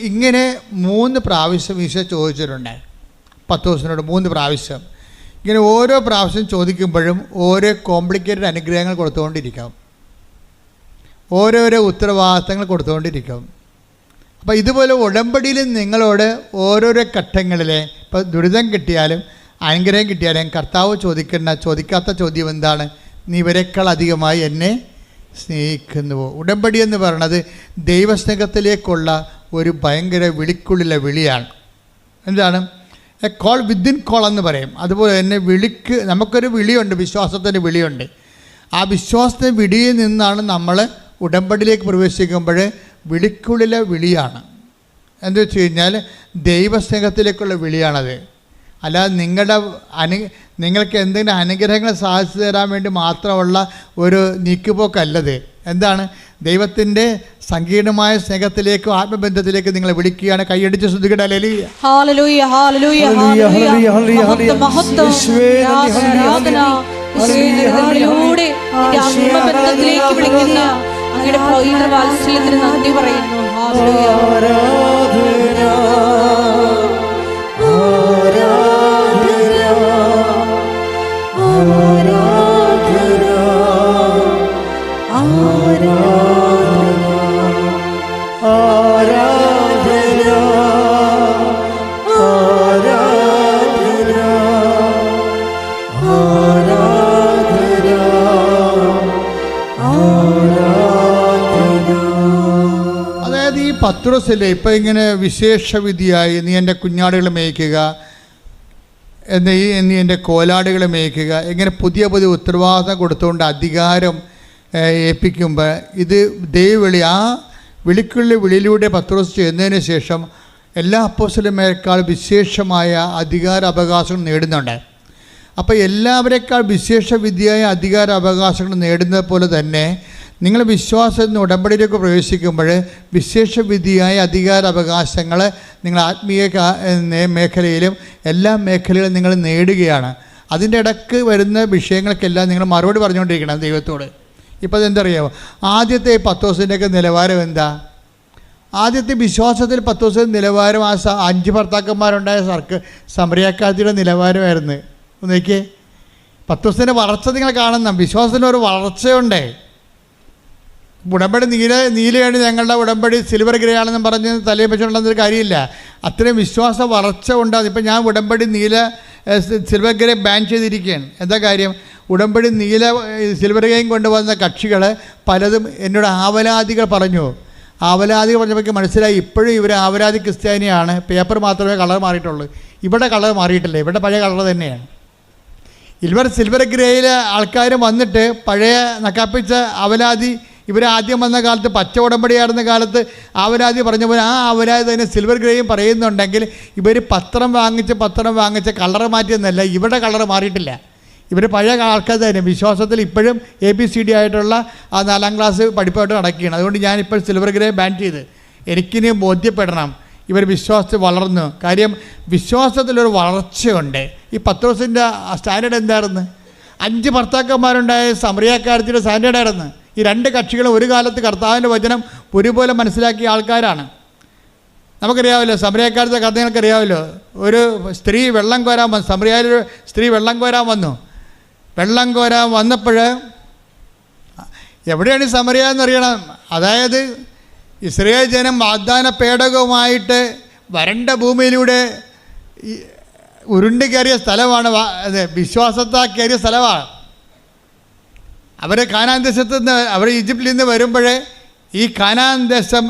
ഇങ്ങനെ 3 പ്രാവശ്യം ഈശോ ചോദിച്ചിട്ടുണ്ട് പത്രോസിനോട്. 3 പ്രാവശ്യം ഇങ്ങനെ ഓരോ പ്രാവശ്യം ചോദിക്കുമ്പോഴും ഓരോ കോംപ്ലിക്കേറ്റഡ് അനുഗ്രഹങ്ങൾ കൊടുത്തുകൊണ്ടിരിക്കും, ഓരോരോ ഉത്തരവാദിത്തങ്ങൾ കൊടുത്തുകൊണ്ടിരിക്കും. അപ്പോൾ ഇതുപോലെ ഉടമ്പടിയിൽ നിങ്ങളോട് ഓരോരോ ഘട്ടങ്ങളിൽ ഇപ്പോൾ ദുരിതം കിട്ടിയാലും അനുഗ്രഹം കിട്ടിയാലും കർത്താവ് ചോദിക്കാത്ത ചോദ്യം എന്താണ്? നീ ഇവരെക്കാൾ അധികമായി എന്നെ സ്നേഹിക്കുന്നുവോ? ഉടമ്പടി എന്ന് പറയുന്നത് ദൈവസ്നേഹത്തിലേക്കുള്ള ഒരു ഭയങ്കര വിളിക്കുള്ളിലെ വിളിയാണ്. എന്താണ്? എ കോൾ വിത്തിൻ കോൾ എന്ന് പറയും. അതുപോലെ തന്നെ നമുക്കൊരു വിളിയുണ്ട്, വിശ്വാസത്തിൻ്റെ വിളിയുണ്ട്. ആ വിശ്വാസത്തിൻ്റെ വിളിയിൽ നിന്നാണ് നമ്മൾ ഉടമ്പടിയിലേക്ക് പ്രവേശിക്കുമ്പോൾ വിളിക്കുള്ളിലെ വിളിയാണ്. എന്താ വെച്ച് കഴിഞ്ഞാൽ ദൈവസ്നേഹത്തിലേക്കുള്ള വിളിയാണത്. അല്ലാതെ നിങ്ങൾക്ക് എന്തെങ്കിലും അനുഗ്രഹങ്ങൾ സാധിച്ചു തരാൻ വേണ്ടി മാത്രമുള്ള ഒരു നീക്കുപോക്കല്ലത്. എന്താണ്? ദൈവത്തിൻ്റെ സങ്കീർണമായ സ്നേഹത്തിലേക്കും ആത്മബന്ധത്തിലേക്ക് നിങ്ങളെ വിളിക്കുകയാണ്. കൈയടിച്ച് ശ്രദ്ധിക്കട്ടെ. ഹല്ലേലൂയ, ഹല്ലേലൂയ, ഹല്ലേലൂയ. ആത്മബന്ധത്തിലേക്ക് വിളിക്കുന്ന അങ്ങയുടെ പവിത്ര വാത്സല്യത്തിന് നന്ദി പറയുന്നു. അതായത് ഈ പത്രോസില്ലേ ഇപ്പം ഇങ്ങനെ വിശേഷവിധിയായി നീ എൻ്റെ കുഞ്ഞാടുകളെ മേയ്ക്കുക, നീ എൻ്റെ കോലാടുകളെ മേയ്ക്കുക, ഇങ്ങനെ പുതിയ പുതിയ ഉത്തരവാദിത്തം കൊടുത്തുകൊണ്ട് അധികാരം ഏൽപ്പിക്കുമ്പോൾ ഇത് ദൈവവിളി. ആ വിളിയിലൂടെ പത്രോസ് ചെയ്യുന്നതിന് ശേഷം എല്ലാ അപ്പോസ്തലന്മാരെക്കാൾ വിശേഷമായ അധികാര അവകാശങ്ങൾ നേടുന്നുണ്ട്. അപ്പോൾ എല്ലാവരെക്കാൾ വിശേഷ വിദ്യയായ അധികാര അവകാശങ്ങൾ നേടുന്നത് പോലെ തന്നെ നിങ്ങൾ വിശ്വാസത്തിന് ഉടമ്പടിയിലേക്ക് പ്രവേശിക്കുമ്പോൾ വിശേഷ വിധിയായ അധികാര അവകാശങ്ങൾ നിങ്ങൾ ആത്മീയ മേഖലയിലും എല്ലാ മേഖലയിലും നിങ്ങൾ നേടുകയാണ്. അതിൻ്റെ ഇടയ്ക്ക് വരുന്ന വിഷയങ്ങൾക്കെല്ലാം നിങ്ങൾ മറുപടി പറഞ്ഞുകൊണ്ടിരിക്കണം ദൈവത്തോട്. ഇപ്പോൾ അതെന്തറിയാമോ? ആദ്യത്തെ പത്രോസിൻ്റെയൊക്കെ നിലവാരം എന്താ? ആദ്യത്തെ വിശ്വാസത്തിൽ പത്രോസിൻ്റെ നിലവാരം ആ 5 ഭർത്താക്കന്മാരുണ്ടായ സമറിയാക്കാത്തിയുടെ നിലവാരമായിരുന്നു. ഒന്ന് നോക്കിയേ, പത്രോസിൻ്റെ വളർച്ച നിങ്ങൾ കാണുന്ന വിശ്വാസത്തിനൊരു വളർച്ചയുണ്ട്. ഉടമ്പടി നീലയാണ് ഞങ്ങളുടെ ഉടമ്പടി സിൽവർ ഗ്രേ ആണെന്നും പറഞ്ഞ് തലയിൽ വെച്ചുകൊണ്ടെന്നൊരു കാര്യമില്ല. അത്രയും വിശ്വാസ വളർച്ച ഉണ്ടാകും. ഇപ്പം ഞാൻ ഉടമ്പടി സിൽവർ ഗ്രേ ബാൻ ചെയ്തിരിക്കുകയാണ്. എന്താ കാര്യം? ഉടമ്പടി സിൽവർ ഗ്രേയും കൊണ്ടുവന്ന കക്ഷികൾ പലതും എന്നോട് ആവലാദികൾ പറഞ്ഞു. ആവലാദികൾ പറഞ്ഞപ്പോൾ മനസ്സിലായി ഇപ്പോഴും ഇവർ ആവലാദി ക്രിസ്ത്യാനിയാണ്. പേപ്പർ മാത്രമേ കളർ മാറിയിട്ടുള്ളൂ. ഇവിടെ കളർ മാറിയിട്ടില്ല, ഇവിടെ പഴയ കളർ തന്നെയാണ്. സിൽവർ ഗ്രേയിൽ ആൾക്കാർ വന്നിട്ട് പഴയ നക്കാപ്പിച്ച അവലാദി ഇവർ ആദ്യം വന്ന കാലത്ത് പച്ച ഉടമ്പടിയായിരുന്ന കാലത്ത് ആവലാതി പറഞ്ഞ പോലെ ആ ആവലാതി തന്നെ സിൽവർ ഗ്രേയും പറയുന്നുണ്ടെങ്കിൽ ഇവർ പത്രം വാങ്ങിച്ച് കളർ മാറ്റിയെന്നല്ല, ഇവിടെ കളർ മാറിയിട്ടില്ല. ഇവർ പഴയ ആൾക്കാർ തന്നെ വിശ്വാസത്തിൽ ഇപ്പോഴും ABCD ആയിട്ടുള്ള ആ 4ാം ക്ലാസ് പഠിപ്പായിട്ട് നടക്കുകയാണ്. അതുകൊണ്ട് ഞാനിപ്പോൾ സിൽവർ ഗ്രേ ബാൻ ചെയ്ത് എനിക്കിനി ബോധ്യപ്പെടണം ഇവർ വിശ്വാസത്തിൽ വളർന്നു. കാര്യം വിശ്വാസത്തിലൊരു വളർച്ചയുണ്ട്. ഈ പത്രോസിൻ്റെ സ്റ്റാൻഡേർഡ് എന്തായിരുന്നു? 5 ഭർത്താക്കന്മാരുണ്ടായ സമറിയാക്കാരത്തിൻ്റെ സ്റ്റാൻഡേർഡായിരുന്നു. ഈ 2 കക്ഷികളും ഒരു കാലത്ത് കർത്താവിൻ്റെ വചനം ഒരുപോലെ മനസ്സിലാക്കിയ ആൾക്കാരാണ്. നമുക്കറിയാമല്ലോ സമറിയാക്കാരത്തെ കഥ നിങ്ങൾക്കറിയാമല്ലോ. ഒരു സ്ത്രീ വെള്ളം കോരാൻ വന്നു. സമറിയായിലൊരു സ്ത്രീ വെള്ളം കോരാൻ വന്നപ്പോൾ എവിടെയാണ് ഈ സമറിയ എന്നറിയണം. അതായത് ഇസ്രായേൽ ജനം വാഗ്ദാന പേടകവുമായിട്ട് വരണ്ട ഭൂമിയിലൂടെ ഉരുണ്ട് കയറിയ സ്ഥലമാണ്. വിശ്വാസത്താൽ കയറിയ സ്ഥലമാണ്. അവർ കാനാൻ ദേശത്ത് നിന്ന് അവർ ഈജിപ്തിൽ നിന്ന് വരുമ്പോൾ ഈ കാനാൻ ദേശം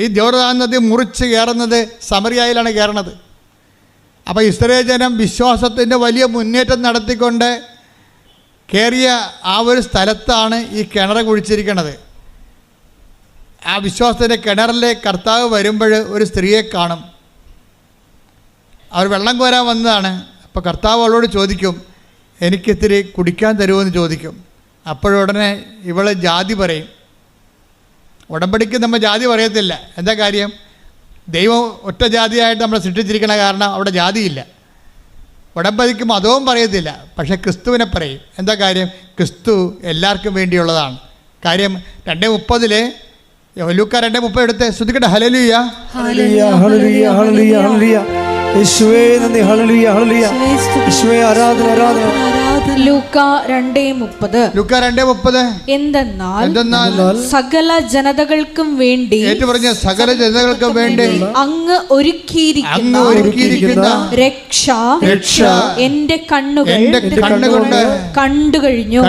ഈ ജോർദാൻ നദി മുറിച്ച് കയറുന്നത് സമറിയയിലാണ് കയറുന്നത്. അപ്പോൾ ഇസ്രായേൽ ജനം വിശ്വാസത്തിൻ്റെ വലിയ മുന്നേറ്റം നടത്തിക്കൊണ്ട് കയറിയ ആ ഒരു സ്ഥലത്താണ് ഈ കിണർ കുഴിച്ചിരിക്കുന്നത്. ആ വിശ്വാസത്തിൻ്റെ കിണറിലെ കർത്താവ് വരുമ്പോൾ ഒരു സ്ത്രീയെ കാണും. അവർ വെള്ളം കോരാൻ വന്നതാണ്. അപ്പോൾ കർത്താവ് അവളോട് ചോദിക്കും, എനിക്കിത്തിരി കുടിക്കാൻ തരുമോ ചോദിക്കും. അപ്പോഴുടനെ ഇവൾ ജാതി പറയും. ഉടമ്പടിക്ക് നമ്മൾ ജാതി പറയത്തില്ല. എന്താ കാര്യം? ദൈവം ഒറ്റ ജാതിയായിട്ട് നമ്മളെ സൃഷ്ടിച്ചിരിക്കണ കാരണം അവിടെ ജാതിയില്ല. ഉടമ്പടിക്ക് മതവും പറയത്തില്ല, പക്ഷേ ക്രിസ്തുവിനെ പറയും. എന്താ കാര്യം? ക്രിസ്തു എല്ലാവർക്കും വേണ്ടിയുള്ളതാണ്. കാര്യം 2:30 ലൂക്ക 2:30 എടുത്ത് ശ്രദ്ധിക്കട്ടെ. ഹല്ലേലൂയ ഹല്ലേലൂയ ഹല്ലേലൂയ ഹല്ലേലൂയ ഹല്ലേലൂയ. യേശുവേ നന്ദി. ഹല്ലേലൂയ ഹല്ലേലൂയ. യേശുവേ ആരാധന ആരാധന. ലൂക്ക 2:30 എന്തെന്നാൽ സകല ജനതകൾക്കും വേണ്ടി, ഏറ്റുപറഞ്ഞ സകല ജനതകൾക്കും വേണ്ടി അങ്ങ് ഒരുക്കിയിരിക്കുന്ന രക്ഷ എന്റെ കണ്ണുകൊണ്ട് കണ്ടു കഴിഞ്ഞു.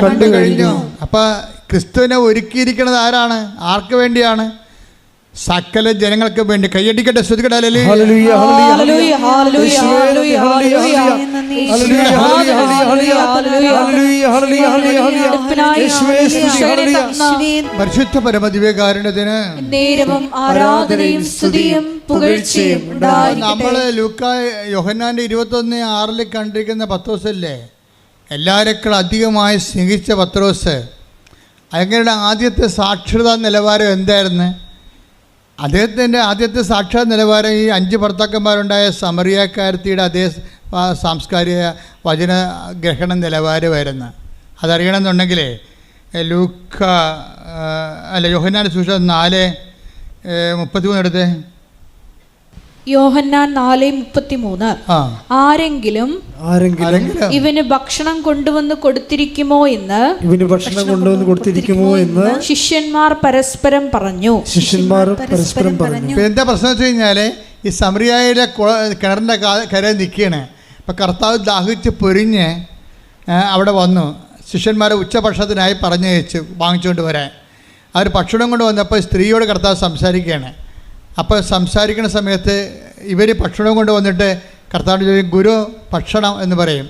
അപ്പൊ ക്രിസ്തുവിനെ ഒരുക്കിയിരിക്കുന്നത് ആരാണ്? ആർക്ക് വേണ്ടിയാണ്? സകല ജനങ്ങൾക്ക് വേണ്ടി. കൈയടിക്കട്ടെ, ശ്രദ്ധിക്കട്ടെ. ഹല്ലേലൂയ ഹല്ലേലൂയ ഹല്ലേലൂയ ഹല്ലേലൂയ ഹല്ലേലൂയ പരിശുദ്ധ പരമദിവ്യകാരുണ്യത്തിന് നേരവും ആരാധനയും സ്തുതിയും പുകഴ്ചയും ഉണ്ടായിരിക്കട്ടെ. നമ്മള് ലൂക്ക യോഹന്നാന്റെ 21:6 കണ്ടിരിക്കുന്ന പത്രോസല്ലേ, എല്ലാവരെക്കാൾ അധികമായി സ്നേഹിച്ച പത്രോസ്. അങ്ങയുടെ ആദ്യത്തെ സാക്ഷരതാ നിലവാരം എന്തായിരുന്നു? അദ്ദേഹത്തിൻ്റെ ആദ്യത്തെ സാക്ഷാത് നിലവാരം ഈ 5 ഭർത്താക്കന്മാരുണ്ടായ സമറിയാക്കാരത്തിയുടെ അതേ സാംസ്കാരിക വചന ഗ്രഹണ നിലവാരമായിരുന്നു. അതറിയണമെന്നുണ്ടെങ്കിൽ യോഹന്നാന്റെ സുവിശേഷം 4:33 എടുത്ത്. യോഹന്നാൻ 4:33 ആരെങ്കിലും ഇവന് ഭക്ഷണം കൊണ്ടുവന്ന് കൊടുത്തിരിക്കുമോ എന്ന് ശിഷ്യന്മാർ പരസ്പരം പറഞ്ഞു. എന്താ പ്രശ്നം വെച്ച് കഴിഞ്ഞാൽ ഈ സമറിയായുടെ കിണറിൻ്റെ കരയിൽ നിൽക്കുകയാണ്. അപ്പം കർത്താവ് ദാഹിച്ച് പൊരിഞ്ഞ് അവിടെ വന്നു. ശിഷ്യന്മാരെ ഉച്ചഭക്ഷണത്തിനായി പറഞ്ഞയച്ചു വാങ്ങിച്ചുകൊണ്ട് വരാൻ. അവർ ഭക്ഷണം കൊണ്ട് വന്നപ്പോൾ സ്ത്രീയോട് കർത്താവ് സംസാരിക്കുകയാണ്. അപ്പോൾ സംസാരിക്കുന്ന സമയത്ത് ഇവർ ഭക്ഷണം കൊണ്ട് വന്നിട്ട് കർത്താവിൻ്റെ ചോദിക്കും, ഗുരു ഭക്ഷണം എന്ന് പറയും.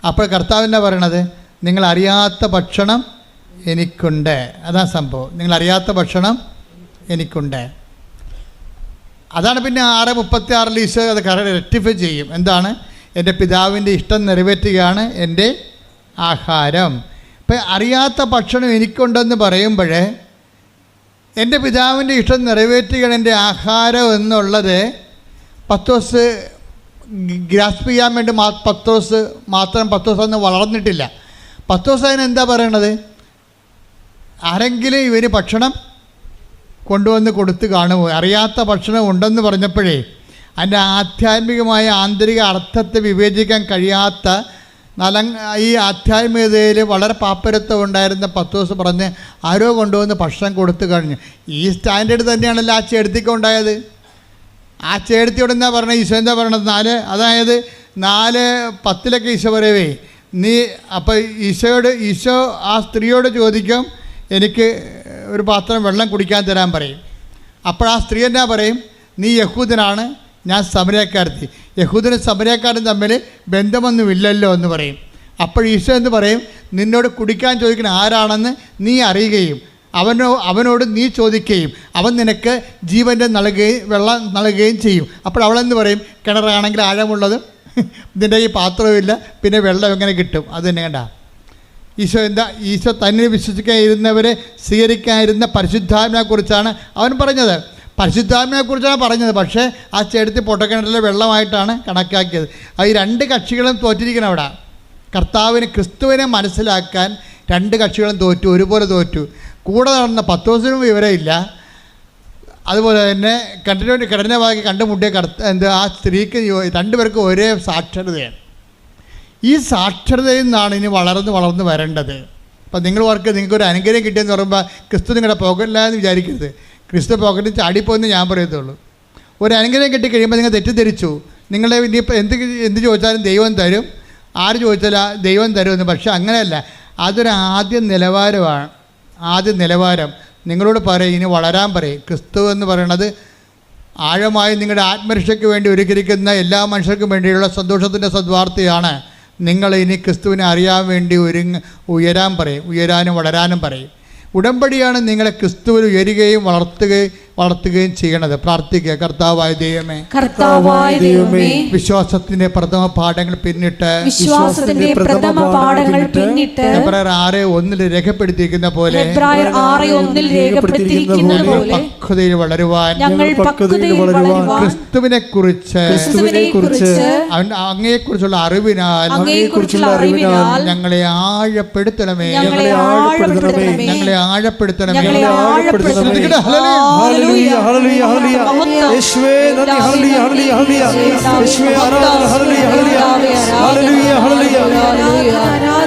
അപ്പോൾ കർത്താവ് എന്നാ പറയണത്? നിങ്ങളറിയാത്ത ഭക്ഷണം എനിക്കുണ്ട്. അതാണ് സംഭവം. നിങ്ങളറിയാത്ത ഭക്ഷണം എനിക്കുണ്ട്. അതാണ് പിന്നെ 6:36 ഈശോ അത് റെക്ടിഫൈ ചെയ്യും. എന്താണ്? എൻ്റെ പിതാവിൻ്റെ ഇഷ്ടം നിറവേറ്റുകയാണ് എൻ്റെ ആഹാരം. ഇപ്പം അറിയാത്ത ഭക്ഷണം എനിക്കുണ്ടെന്ന് പറയുമ്പോൾ എൻ്റെ പിതാവിൻ്റെ ഇഷ്ടം നിറവേറ്റുകയാണ് എൻ്റെ ആഹാരം എന്നുള്ളത് പത്രോസ് ഗ്രാസ്പ് ചെയ്യാൻ വേണ്ടി പത്രോസ് അന്ന് വളർന്നിട്ടില്ല. പത്രോസ് അതിനെന്താ പറയണത്? ആരെങ്കിലും ഇവന് ഭക്ഷണം കൊണ്ടുവന്ന് കൊടുത്ത് കാണുമോ? അറിയാത്ത ഭക്ഷണം ഉണ്ടെന്ന് പറഞ്ഞപ്പോഴേ അതിൻ്റെ ആധ്യാത്മികമായ ആന്തരിക അർത്ഥത്തെ വിവേചിക്കാൻ കഴിയാത്ത ഈ ആധ്യാത്മികതയിൽ വളരെ പാപ്പരത്വം ഉണ്ടായിരുന്ന പത്രോസ് പറഞ്ഞ് ആരോ കൊണ്ടുവന്ന് ഭക്ഷണം കൊടുത്തു കഴിഞ്ഞു. ഈ സ്റ്റാൻഡേർഡ് തന്നെയാണല്ലോ ആ ചേർത്തിക്കുണ്ടായത്. ആ ചേർത്തിയോട് എന്താ പറഞ്ഞത്? ഈശോ എന്താ പറയണത്? 4:10 ഈശോ പറയവേ നീ. അപ്പോൾ ഈശോ ആ സ്ത്രീയോട് ചോദിക്കും, എനിക്ക് ഒരു പാത്രം വെള്ളം കുടിക്കാൻ തരാൻ പറയും. അപ്പോൾ ആ സ്ത്രീ എന്നാ പറയും? നീ യഹൂദനാണ്, ഞാൻ സമരക്കാരത്തി. യഹൂദനും സമരക്കാരും തമ്മിൽ ബന്ധമൊന്നുമില്ലല്ലോ എന്ന് പറയും. അപ്പോൾ ഈശോ എന്ന് പറയും, നിന്നോട് കുടിക്കാൻ ചോദിക്കുന്ന ആരാണെന്ന് നീ അറിയുകയും അവനോട് നീ ചോദിക്കുകയും അവൻ നിനക്ക് ജീവൻ്റെ വെള്ളം നൽകുകയും ചെയ്യും. അപ്പോൾ അവളെന്ന് പറയും, കിണറാണെങ്കിൽ ആഴമുള്ളതും ഇതിൻ്റെ ഈ പാത്രവുമില്ല, പിന്നെ വെള്ളം എങ്ങനെ കിട്ടും? അത് തന്നെ കണ്ട ഈശോ തന്നെ വിശ്വസിക്കാതിരുന്നവരെ സ്വീകരിക്കാതിരുന്ന പരിശുദ്ധാത്മാവിനെക്കുറിച്ചാണ് അവൻ പറഞ്ഞത്. പരിശുദ്ധാത്മാവിനെക്കുറിച്ചാണ് പറഞ്ഞത്. പക്ഷേ ആ ചേർത്തി പൊട്ടക്കിണറ്റിലെ വെള്ളമായിട്ടാണ് കണക്കാക്കിയത്. ഈ 2 കക്ഷികളും തോറ്റിരിക്കണം അവിടെ. ക്രിസ്തുവിനെ മനസ്സിലാക്കാൻ 2 കക്ഷികളും തോറ്റു, ഒരുപോലെ തോറ്റു. കൂടെ നടന്ന പത്രോസിനും വിവരമില്ല. അതുപോലെ തന്നെ കഠിനವಾಗಿ കണ്ടുമുട്ടിയ ആ സ്ത്രീക്ക് 2 പേർക്കും ഒരേ സാക്ഷരതയാണ്. ഈ സാക്ഷരതയിൽ നിന്നാണ് ഇനി വളർന്ന് വരേണ്ടത്. അപ്പം നിങ്ങൾക്കൊരു അനുഗ്രഹം കിട്ടിയെന്ന് പറയുമ്പോൾ ക്രിസ്തു നിങ്ങളുടെ പോകല്ല എന്ന് വിചാരിക്കരുത്. ക്രിസ്തു പോക്കറ്റിൽ ചാടിപ്പോയെന്ന് ഞാൻ പറയത്തുള്ളൂ. ഒരു അനുഗ്രഹം കിട്ടിക്കഴിയുമ്പോൾ നിങ്ങൾ തെറ്റിദ്ധരിച്ചു. നിങ്ങളെ ഇനിയിപ്പോൾ എന്ത് ചോദിച്ചാലും ദൈവം തരും, ആര് ചോദിച്ചാലും ദൈവം തരുമെന്ന്. പക്ഷേ അങ്ങനെയല്ല. അതൊരു ആദ്യ നിലവാരം. നിങ്ങളോട് പറയും, ഇനി വളരാൻ പറയും. ക്രിസ്തു എന്ന് പറയുന്നത് ആഴമായി നിങ്ങളുടെ ആത്മരക്ഷയ്ക്ക് വേണ്ടി ഒരുക്കിയിരിക്കുന്ന എല്ലാ മനുഷ്യർക്കും വേണ്ടിയുള്ള സന്തോഷത്തിൻ്റെ സദ്വാർത്തയാണ്. നിങ്ങൾ ഇനി ക്രിസ്തുവിനെ അറിയാൻ വേണ്ടി ഉയരാൻ പറയും, ഉയരാനും വളരാനും പറയും. ഉടമ്പടിയാണ് നിങ്ങളെ ക്രിസ്തുവിൽ ഉയരുകയും വളർത്തുകയും ചെയ്യണത്. പ്രാർത്ഥിക്കുക, കർത്താവായ ദൈവമേ, വിശ്വാസത്തിന്റെ പ്രഥമ പാഠങ്ങൾ പിന്നിട്ട് എബ്രായർ 6:1 രേഖപ്പെടുത്തിയിരിക്കുന്ന പോലെ പക്വതയിൽ വളരുവാൻ ക്രിസ്തുവിനെ കുറിച്ച് അങ്ങയെക്കുറിച്ചുള്ള അറിവിനാൽ ഞങ്ങളെ ആഴപ്പെടുത്തണമേ, ഞങ്ങളെ ആഴപ്പെടുത്തണമേ. ഹല്ലേലൂയ ഹല്ലേലൂയ ഹല്ലേലൂയ. യേശുവേ നന്ദി. ഹല്ലേലൂയ ഹല്ലേലൂയ ഹല്ലേലൂയ. യേശുവേ ആരാധന. ഹല്ലേലൂയ ഹല്ലേലൂയ ഹല്ലേലൂയ ഹല്ലേലൂയ.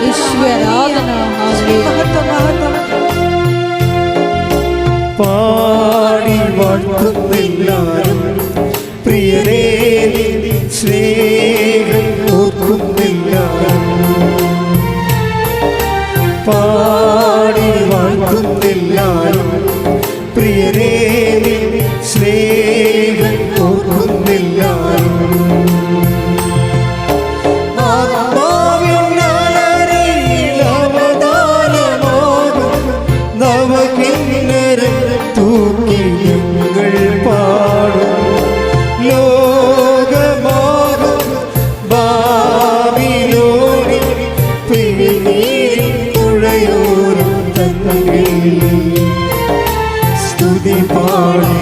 യേശുവേ ആരാധന. പാടി വാഴ്ത്തുന്നെല്ലാരും പ്രിയനേ സ്നേഹം ഓർക്കുന്നെല്ലാരും. പാടി വാഴ്ത്തുന്നെല്ലാരും പ്രിയനേ സ്നേഹം ഓർക്കുന്നെല്ലാരും. നവകിന്നരം തൂക്കി ഞങ്ങൾ പാടും ലോകമാകും ബാബിലോണിൽ പിന്നീരിൻ പുഴയോരം തങ്ങളിൽ സ്തുതി പാടും.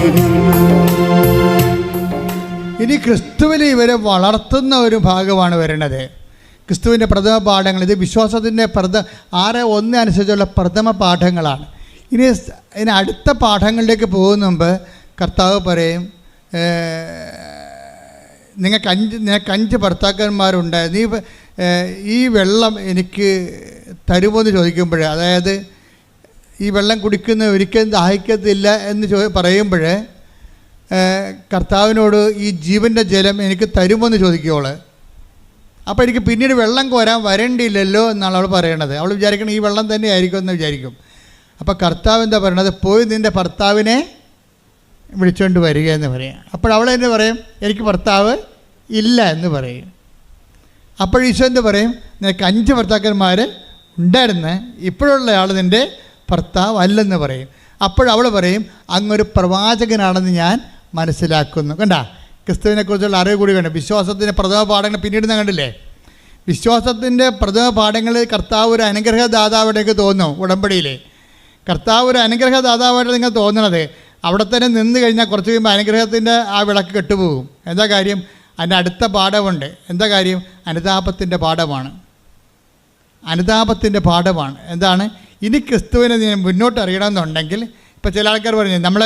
ഇനി ക്രിസ്തുവിൽ ഇവരെ വളർത്തുന്ന ഒരു ഭാഗമാണ് വരുന്നത്. ക്രിസ്തുവിൻ്റെ പ്രഥമ പാഠങ്ങൾ, ഇത് വിശ്വാസത്തിൻ്റെ 6:1 അനുസരിച്ചുള്ള പ്രഥമ പാഠങ്ങളാണ്. ഇനി അടുത്ത പാഠങ്ങളിലേക്ക് പോകുന്ന മുമ്പ് കർത്താവ് പറയും, നിനക്ക് 5 ഭർത്താക്കന്മാരുണ്ട്, നീ ഈ വെള്ളം എനിക്ക് തരുമോ എന്ന് ചോദിക്കുമ്പോൾ, അതായത് ഈ വെള്ളം കുടിക്കുന്ന ഒരിക്കലും ദാഹിക്കത്തില്ല എന്ന് പറയുമ്പോൾ കർത്താവിനോട് ഈ ജീവൻ്റെ ജലം എനിക്ക് തരുമോ എന്ന് ചോദിക്കുവോള്. അപ്പോൾ എനിക്ക് പിന്നീട് വെള്ളം കോരാൻ വരേണ്ടിയില്ലല്ലോ എന്നാണ് അവൾ പറയണത്. അവൾ വിചാരിക്കണം ഈ വെള്ളം തന്നെ ആയിരിക്കും എന്ന് വിചാരിക്കും. അപ്പോൾ കർത്താവ് എന്താ പറയണത്? പോയി നിൻ്റെ ഭർത്താവിനെ വിളിച്ചുകൊണ്ട് വരിക എന്ന് പറയും. അപ്പോൾ അവൾ തന്നെ പറയും, എനിക്ക് ഭർത്താവ് ഇല്ല എന്ന് പറയും. അപ്പോൾ ഈശോ എന്ത് പറയും? നിനക്ക് 5 ഭർത്താക്കന്മാർ ഉണ്ടായിരുന്ന്, ഇപ്പോഴുള്ള ആൾ നിൻ്റെ ഭർത്താവ് അല്ലെന്ന് പറയും. അപ്പോഴവൾ പറയും, അങ്ങൊരു പ്രവാചകനാണെന്ന് ഞാൻ മനസ്സിലാക്കുന്നു. കണ്ടാ, ക്രിസ്തുവിനെക്കുറിച്ചുള്ള അറിവ് കൂടി കണ്ടു. വിശ്വാസത്തിൻ്റെ പ്രഥമ പാഠങ്ങൾ പിന്നീട് കണ്ടില്ലേ? വിശ്വാസത്തിൻ്റെ പ്രഥമ പാഠങ്ങളിൽ കർത്താവ് ഒരു അനുഗ്രഹദാതാവായിട്ടേക്ക് തോന്നും. ഉടമ്പടിയിൽ കർത്താവ് ഒരു അനുഗ്രഹദാതാവായിട്ട് നിങ്ങൾ തോന്നണത് അവിടെ തന്നെ നിന്ന് കഴിഞ്ഞാൽ കുറച്ച് കഴിയുമ്പോൾ അനുഗ്രഹത്തിൻ്റെ ആ വിളക്ക് കെട്ടുപോകും. എന്താ കാര്യം? അതിൻ്റെ അടുത്ത പാഠമുണ്ട്. എന്താ കാര്യം? അനുതാപത്തിൻ്റെ പാഠമാണ്. അനുതാപത്തിൻ്റെ പാഠമാണ്. എന്താണ്? ഇനി ക്രിസ്തുവിനെ മുന്നോട്ട് അറിയണമെന്നുണ്ടെങ്കിൽ, ഇപ്പോൾ ചില ആൾക്കാർ പറഞ്ഞു, നമ്മൾ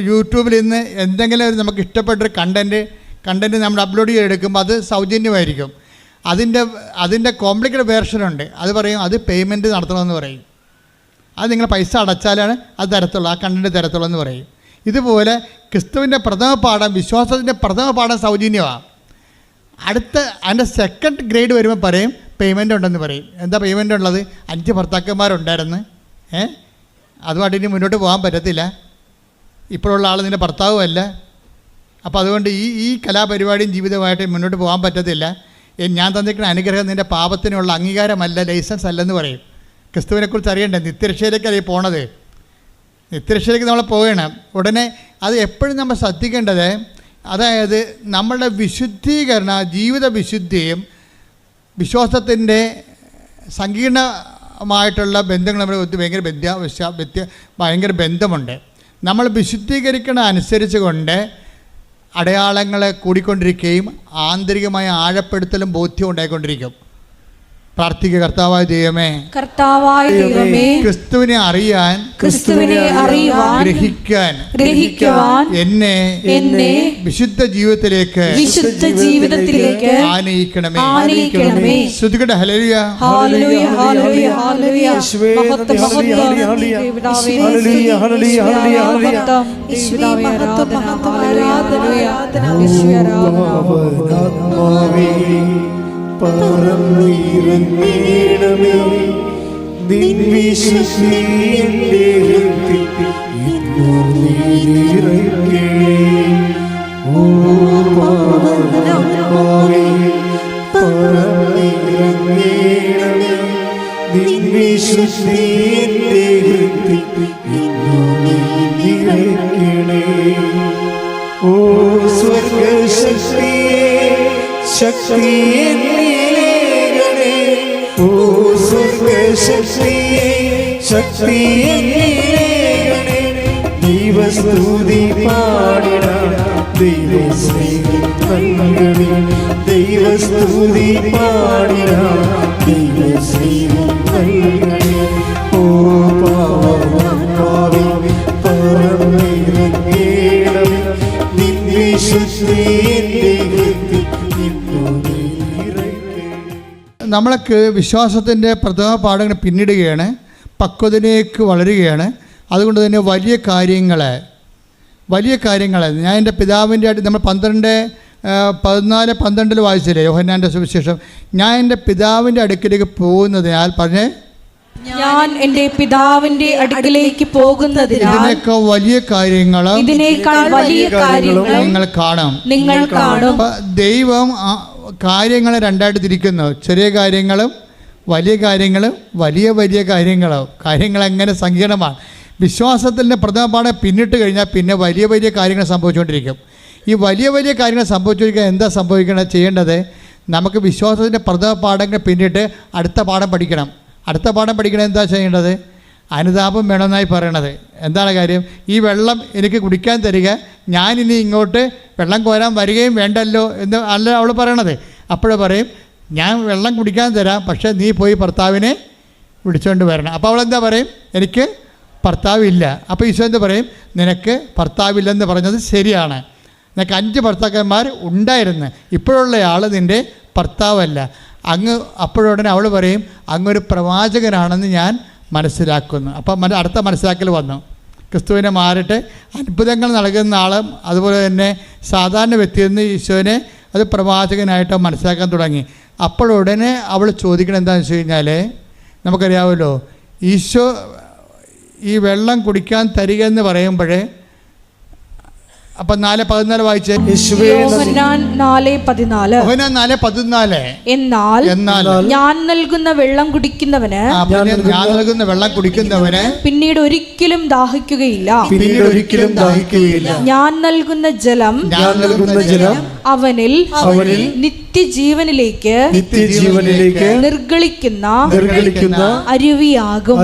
യൂട്യൂബിൽ ഇന്ന് എന്തെങ്കിലും നമുക്ക് ഇഷ്ടപ്പെട്ടൊരു കണ്ടൻറ്റ് നമ്മൾ അപ്ലോഡ് ചെയ്തെടുക്കുമ്പോൾ അത് സൗജന്യമായിരിക്കും. അതിൻ്റെ കോംപ്ലിക്കേറ്റഡ് വേർഷനുണ്ട്. അത് പറയും, അത് പേയ്മെൻറ്റ് നടത്തണമെന്ന് പറയും. അത് നിങ്ങൾ പൈസ അടച്ചാലാണ് അത് തരത്തുള്ളൂ, ആ കണ്ടൻറ്റ് തരത്തുള്ളൂ എന്ന് പറയും. ഇതുപോലെ ക്രിസ്തുവിൻ്റെ പ്രഥമ പാഠം, വിശ്വാസത്തിൻ്റെ പ്രഥമ പാഠം സൗജന്യമാണ്. അതിൻ്റെ സെക്കൻഡ് ഗ്രേഡ് വരുമ്പോൾ പറയും പേയ്മെൻ്റ് ഉണ്ടെന്ന് പറയും. എന്താ പേയ്മെൻ്റ് ഉള്ളത്? 5 ഭർത്താക്കന്മാരുണ്ടായിരുന്നു, അതുമായിട്ട് ഇനി മുന്നോട്ട് പോകാൻ പറ്റത്തില്ല, ഇപ്പോഴുള്ള ആൾ നിൻ്റെ ഭർത്താവുമല്ല, അപ്പോൾ അതുകൊണ്ട് ഈ കലാപരിപാടിയും ജീവിതമായിട്ട് മുന്നോട്ട് പോകാൻ പറ്റത്തില്ല, ഞാൻ തന്നിരിക്കുന്ന അനുഗ്രഹം നിൻ്റെ പാപത്തിനുള്ള അംഗീകാരമല്ല, ലൈസൻസ് അല്ലെന്ന് പറയും. ക്രിസ്തുവിനെക്കുറിച്ച് അറിയണ്ടേ? നിത്യരക്ഷയിലേക്കല്ലേ പോണത്. നിത്യരക്ഷയിലേക്ക് നമ്മൾ പോകണം. ഉടനെ അത് എപ്പോഴും നമ്മൾ ശ്രദ്ധിക്കേണ്ടത്, അതായത് നമ്മളുടെ വിശുദ്ധീകരണ ജീവിത വിശുദ്ധിയും വിശ്വാസത്തിൻ്റെ സങ്കീർണമായിട്ടുള്ള ബന്ധങ്ങൾ നമ്മൾ ഭയങ്കര ബന്ധമുണ്ട്. നമ്മൾ വിശുദ്ധീകരിക്കണ അനുസരിച്ച് കൊണ്ട് അടയാളങ്ങൾ കൂടിക്കൊണ്ടിരിക്കുകയും ആന്തരികമായ ആഴപ്പെടുത്തലും ബോധ്യം ഉണ്ടായിക്കൊണ്ടിരിക്കും. പ്രാർത്ഥിക്കുക, കർത്താവായ ദൈവമേ, ക്രിസ്തുവിനെ അറിയാൻ ഗ്രഹിക്കാൻ എന്നെ വിശുദ്ധ ജീവിതത്തിലേക്ക് ആനയിക്കണമേ. ശ്രുതികട ഹല്ലേലൂയ. പറന്നിറങ്ങീണമേ നിൻ വിശുദ്ധി എൻ്റെ ഹൃദയത്തിൽ ഇന്നും നിറയ്ക്കണേ. ഓ പാവനാത്മാവേ, പറന്നിറങ്ങണമേ. നിൻ വിശുദ്ധി എൻ്റെ ഹൃദയത്തിൽ ഇന്നും നിറയ്ക്കണേ. ഓ സ്വർഗശക്തിയേ, ശക്തിയെ നീലേകണേ. ഓ സ്വർഗശക്തിയേ, ശക്തിയെ നീലേകണേ. ദൈവസ്തുതി പാടിടാം, ദൈവസ്നേഹം നൽകണേ. ദൈവസ്തുതി പാടിടാം, ദൈവസ്നേഹം നൽകണേ. ഓ പാവനാത്മാവേ, പറന്നിറങ്ങണമേ. നിൻ വിശുദ്ധി എൻ്റെ ഹൃദയത്തിൽ ഇന്നും നിറയ്ക്കണേ. നമ്മൾക്ക് വിശ്വാസത്തിൻ്റെ പ്രഥമ പാഠങ്ങൾ പിന്നിടുകയാണ്, പക്വതയിലേക്ക് വളരുകയാണ്. അതുകൊണ്ട് തന്നെ വലിയ കാര്യങ്ങൾ ഞാൻ എൻ്റെ പിതാവിൻ്റെ ആയിട്ട് നമ്മൾ 14:12 വായിച്ചില്ലേ യോഹന്നാൻ്റെ സുവിശേഷം. ഞാൻ എൻ്റെ പിതാവിൻ്റെ അടുക്കിലേക്ക് പോകുന്നതിനാൽ പറഞ്ഞേ, ഞാൻ എൻ്റെ പിതാവിന്റെ അടുക്കലേക്ക് പോകുന്നതിനാൽ ഇതിനേക്കാൾ വലിയ കാര്യങ്ങളും നിങ്ങൾ കാണും. ദൈവം കാര്യങ്ങളെ രണ്ടായിട്ട് തിരിക്കുന്നു. ചെറിയ കാര്യങ്ങളും വലിയ കാര്യങ്ങളും വലിയ കാര്യങ്ങൾ എങ്ങനെ സങ്കീർണമാണ്. വിശ്വാസത്തിൻ്റെ പ്രഥമ പാഠം പിന്നിട്ട് കഴിഞ്ഞാൽ പിന്നെ വലിയ കാര്യങ്ങൾ സംഭവിച്ചുകൊണ്ടിരിക്കും. ഈ വലിയ കാര്യങ്ങൾ സംഭവിച്ചുകൊണ്ടിരിക്കാൻ എന്താ ചെയ്യേണ്ടത്? നമുക്ക് വിശ്വാസത്തിൻ്റെ പ്രഥമ പാഠങ്ങൾ പിന്നിട്ട് അടുത്ത പാഠം പഠിക്കണം. അടുത്ത പാഠം പഠിക്കണം. എന്താ ചെയ്യേണ്ടത്? അനുതാപം വേണമെന്നായി പറയണത്. എന്താണ് കാര്യം? ഈ വെള്ളം എനിക്ക് കുടിക്കാൻ തരിക, ഞാനിനി ഇങ്ങോട്ട് വെള്ളം കോരാൻ വരികയും വേണ്ടല്ലോ എന്ന് അല്ല അവൾ പറയണത്. അപ്പോഴേ പറയും, ഞാൻ വെള്ളം കുടിക്കാൻ തരാം, പക്ഷേ നീ പോയി ഭർത്താവിനെ വിളിച്ചുകൊണ്ട് വരണം. അപ്പോൾ അവളെന്താ പറയും? എനിക്ക് ഭർത്താവില്ല. അപ്പോൾ ഈശോ എന്ത് പറയും? നിനക്ക് ഭർത്താവില്ലെന്ന് പറഞ്ഞത് ശരിയാണ്. നിനക്ക് 5 ഭർത്താക്കന്മാർ ഉണ്ടായിരുന്നു, ഇപ്പോഴുള്ള ആൾ നിൻ്റെ ഭർത്താവല്ല. അപ്പോഴുടനെ അവൾ പറയും, അങ്ങൊരു പ്രവാചകനാണെന്ന് ഞാൻ മനസ്സിലാക്കുന്നു. അപ്പം അടുത്ത മനസ്സിലാക്കൽ വന്നു. ക്രിസ്തുവിനെ മാറിയിട്ട് അത്ഭുതങ്ങൾ നൽകുന്ന ആളും അതുപോലെ തന്നെ സാധാരണ വ്യക്തിയെന്ന് ഈശോനെ അത് പ്രവാചകനായിട്ട് മനസ്സിലാക്കാൻ തുടങ്ങി. അപ്പോഴുടനെ അവൾ ചോദിക്കണം എന്താണെന്ന് വെച്ച് കഴിഞ്ഞാൽ, നമുക്കറിയാമല്ലോ ഈശോ ഈ വെള്ളം കുടിക്കാൻ തരിക എന്ന് പറയുമ്പോഴേ, അപ്പം 4:14 വായിച്ചേ. യോഹന്നാൻ 4:14 എന്നാൽ ഞാൻ നൽകുന്ന വെള്ളം കുടിക്കുന്നവന് പിന്നീട് ഒരിക്കലും ദാഹിക്കുകയില്ല. ഞാൻ നൽകുന്ന ജലം അവനിൽ നിത്യജീവനിലേക്ക് നിർഗളിക്കുന്ന അരുവിയാകും.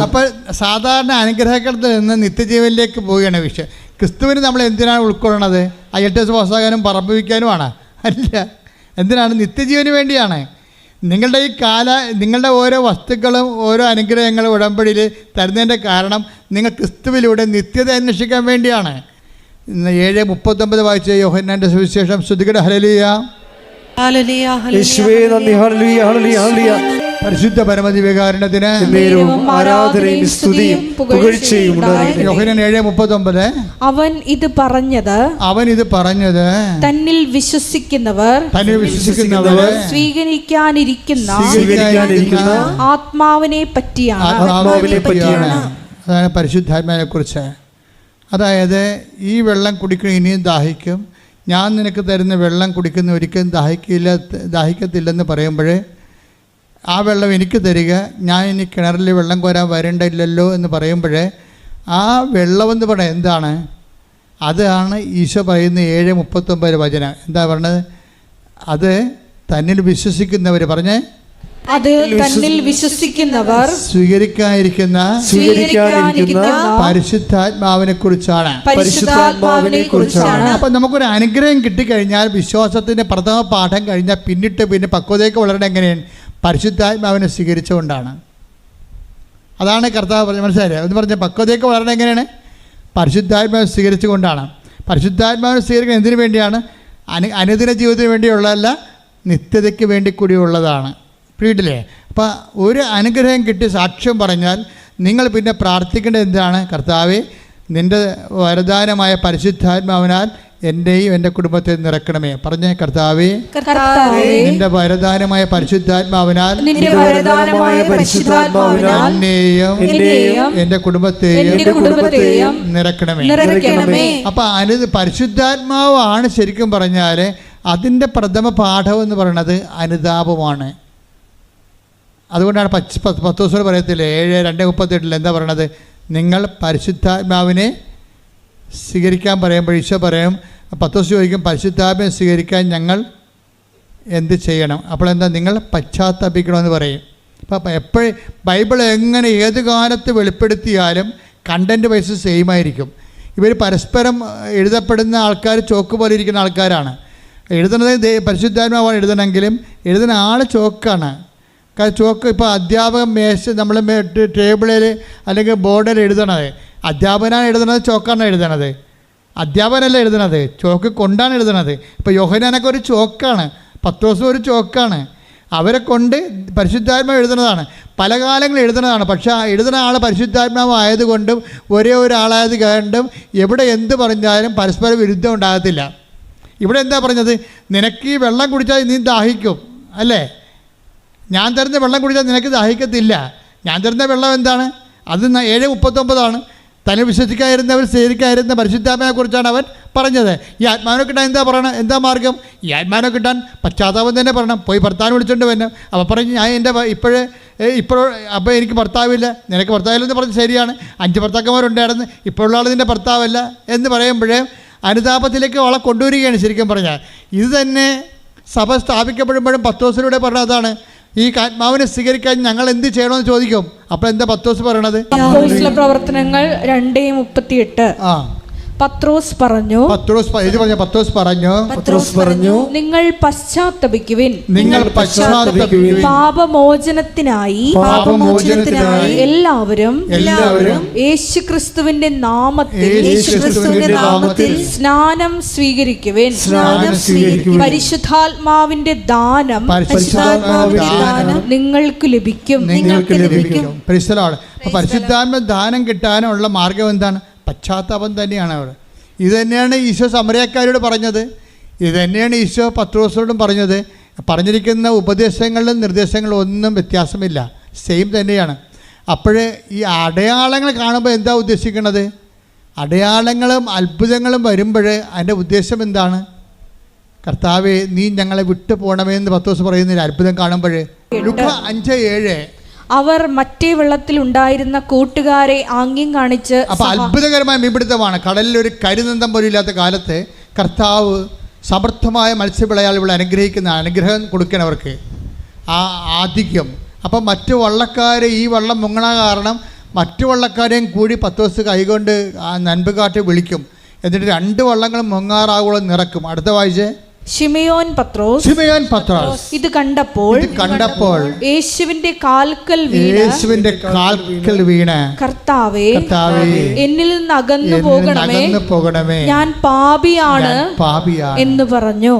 അപ്പോൾ സാധാരണ അനുഗ്രഹത്തിൽ നിന്ന് നിത്യജീവനിലേക്ക് പോവുകയാണ് വിഷയം. ക്രിസ്തുവിന് നമ്മൾ എന്തിനാണ് ഉൾക്കൊള്ളണത്? IELTS പാസ്സാകാനും പറമ്പ് വയ്ക്കാനുമാണ്? അല്ല. എന്തിനാണ്? നിത്യജീവന് വേണ്ടിയാണ്. നിങ്ങളുടെ ഓരോ വസ്തുക്കളും ഓരോ അനുഗ്രഹങ്ങളും ഉടമ്പടിയിൽ തരുന്നതിൻ്റെ കാരണം നിങ്ങൾ ക്രിസ്തുവിലൂടെ നിത്യത അന്വേഷിക്കാൻ വേണ്ടിയാണ്. 7:39 വായിച്ച യോഹന്നാൻ്റെ സുവിശേഷം. സ്തുതിക്കട്ടെ. ഹല്ലേലൂയ. യേശുവേ നന്ദി. ഹല്ലേലൂയ, ഹല്ലേലൂയ, ഹല്ലേലൂയ. പരിശുദ്ധ പരമദിവ്യകാരുണ്യത്തിന് ആരാധനയും സ്തുതിയും പുകഴ്ചയും ഉണ്ടായിരിക്കട്ടെ. യോഹന്നാൻ 7:39 അവൻ ഇത് പറഞ്ഞത് തന്നിൽ വിശ്വസിക്കുന്നവർ സ്വീകരിക്കാനിരിക്കുന്ന ആത്മാവിനെ പറ്റിയാണ്. അതാണ് പരിശുദ്ധാത്മാവിനെ കുറിച്ച്. അതായത് ഈ വെള്ളം കുടിക്കണം, ഇനിയും ദാഹിക്കും. ഞാൻ നിനക്ക് തരുന്ന വെള്ളം കുടിക്കുന്ന ഒരിക്കലും ദാഹിക്കത്തില്ലെന്ന് പറയുമ്പോഴേ, ആ വെള്ളം എനിക്ക് തരിക, ഞാൻ ഇനി കിണറിൽ വെള്ളം കോരാൻ വരേണ്ടില്ലല്ലോ എന്ന് പറയുമ്പോഴേ, ആ വെള്ളമെന്ന് പറയാൻ എന്താണ്? അതാണ് ഈശോ പറയുന്ന 7:39 വചനം. എന്താ പറഞ്ഞത്? അത് തന്നിൽ വിശ്വസിക്കുന്നവർ പറഞ്ഞേ, അത് തന്നിൽ വിശ്വസിക്കുന്നവർ സ്വീകരിക്കാനിരിക്കുന്ന പരിശുദ്ധാത്മാവിനെ കുറിച്ചാണ്. അപ്പം നമുക്കൊരു അനുഗ്രഹം കിട്ടിക്കഴിഞ്ഞാൽ, വിശ്വാസത്തിൻ്റെ പ്രഥമ പാഠം കഴിഞ്ഞാൽ പിന്നെ പക്വതയ്ക്ക് വളരണം. എങ്ങനെയാണ്? പരിശുദ്ധാത്മാവിനെ സ്വീകരിച്ചുകൊണ്ടാണ്. അതാണ് കർത്താവ് പറഞ്ഞ മനസ്സിലായില്ലേ? എന്ന് പറഞ്ഞാൽ പക്വതയ്ക്ക് വളരണം എങ്ങനെയാണ്? പരിശുദ്ധാത്മാവിനെ സ്വീകരിച്ചുകൊണ്ടാണ്. പരിശുദ്ധാത്മാവിനെ സ്വീകരിക്കുന്നത് എന്തിനു വേണ്ടിയാണ്? അനുദിന ജീവിതത്തിന് വേണ്ടിയുള്ളതല്ല, നിത്യതയ്ക്ക് വേണ്ടി കൂടിയുള്ളതാണ്. വീട്ടിലെ അപ്പോൾ ഒരു അനുഗ്രഹം കിട്ടി സാക്ഷ്യം പറഞ്ഞാൽ നിങ്ങൾ പിന്നെ പ്രാർത്ഥിക്കേണ്ടത് എന്താണ്? കർത്താവേ, നിൻ്റെ വരദാനമായ പരിശുദ്ധാത്മാവിനാൽ എൻ്റെയും എൻ്റെ കുടുംബത്തെയും നിറക്കണമേ. പറഞ്ഞേ, കർത്താവേ, കർത്താവേ, നിന്റെ വരദാനമായ പരിശുദ്ധാത്മാവിനാൽ നിന്റെ വരദാനമായ പരിശുദ്ധാത്മാവിനാൽ എന്നെയും എന്നെയും എൻ്റെ കുടുംബത്തെയും നിറക്കണമേ. അപ്പം പരിശുദ്ധാത്മാവാണ് ശരിക്കും പറഞ്ഞാൽ അതിൻ്റെ പ്രഥമ പാഠം എന്ന് പറയുന്നത് അനുതാപമാണ്. അതുകൊണ്ടാണ് പത്രോസ് പറയത്തില്ലേ 7:2:38 എന്താ പറയണത്? നിങ്ങൾ പരിശുദ്ധാത്മാവിനെ സ്വീകരിക്കാൻ പറയുമ്പോൾ ഈശോ പറയും, പത്രോസ് ചോദിക്കും, പരിശുദ്ധാത്മാവിനെ സ്വീകരിക്കാൻ ഞങ്ങൾ എന്ത് ചെയ്യണം? അപ്പോൾ എന്താ? നിങ്ങൾ പശ്ചാത്തപിക്കണമെന്ന് പറയും. അപ്പം എപ്പോഴും ബൈബിൾ എങ്ങനെ ഏത് കാലത്ത് വെളിപ്പെടുത്തിയാലും കണ്ടൻറ്റ് വൈസ് സെയിം ആയിരിക്കും. ഇവർ പരസ്പരം എഴുതപ്പെടുന്ന ആൾക്കാർ ചോക്ക് പോലെ ഇരിക്കുന്ന ആൾക്കാരാണ്. എഴുതുന്നത് പരിശുദ്ധാത്മാവാണ് എഴുതണമെങ്കിലും എഴുതുന്ന ആൾ ചോക്കാണ്. കാരണം ചോക്ക് ഇപ്പോൾ അധ്യാപകൻ നമ്മൾ ടേബിളിൽ അല്ലെങ്കിൽ ബോർഡിൽ എഴുതണത് അധ്യാപകനാണ് എഴുതുന്നത്, ചോക്കാണ് എഴുതണത്. അധ്യാപകനല്ല എഴുതണത്, ചോക്ക് കൊണ്ടാണ് എഴുതണത്. ഇപ്പോൾ യോഹന്നാനൊക്കെ ഒരു ചോക്കാണ്, പത്രോസും ഒരു ചോക്കാണ്. അവരെ കൊണ്ട് പരിശുദ്ധാത്മാവ് എഴുതുന്നതാണ്, പല കാലങ്ങളിൽ എഴുതുന്നതാണ്. പക്ഷേ ആ എഴുതുന്ന ആൾ പരിശുദ്ധാത്മാവ് ആയതുകൊണ്ടും ഒരേ ഒരാളായത് കൊണ്ടും എവിടെ എന്ത് പറഞ്ഞാലും പരസ്പര വിരുദ്ധം ഉണ്ടാകത്തില്ല. ഇവിടെ എന്താ പറഞ്ഞത്? നിനക്ക് ഈ വെള്ളം കുടിച്ചാൽ നീ ദാഹിക്കും അല്ലേ? ഞാൻ തരുന്ന വെള്ളം കുടിച്ചാൽ നിനക്ക് ദാഹിക്കത്തില്ല. ഞാൻ തരുന്ന വെള്ളം എന്താണ്? അത് 7:39 തന്നെ വിശ്വസിക്കാതിരുന്നവർ സ്വീകരിക്കാതിരുന്ന പരിശുദ്ധാത്മാവിനെക്കുറിച്ചാണ് അവൻ പറഞ്ഞത്. ഈ ആത്മാവിനെ കിട്ടാൻ എന്താ പറയണം? എന്താ മാർഗം? ഈ ആത്മാവിനെ കിട്ടാൻ പശ്ചാത്താപം തന്നെ പറയണം. പോയി ഭർത്താവിനെ വിളിച്ചുകൊണ്ട് വരണം. അപ്പോൾ പറഞ്ഞ് ഞാൻ എൻ്റെ അപ്പോൾ എനിക്ക് ഭർത്താവില്ല, നിനക്ക് ഭർത്താവില്ലെന്ന് പറഞ്ഞ് ശരിയാണ്. 5 ഭർത്താക്കന്മാരുണ്ടായിരുന്നു, ഇപ്പോഴുള്ള ആൾ നിൻ്റെ ഭർത്താവല്ല എന്ന് പറയുമ്പോഴേ അനുതാപത്തിലേക്ക് അവളെ കൊണ്ടുവരികയാണ് ശരിക്കും പറഞ്ഞാൽ. ഇത് തന്നെ സഭ സ്ഥാപിക്കപ്പെടുമ്പോഴും പത്രോസിലൂടെ പറഞ്ഞതാണ്, ഈ ആത്മാവിനെ സ്വീകരിക്കാൻ ഞങ്ങൾ എന്ത് ചെയ്യണമെന്ന് ചോദിക്കും. അപ്പോൾ എന്താ പത്രോസ് പറയണത്? അപ്പോസ്തല പ്രവർത്തനങ്ങൾ 2:38 പത്രോസ് പറഞ്ഞു നിങ്ങൾ പശ്ചാത്തപിക്കുവിൻ, പാപമോചനത്തിനായി എല്ലാവരും യേശുക്രിസ്തുവിന്റെ നാമത്തിൽ സ്നാനം സ്വീകരിക്കുവിൻ. പരിശുദ്ധാത്മാവിന്റെ ദാനം നിങ്ങൾക്ക് ലഭിക്കും. പരിശുദ്ധാത്മ ദാനം കിട്ടാനുള്ള മാർഗം എന്താണ്? പശ്ചാത്താപം തന്നെയാണ് അവിടെ. ഇത് തന്നെയാണ് ഈശോ സമരക്കാരോട് പറഞ്ഞത്, ഇത് തന്നെയാണ് ഈശോ പത്രോസിനോടും പറഞ്ഞത്. പറഞ്ഞിരിക്കുന്ന ഉപദേശങ്ങളിലും നിർദ്ദേശങ്ങളിലും ഒന്നും വ്യത്യാസമില്ല, സെയിം തന്നെയാണ്. അപ്പോൾ ഈ അടയാളങ്ങൾ കാണുമ്പോൾ എന്താ ഉദ്ദേശിക്കുന്നത്? അടയാളങ്ങളും അത്ഭുതങ്ങളും വരുമ്പോൾ അതിൻ്റെ ഉദ്ദേശം എന്താണ്? കർത്താവേ, നീ ഞങ്ങളെ വിട്ടു പോകണമേ എന്ന് പത്രോസ് പറയുന്നില്ല അത്ഭുതം കാണുമ്പോൾ. ലൂക്കാ 5:7 അവർ മറ്റേ വെള്ളത്തിൽ ഉണ്ടായിരുന്ന കൂട്ടുകാരെ ആംഗ്യം കാണിച്ച്. അപ്പോൾ അത്ഭുതകരമായ മീൻപിടുത്തമാണ്. കടലിൽ ഒരു കരിനന്തം പോലും ഇല്ലാത്ത കാലത്ത് കർത്താവ് സമർത്ഥമായ മത്സ്യവിളയാളികളെ അനുഗ്രഹിക്കുന്ന അനുഗ്രഹം കൊടുക്കണം അവർക്ക്, ആ ആധിക്യം. അപ്പം മറ്റു വള്ളക്കാർ ഈ വള്ളം മുങ്ങണ കാരണം മറ്റു വള്ളക്കാരെയും കൂടി പത്രോസ് കൈകൊണ്ട് ആ നൻപ് കാട്ടി വിളിക്കും. എന്നിട്ട് 2 വള്ളങ്ങളും മുങ്ങാറാകുളം നിറക്കും. അടുത്ത വായിച്ചേ. ശിമയോൻ പത്രോസ് ഇത് കണ്ടപ്പോൾ യേശുവിന്റെ കാൽക്കൽ വീണ് കർത്താവേ, എന്നിൽ നിന്ന് അകന്നു പോകണമേ, ഞാൻ പാപിയാണ് എന്ന് പറഞ്ഞു.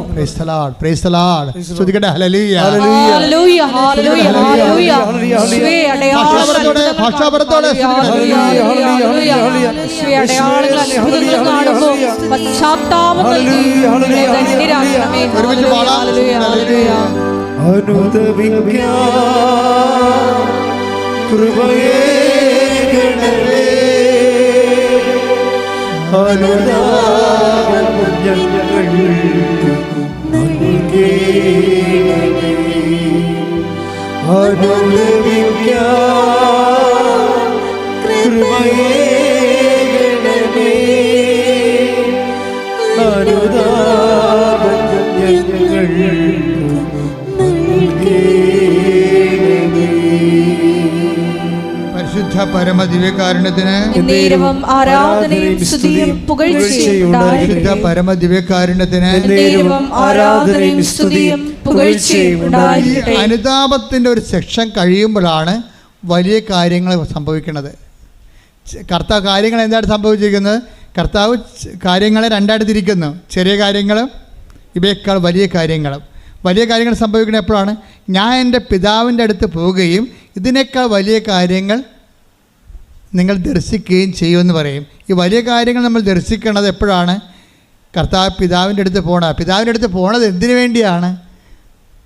പരിശുദ്ധ പരമദിവ്യകാരുണ്യത്തിന് ആരാധനയും സ്തുതിയും പുകഴ്ചയും പരമദിവ്യകാരുണ്യത്തിന് ആരാധനയും സ്തുതിയും പുകഴ്ചയും ഉണ്ടായിരിക്കട്ടെ. അനുതാപത്തിൻ്റെ ഒരു സെക്ഷൻ കഴിയുമ്പോഴാണ് വലിയ കാര്യങ്ങൾ സംഭവിക്കുന്നത്. കർത്താവ് കാര്യങ്ങൾ എന്താണ് സംഭവിച്ചിരിക്കുന്നത്? കർത്താവ് കാര്യങ്ങളെ 2 തിരിക്കുന്നു. ചെറിയ കാര്യങ്ങളും ഇവയേക്കാൾ വലിയ കാര്യങ്ങളും. വലിയ കാര്യങ്ങൾ സംഭവിക്കുന്നത് എപ്പോഴാണ്? ഞാൻ എൻ്റെ പിതാവിൻ്റെ അടുത്ത് പോവുകയും ഇതിനേക്കാൾ വലിയ കാര്യങ്ങൾ നിങ്ങൾ ദർശിക്കുകയും ചെയ്യുമെന്ന് പറയും. ഈ വലിയ കാര്യങ്ങൾ നമ്മൾ ദർശിക്കുന്നത് എപ്പോഴാണ്? കർത്താവ് പിതാവിൻ്റെ അടുത്ത് പിതാവിൻ്റെ അടുത്ത് പോണത് എന്തിനു വേണ്ടിയാണ്?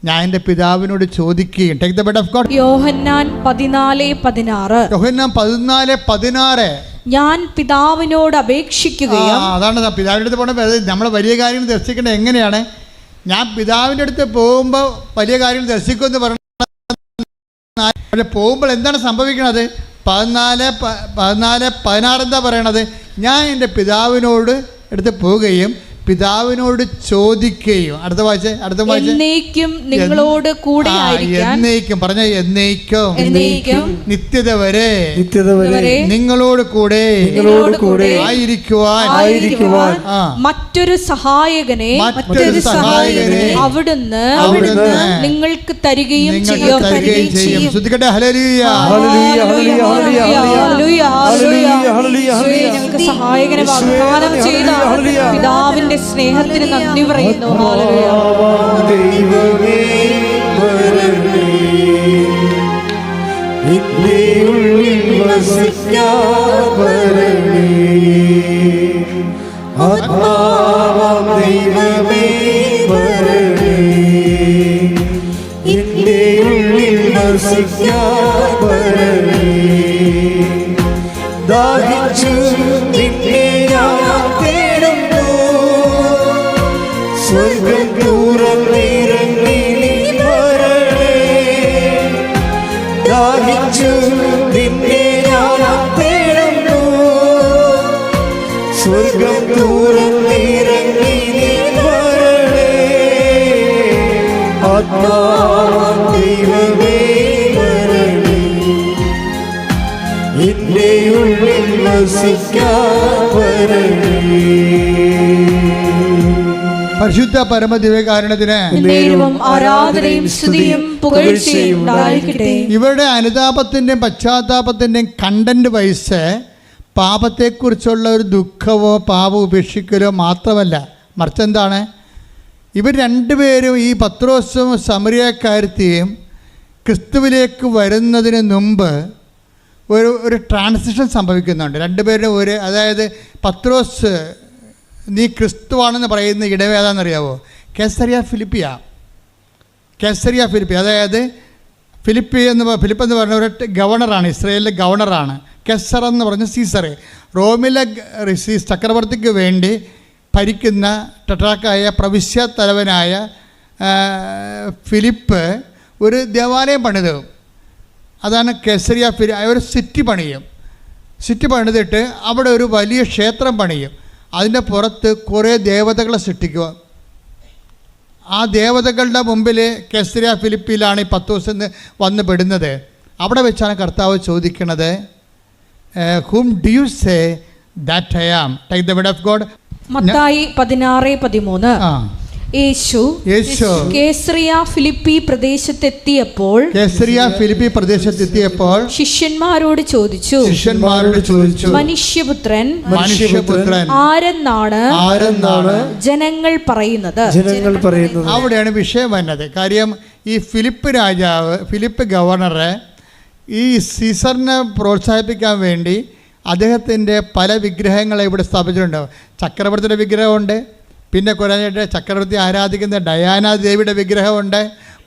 ഞാൻ എൻ്റെ പിതാവിനോട് ചോദിക്കുകയും. Take the word of God. യോഹന്നാൻ 14:16. യോഹന്നാൻ 14:16. ഞാൻ പിതാവിനോട് അപേക്ഷിക്കുകയും. അതാണ് പിതാവിൻ്റെ അടുത്ത് പോകണം. നമ്മൾ വലിയ കാര്യങ്ങൾ ദർശിക്കേണ്ടത് എങ്ങനെയാണ്? ഞാൻ പിതാവിൻ്റെ അടുത്ത് പോകുമ്പോൾ വലിയ കാര്യങ്ങൾ ദർശിക്കുമെന്ന് പറഞ്ഞാൽ പോകുമ്പോൾ എന്താണ് സംഭവിക്കുന്നത്? 14:16 എന്താ പറയണത്? ഞാൻ എൻ്റെ പിതാവിനോട് അടുത്ത് പോവുകയും പിതാവിനോട് ചോദിക്കുകയും. അടുത്ത വായിച്ച എന്നേക്കും നിങ്ങളോട് കൂടെ ആയിരിക്കാൻ. എന്നേക്കും പറഞ്ഞ എന്നേക്കും നിത്യത വരെ നിങ്ങളോട് കൂടെ ആയിരിക്കുവാൻ മറ്റൊരു സഹായകനെ അവിടുന്ന് നിങ്ങൾക്ക് തരികയും ചെയ്യും. ശ്രദ്ധിക്കട്ടെ. ഹല്ലേലൂയ. ഞങ്ങൾക്ക് സഹായകനെ വാഗ്ദാനം ചെയ്ത പിതാവിന്റെ സ്നേഹത്തിന് നന്ദി പറയുന്നു. ദൈവമേ വരണേ, നിന്റെ ഉള്ളിൽ വസിക്കാൻ വരണേ. ആത്മാവാം ദൈവമേ വരണേ, നിന്റെ ഉള്ളിൽ വസിക്കാൻ വരണേ. ദാഹിച്ചു നിന്നെ ഞാൻ തേടുന്നു, സ്വർഗം തുറന്നിറങ്ങി വരണേ. ദാഹിച്ചു നിന്നെ ഞാൻ തേടുന്നു, സ്വർഗം തുറന്നിറങ്ങി വരണേ. ആത്മാവാം ദൈവമേ വരണേ, നിന്റെ ഉള്ളിൽ വസിക്കാൻ വരണേ. പരിശുദ്ധ പരമദിവ്യകാരുണ്യത്തിന് ആരാധനയും സ്തുതിയും പുകഴ്ചയും ഉണ്ടായിരിക്കട്ടെ. ഇവരുടെ അനുതാപത്തിൻ്റെയും പശ്ചാത്താപത്തിൻ്റെയും കണ്ടന്റ് വൈസ് പാപത്തെക്കുറിച്ചുള്ള ഒരു ദുഃഖമോ പാപം ഉപേക്ഷിക്കലോ മാത്രമല്ല, മറിച്ച് എന്താണ്? ഇവർ രണ്ടുപേരും, ഈ പത്രോസും സമരിയക്കാരത്തെയും ക്രിസ്തുവിലേക്ക് വരുന്നതിന് മുമ്പ് ഒരു ട്രാൻസിഷൻ സംഭവിക്കുന്നുണ്ട്. രണ്ടുപേരും അതായത് പത്രോസ് നീ ക്രിസ്തുവാണെന്ന് പറയുന്ന ഇടവേതാണെന്നറിയാവോ? Caesarea Philippi. അതായത് ഫിലിപ്പ് എന്ന് പറഞ്ഞ ഒരു ഗവർണറാണ്, ഇസ്രായേലിലെ ഗവർണറാണ്. കെസർ എന്ന് പറഞ്ഞ സീസർ, റോമിലെ ചക്രവർത്തിക്ക് വേണ്ടി ഭരിക്കുന്ന ടെട്രാക്കായ പ്രവിശ്യ തലവനായ ഫിലിപ്പ് ഒരു ദേവാലയം പണിതു. അതാണ് കേസറിയ ഒരു സിറ്റി പണിതിട്ട് അവിടെ ഒരു വലിയ ക്ഷേത്രം പണിയും. അതിൻ്റെ പുറത്ത് കുറേ ദേവതകളെ സൃഷ്ടിക്കുക. ആ ദേവതകളുടെ മുമ്പിൽ കേസറിയ ഫിലിപ്പിയിലാണ് ഈ 10 ദിവസം വന്ന് പെടുന്നത്. അവിടെ വെച്ചാണ് കർത്താവ് ചോദിക്കുന്നത്, whom do you say that I am? Take the word of God. മത്തായി 16:13. യേശു കേസറിയ ഫിലിപ്പി പ്രദേശത്തെത്തിയപ്പോൾ ശിഷ്യന്മാരോട് ചോദിച്ചു, മനുഷ്യപുത്രൻ ആരെന്നാണ് ജനങ്ങൾ പറയുന്നത്? അവിടെയാണ് വിഷയം വന്നത്. കാര്യം ഈ ഫിലിപ്പ് ഗവർണറെ ഈ സീസറിനെ പ്രോത്സാഹിപ്പിക്കാൻ വേണ്ടി അദ്ദേഹത്തിൻ്റെ പല വിഗ്രഹങ്ങളെ ഇവിടെ സ്ഥാപിച്ചിട്ടുണ്ട്. ചക്രവർത്തിയുടെ വിഗ്രഹമുണ്ട്, പിന്നെ കുറഞ്ഞിട്ട് ചക്രവർത്തി ആരാധിക്കുന്ന ഡയാന ദേവിയുടെ വിഗ്രഹമുണ്ട്.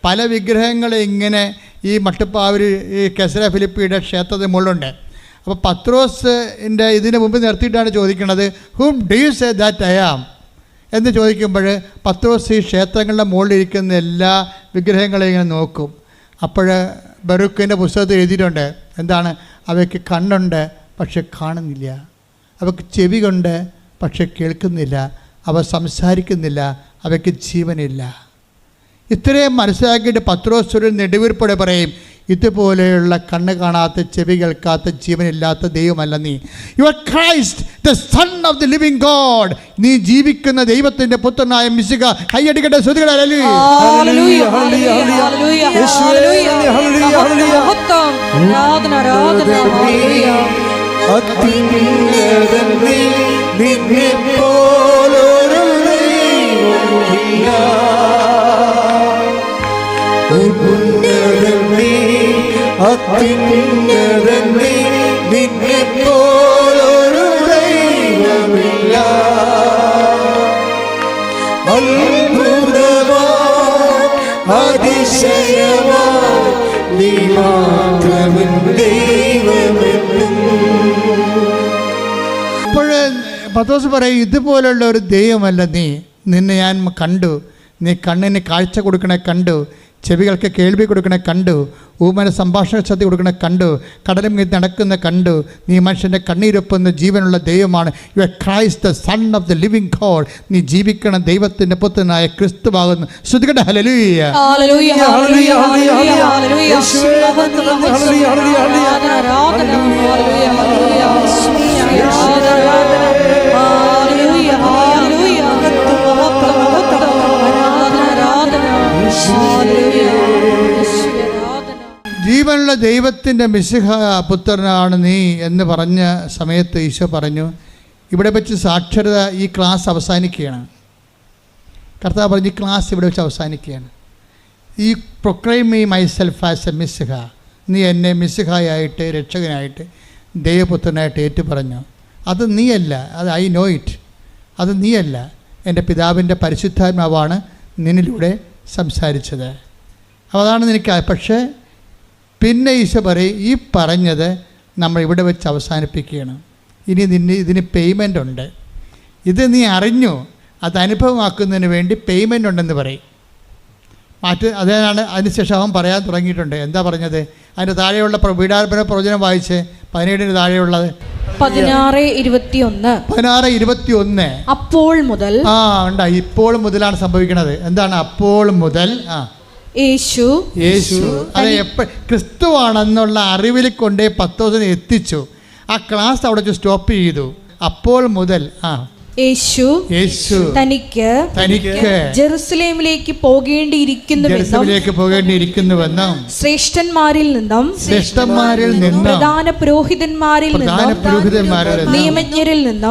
പല വിഗ്രഹങ്ങൾ ഇങ്ങനെ ഈ മട്ടുപ്പാവൂർ ഈ കേസറിയ ഫിലിപ്പിയുടെ ക്ഷേത്രത്തിന് മുകളിലുണ്ട്. അപ്പോൾ പത്രോസിൻ്റെ ഇതിന് മുമ്പ് നിർത്തിയിട്ടാണ് ചോദിക്കുന്നത്, whom do you say that I am? എന്ന് ചോദിക്കുമ്പോൾ പത്രോസ് ഈ ക്ഷേത്രങ്ങളുടെ മുകളിലിരിക്കുന്ന എല്ലാ വിഗ്രഹങ്ങളെയും ഇങ്ങനെ നോക്കും. അപ്പോൾ ബറൂക്കിൻ്റെ പുസ്തകത്തിൽ എഴുതിയിട്ടുണ്ട്, എന്താണ്? അവയ്ക്ക് കണ്ണുണ്ട് പക്ഷെ കാണുന്നില്ല, അവയ്ക്ക് ചെവി കൊണ്ട് പക്ഷെ കേൾക്കുന്നില്ല, അവ സംസാരിക്കുന്നില്ല, അവയ്ക്ക് ജീവനില്ല. ഇത്രയും മനസ്സിലാക്കിയിട്ട് പത്രോസ് ഒരു നെടുവീർപ്പോടെ പറയും, ഇതുപോലെയുള്ള കണ്ണ് കാണാത്ത ചെവി കേൾക്കാത്ത ജീവനില്ലാത്ത ദൈവമല്ല നീ. U are Christ the son of the living God. നീ ജീവിക്കുന്ന ദൈവത്തിൻ്റെ പുത്രനായ മിശിഹ. കൈയടിക്കട്ടെ, ശ്രുതികളെ. അത്യുന്നതനേ, നിന്നെപ്പോലൊരു ദൈവമില്ല. അതിശയവാൻ നീ മാത്രമൻ ദൈവമെന്നും. അപ്പോൾ പത്രോസ് പറയും, ഇതുപോലുള്ള ഒരു ദൈവമല്ല നീ. നിന്നെ ഞാൻ കണ്ടു. നീ കണ്ണിന് കാഴ്ച കൊടുക്കണേ കണ്ടു, ചെവികൾക്ക് കേൾവി കൊടുക്കണേ കണ്ടു, ഊമന് സംഭാഷണ ശക്തി കൊടുക്കണേ കണ്ടു, കടലും മീത് നടക്കുന്ന കണ്ടു. നീ മനുഷ്യൻ്റെ കണ്ണീരൊപ്പുന്ന ജീവനുള്ള ദൈവമാണ്. You are Christ the son of the living God. നീ ജീവിക്കണ ദൈവത്തിൻ്റെ പുത്രനായ ക്രിസ്തുവാകുന്നു. ശ്രുതികട്ടെ ഹല്ലേലൂയ. ഹല്ലേലൂയ, ഹല്ലേലൂയ, ഹല്ലേലൂയ, ഹല്ലേലൂയ. യേശുവേ നന്ദി, നന്ദി, ഹല്ലേലൂയ, ഹല്ലേലൂയ, ആരാധന, ഹല്ലേലൂയ, ഹല്ലേലൂയ. ഹല്ലേലൂയ, ഹല്ലേലൂയ. ആരാധന, ഹല്ലേലൂയ. യേശുവേ ആരാധന. ജീവനുള്ള ദൈവത്തിൻ്റെ മിശിഹ പുത്രനാണ് നീ എന്ന് പറഞ്ഞ സമയത്ത് ഈശോ പറഞ്ഞു, ഇവിടെ വെച്ച് സാക്ഷരത, ഈ ക്ലാസ് അവസാനിക്കുകയാണ്. കർത്താവ് പറഞ്ഞു, ഈ ക്ലാസ് ഇവിടെ വെച്ച് അവസാനിക്കുകയാണ്. ഈ proclaim me myself as a Messiah. നീ എന്നെ മിശിഹായായിട്ട്, രക്ഷകനായിട്ട്, ദൈവപുത്രനായിട്ട് ഏറ്റു പറഞ്ഞു. അത് നീയല്ല, അത് ഐ നോ ഇറ്റ്. അത് നീയല്ല, എൻ്റെ പിതാവിൻ്റെ പരിശുദ്ധാത്മാവാണ് നിന്നിലൂടെ സംസാരിച്ചത്. അപ്പോൾ അതാണ് നിനക്ക്. പക്ഷേ പിന്നെ ഈശോ പറയും, ഈ പറഞ്ഞത് നമ്മൾ ഇവിടെ വെച്ച് അവസാനിപ്പിക്കുകയാണ്. ഇനി ഇതിന് പേയ്മെൻ്റ് ഉണ്ട്. ഇത് നീ അറിഞ്ഞു, അത് അനുഭവമാക്കുന്നതിന് വേണ്ടി പേയ്മെൻ്റ് ഉണ്ടെന്ന് പറയും. അതാണ് അതിനുശേഷം അവൻ പറയാൻ തുടങ്ങിയിട്ടുണ്ട്. എന്താ പറഞ്ഞത്? അതിൻ്റെ താഴെയുള്ള വീടാർപ്പണ പ്രവചനം വായിച്ച് 17 താഴെയുള്ളത് 16:21. അപ്പോൾ മുതൽ ഇപ്പോൾ മുതലാണ് സംഭവിക്കുന്നത്. എന്താണ് അപ്പോൾ മുതൽ? യേശു അതെ, ക്രിസ്തുവാണെന്നുള്ള അറിവിൽ കൊണ്ടേ പത്രോസിനെ എത്തിച്ചു. ആ ക്ലാസ് അവിടെ സ്റ്റോപ്പ് ചെയ്തു. അപ്പോൾ മുതൽ യേശു തനിക്ക് ജെറുസലേമിലേക്ക് പോകേണ്ടിയിരിക്കുന്നുവെന്നും ശ്രേഷ്ഠന്മാരിൽ നിന്നും പ്രധാന പുരോഹിതന്മാരിൽ നിന്നും നിയമജ്ഞരിൽ നിന്നും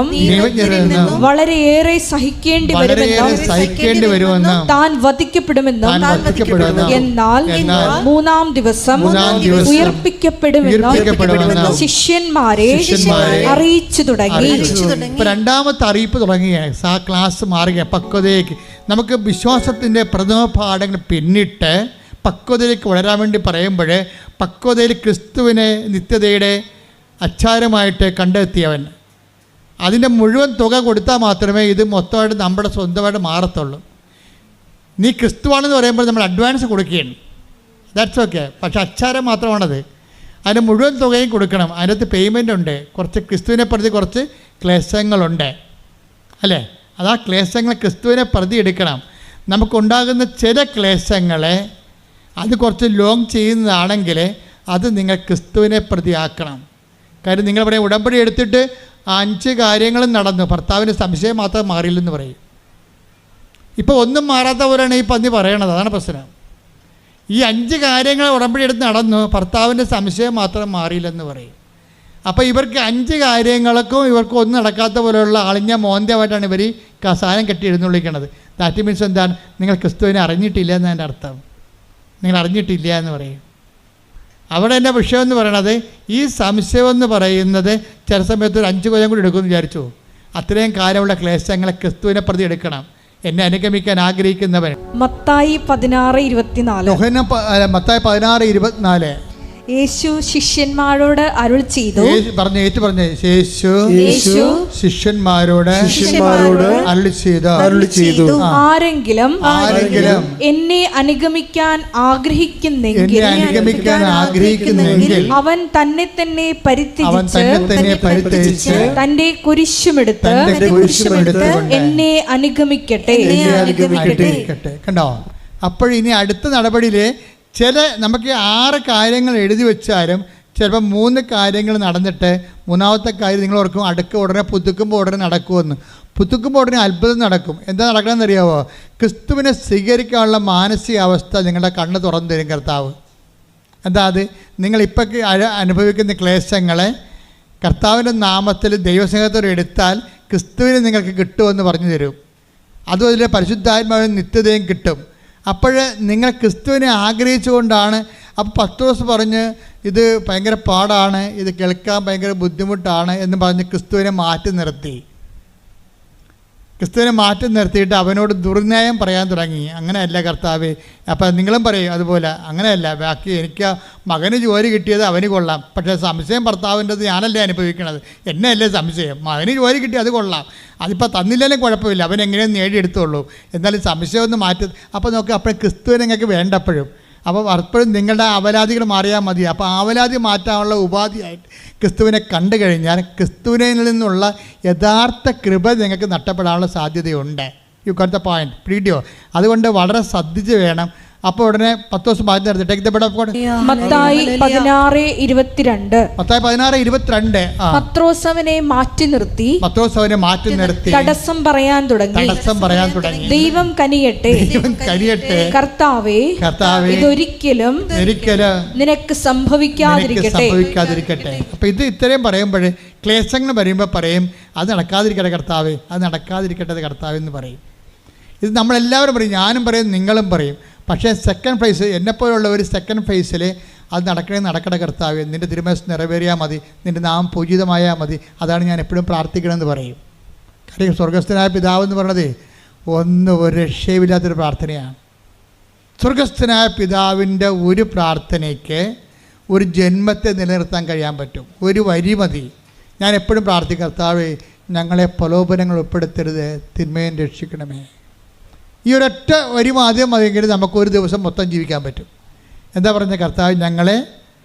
വളരെയേറെ സഹിക്കേണ്ടി വരുമെന്നും താൻ വധിക്കപ്പെടുമെന്നും എന്നാൽ മൂന്നാം ദിവസം ഉയർപ്പിക്കപ്പെടുമെന്നും ശിഷ്യന്മാരെ അറിയിച്ചു തുടങ്ങി. രണ്ടാമത്തെ അറിയിപ്പ് തുടങ്ങുകയാണ്. ആ ക്ലാസ് മാറുക പക്വതയിലേക്ക്. നമുക്ക് വിശ്വാസത്തിൻ്റെ പ്രഥമ പാഠങ്ങൾ പിന്നിട്ട് പക്വതയിലേക്ക് വളരാൻ വേണ്ടി പറയുമ്പോൾ, പക്വതയിൽ ക്രിസ്തുവിനെ നിത്യതയുടെ അച്ചാരമായിട്ട് കണ്ടെത്തിയവൻ, അതിൻ്റെ മുഴുവൻ തുക കൊടുത്താൽ മാത്രമേ ഇത് മൊത്തമായിട്ട് നമ്മുടെ സ്വന്തമായിട്ട് മാറത്തുള്ളൂ. നീ ക്രിസ്തുവാണെന്ന് പറയുമ്പോൾ നമ്മൾ അഡ്വാൻസ് കൊടുക്കുകയാണ്, ദാറ്റ്സ് ഓക്കെ. പക്ഷെ അച്ചാരം മാത്രമാണത്. അതിൻ്റെ മുഴുവൻ തുകയും കൊടുക്കണം. അതിനകത്ത് പേയ്മെൻ്റ് ഉണ്ട്. കുറച്ച് ക്രിസ്തുവിനെ പ്രതി കുറച്ച് ക്ലേശങ്ങളുണ്ട്, അല്ലേ? അതാ ക്ലേശങ്ങൾ ക്രിസ്തുവിനെ പ്രതി എടുക്കണം. നമുക്കുണ്ടാകുന്ന ചില ക്ലേശങ്ങളെ അത് കുറച്ച് ലോങ് ചെയ്യുന്നതാണെങ്കിൽ അത് നിങ്ങൾ ക്രിസ്തുവിനെ പ്രതിയാക്കണം. കാര്യം നിങ്ങൾ പറയും, ഉടമ്പടി എടുത്തിട്ട് 5 കാര്യങ്ങളും നടന്നു, ഭർത്താവിൻ്റെ സംശയം മാത്രം മാറിയില്ലെന്ന് പറയും. ഇപ്പോൾ ഒന്നും മാറാത്ത പോലെയാണ് ഈ പന്നി പറയണത്. അതാണ് പ്രശ്നം. ഈ 5 കാര്യങ്ങൾ ഉടമ്പടി എടുത്ത് നടന്നു, ഭർത്താവിൻ്റെ സംശയം മാത്രം മാറിയില്ലെന്ന് പറയും. അപ്പോൾ ഇവർക്ക് 5 കാര്യങ്ങൾക്കും ഇവർക്ക് ഒന്നും നടക്കാത്ത പോലെയുള്ള അളിഞ്ഞ മോന്തമായിട്ടാണ് ഇവർ സാധനം കെട്ടി എഴുന്നള്ളിക്കണത്. ദാറ്റ് മീൻസ് എന്താണ്? നിങ്ങൾ ക്രിസ്തുവിനെ അറിഞ്ഞിട്ടില്ല എന്നതിൻ്റെ അർത്ഥം. നിങ്ങൾ അറിഞ്ഞിട്ടില്ല എന്ന് പറയും. അവിടെ എൻ്റെ വിഷയം എന്ന് പറയണത്, ഈ സംശയം എന്ന് പറയുന്നത് ചില സമയത്ത് ഒരു 5 കൊല്ലം കൂടി എടുക്കുമെന്ന് വിചാരിച്ചു. അത്രയും കാലമുള്ള ക്ലേശങ്ങളെ ക്രിസ്തുവിനെ പ്രതി എടുക്കണം. എന്നെ അനുഗമിക്കാൻ ആഗ്രഹിക്കുന്നവൻ. മത്തായി 16:24. മത്തായി 16:24. യേശു ശിഷ്യന്മാരോട് അരുൾ ചെയ്തു. യേശു ശിഷ്യന്മാരോട് അരുൾ ചെയ്തു, ആരെങ്കിലും എന്നെ അനുഗമിക്കാൻ ആഗ്രഹിക്കുന്നെങ്കിൽ അവൻ തന്നെ തന്നെ പരിത്യജിച്ച് തന്റെ കുരിശുമെടുത്ത് എന്നെ അനുഗമിക്കട്ടെ. കണ്ടോ? അപ്പോഴിനി അടുത്ത നടപടിയിലെ നമുക്ക് 6 കാര്യങ്ങൾ എഴുതി വെച്ചാലും ചിലപ്പോൾ 3 കാര്യങ്ങൾ നടന്നിട്ട് മൂന്നാമത്തെ കാര്യം നിങ്ങൾ ഓർക്കും, ഉടനെ പുതുക്കുമ്പോൾ ഉടനെ നടക്കുമെന്ന്. പുതുക്കുമ്പോൾ ഉടനെ അത്ഭുതം നടക്കും. എന്താ നടക്കണമെന്ന് അറിയാമോ? ക്രിസ്തുവിനെ സ്വീകരിക്കാനുള്ള മാനസികാവസ്ഥ നിങ്ങളുടെ കണ്ണ് തുറന്നു തരും കർത്താവ്. എന്താ അത്? നിങ്ങളിപ്പോൾ അനുഭവിക്കുന്ന ക്ലേശങ്ങളെ കർത്താവിൻ്റെ നാമത്തിൽ ദൈവസ്നേഹത്തോടെ എടുത്താൽ ക്രിസ്തുവിനെ നിങ്ങൾക്ക് കിട്ടുമെന്ന് പറഞ്ഞു തരും. അതും അതിലെ പരിശുദ്ധാത്മാവിന് നിത്യതയും കിട്ടും. അപ്പോൾ നിങ്ങൾ ക്രിസ്തുവിനെ ആഗ്രഹിച്ചുകൊണ്ടാണ്. അപ്പോൾ പത്രോസ് പറഞ്ഞ് ഇത് ഭയങ്കര പാടാണ്, ഇത് കേൾക്കാൻ ഭയങ്കര ബുദ്ധിമുട്ടാണ് എന്ന് പറഞ്ഞ് ക്രിസ്തുവിനെ മാറ്റി നിർത്തി. ക്രിസ്തുവിനെ മാറ്റി നിർത്തിയിട്ട് അവനോട് ദുർന്യായം പറയാൻ തുടങ്ങി. അങ്ങനെയല്ല കർത്താവേ, അപ്പം നിങ്ങളും പറയും അതുപോലെ. അങ്ങനെയല്ല, ബാക്കി എനിക്ക് മകന് ജോലി കിട്ടിയത് അവന് കൊള്ളാം, പക്ഷേ സംശയം ഭർത്താവിൻ്റെത് ഞാനല്ലേ അനുഭവിക്കണത്, എന്നെയല്ലേ സംശയം. മകന് ജോലി കിട്ടി അത് കൊള്ളാം, അതിപ്പോൾ തന്നില്ലെങ്കിലും കുഴപ്പമില്ല, അവൻ എങ്ങനെയും നേടിയെടുത്തുള്ളൂ, എന്നാലും സംശയം ഒന്ന് മാറ്റി. അപ്പോൾ നോക്കുക, അപ്പോൾ ക്രിസ്തുവിനെ നിങ്ങൾക്ക് വേണ്ടപ്പോഴും അപ്പോൾ അപ്പോഴും നിങ്ങളുടെ അവലാദികൾ മാറിയാൽ മതി. അപ്പോൾ അവലാതി മാറ്റാനുള്ള ഉപാധിയായിട്ട് ക്രിസ്തുവിനെ കണ്ടു കഴിഞ്ഞാൽ ക്രിസ്തുവിനിൽ നിന്നുള്ള യഥാർത്ഥ കൃപ നിങ്ങൾക്ക് നഷ്ടപ്പെടാനുള്ള സാധ്യതയുണ്ട്. യു ഗോട്ട് ദ പോയിന്റ്, പിടിയോ? അതുകൊണ്ട് വളരെ ശ്രദ്ധിച്ച് വേണം. അപ്പോൾ ഉടനെ 10 ദിവസം മാറ്റി നിർത്തി take the word of God. Mathai 16:22. Mathai 16:22. പത്രോസ് അവനെ മാറ്റി നിർത്തി തടസ്സം പറയാൻ തുടങ്ങി. ദൈവം കനിയട്ടെ, കർത്താവേ, ഇതൊരിക്കലും നിനക്ക് സംഭവിക്കാതിരിക്കട്ടെ. അപ്പൊ ഇത് ഇത്രയും പറയുമ്പോഴേ ക്ലേശങ്ങൾ വരുമ്പോൾ പറയും അത് നടക്കാതിരിക്കട്ടെ കർത്താവേ, അത് നടക്കാതിരിക്കട്ടെ കർത്താവേ എന്ന് പറയും. ഇത് നമ്മളെല്ലാവരും പറയും, ഞാനും പറയും, നിങ്ങളും പറയും. പക്ഷേ സെക്കൻഡ് ഫേസ്, എന്നെപ്പോലുള്ള ഒരു സെക്കൻഡ് ഫേസിൽ അത് നടക്കണേ കർത്താവേ, നിൻ്റെ തിരുമനസ്സ് നിറവേറിയാൽ മതി, നിൻ്റെ നാമം പൂജിതമായാൽ മതി, അതാണ് ഞാൻ എപ്പോഴും പ്രാർത്ഥിക്കണമെന്ന് പറയും. കാര്യം സ്വർഗസ്ഥനായ പിതാവ് എന്ന് പറയണത് ഒരു രക്ഷയുമില്ലാത്തൊരു പ്രാർത്ഥനയാണ്. സ്വർഗസ്ഥനായ പിതാവിൻ്റെ ഒരു പ്രാർത്ഥനയ്ക്ക് ഒരു ജന്മത്തെ നിലനിർത്താൻ കഴിയാൻ പറ്റും. ഒരു വരി മതി. ഞാൻ എപ്പോഴും പ്രാർത്ഥിക്കും, കർത്താവേ ഞങ്ങളെ പ്രലോഭനങ്ങൾ ഉൾപ്പെടുത്തരുത്, തിന്മയും രക്ഷിക്കണമേ. ഈ ഒരൊറ്റ വരി ആദ്യം മതിയെങ്കിൽ നമുക്കൊരു ദിവസം മൊത്തം ജീവിക്കാൻ പറ്റും. എന്താ പറഞ്ഞ, കർത്താവ് ഞങ്ങളെ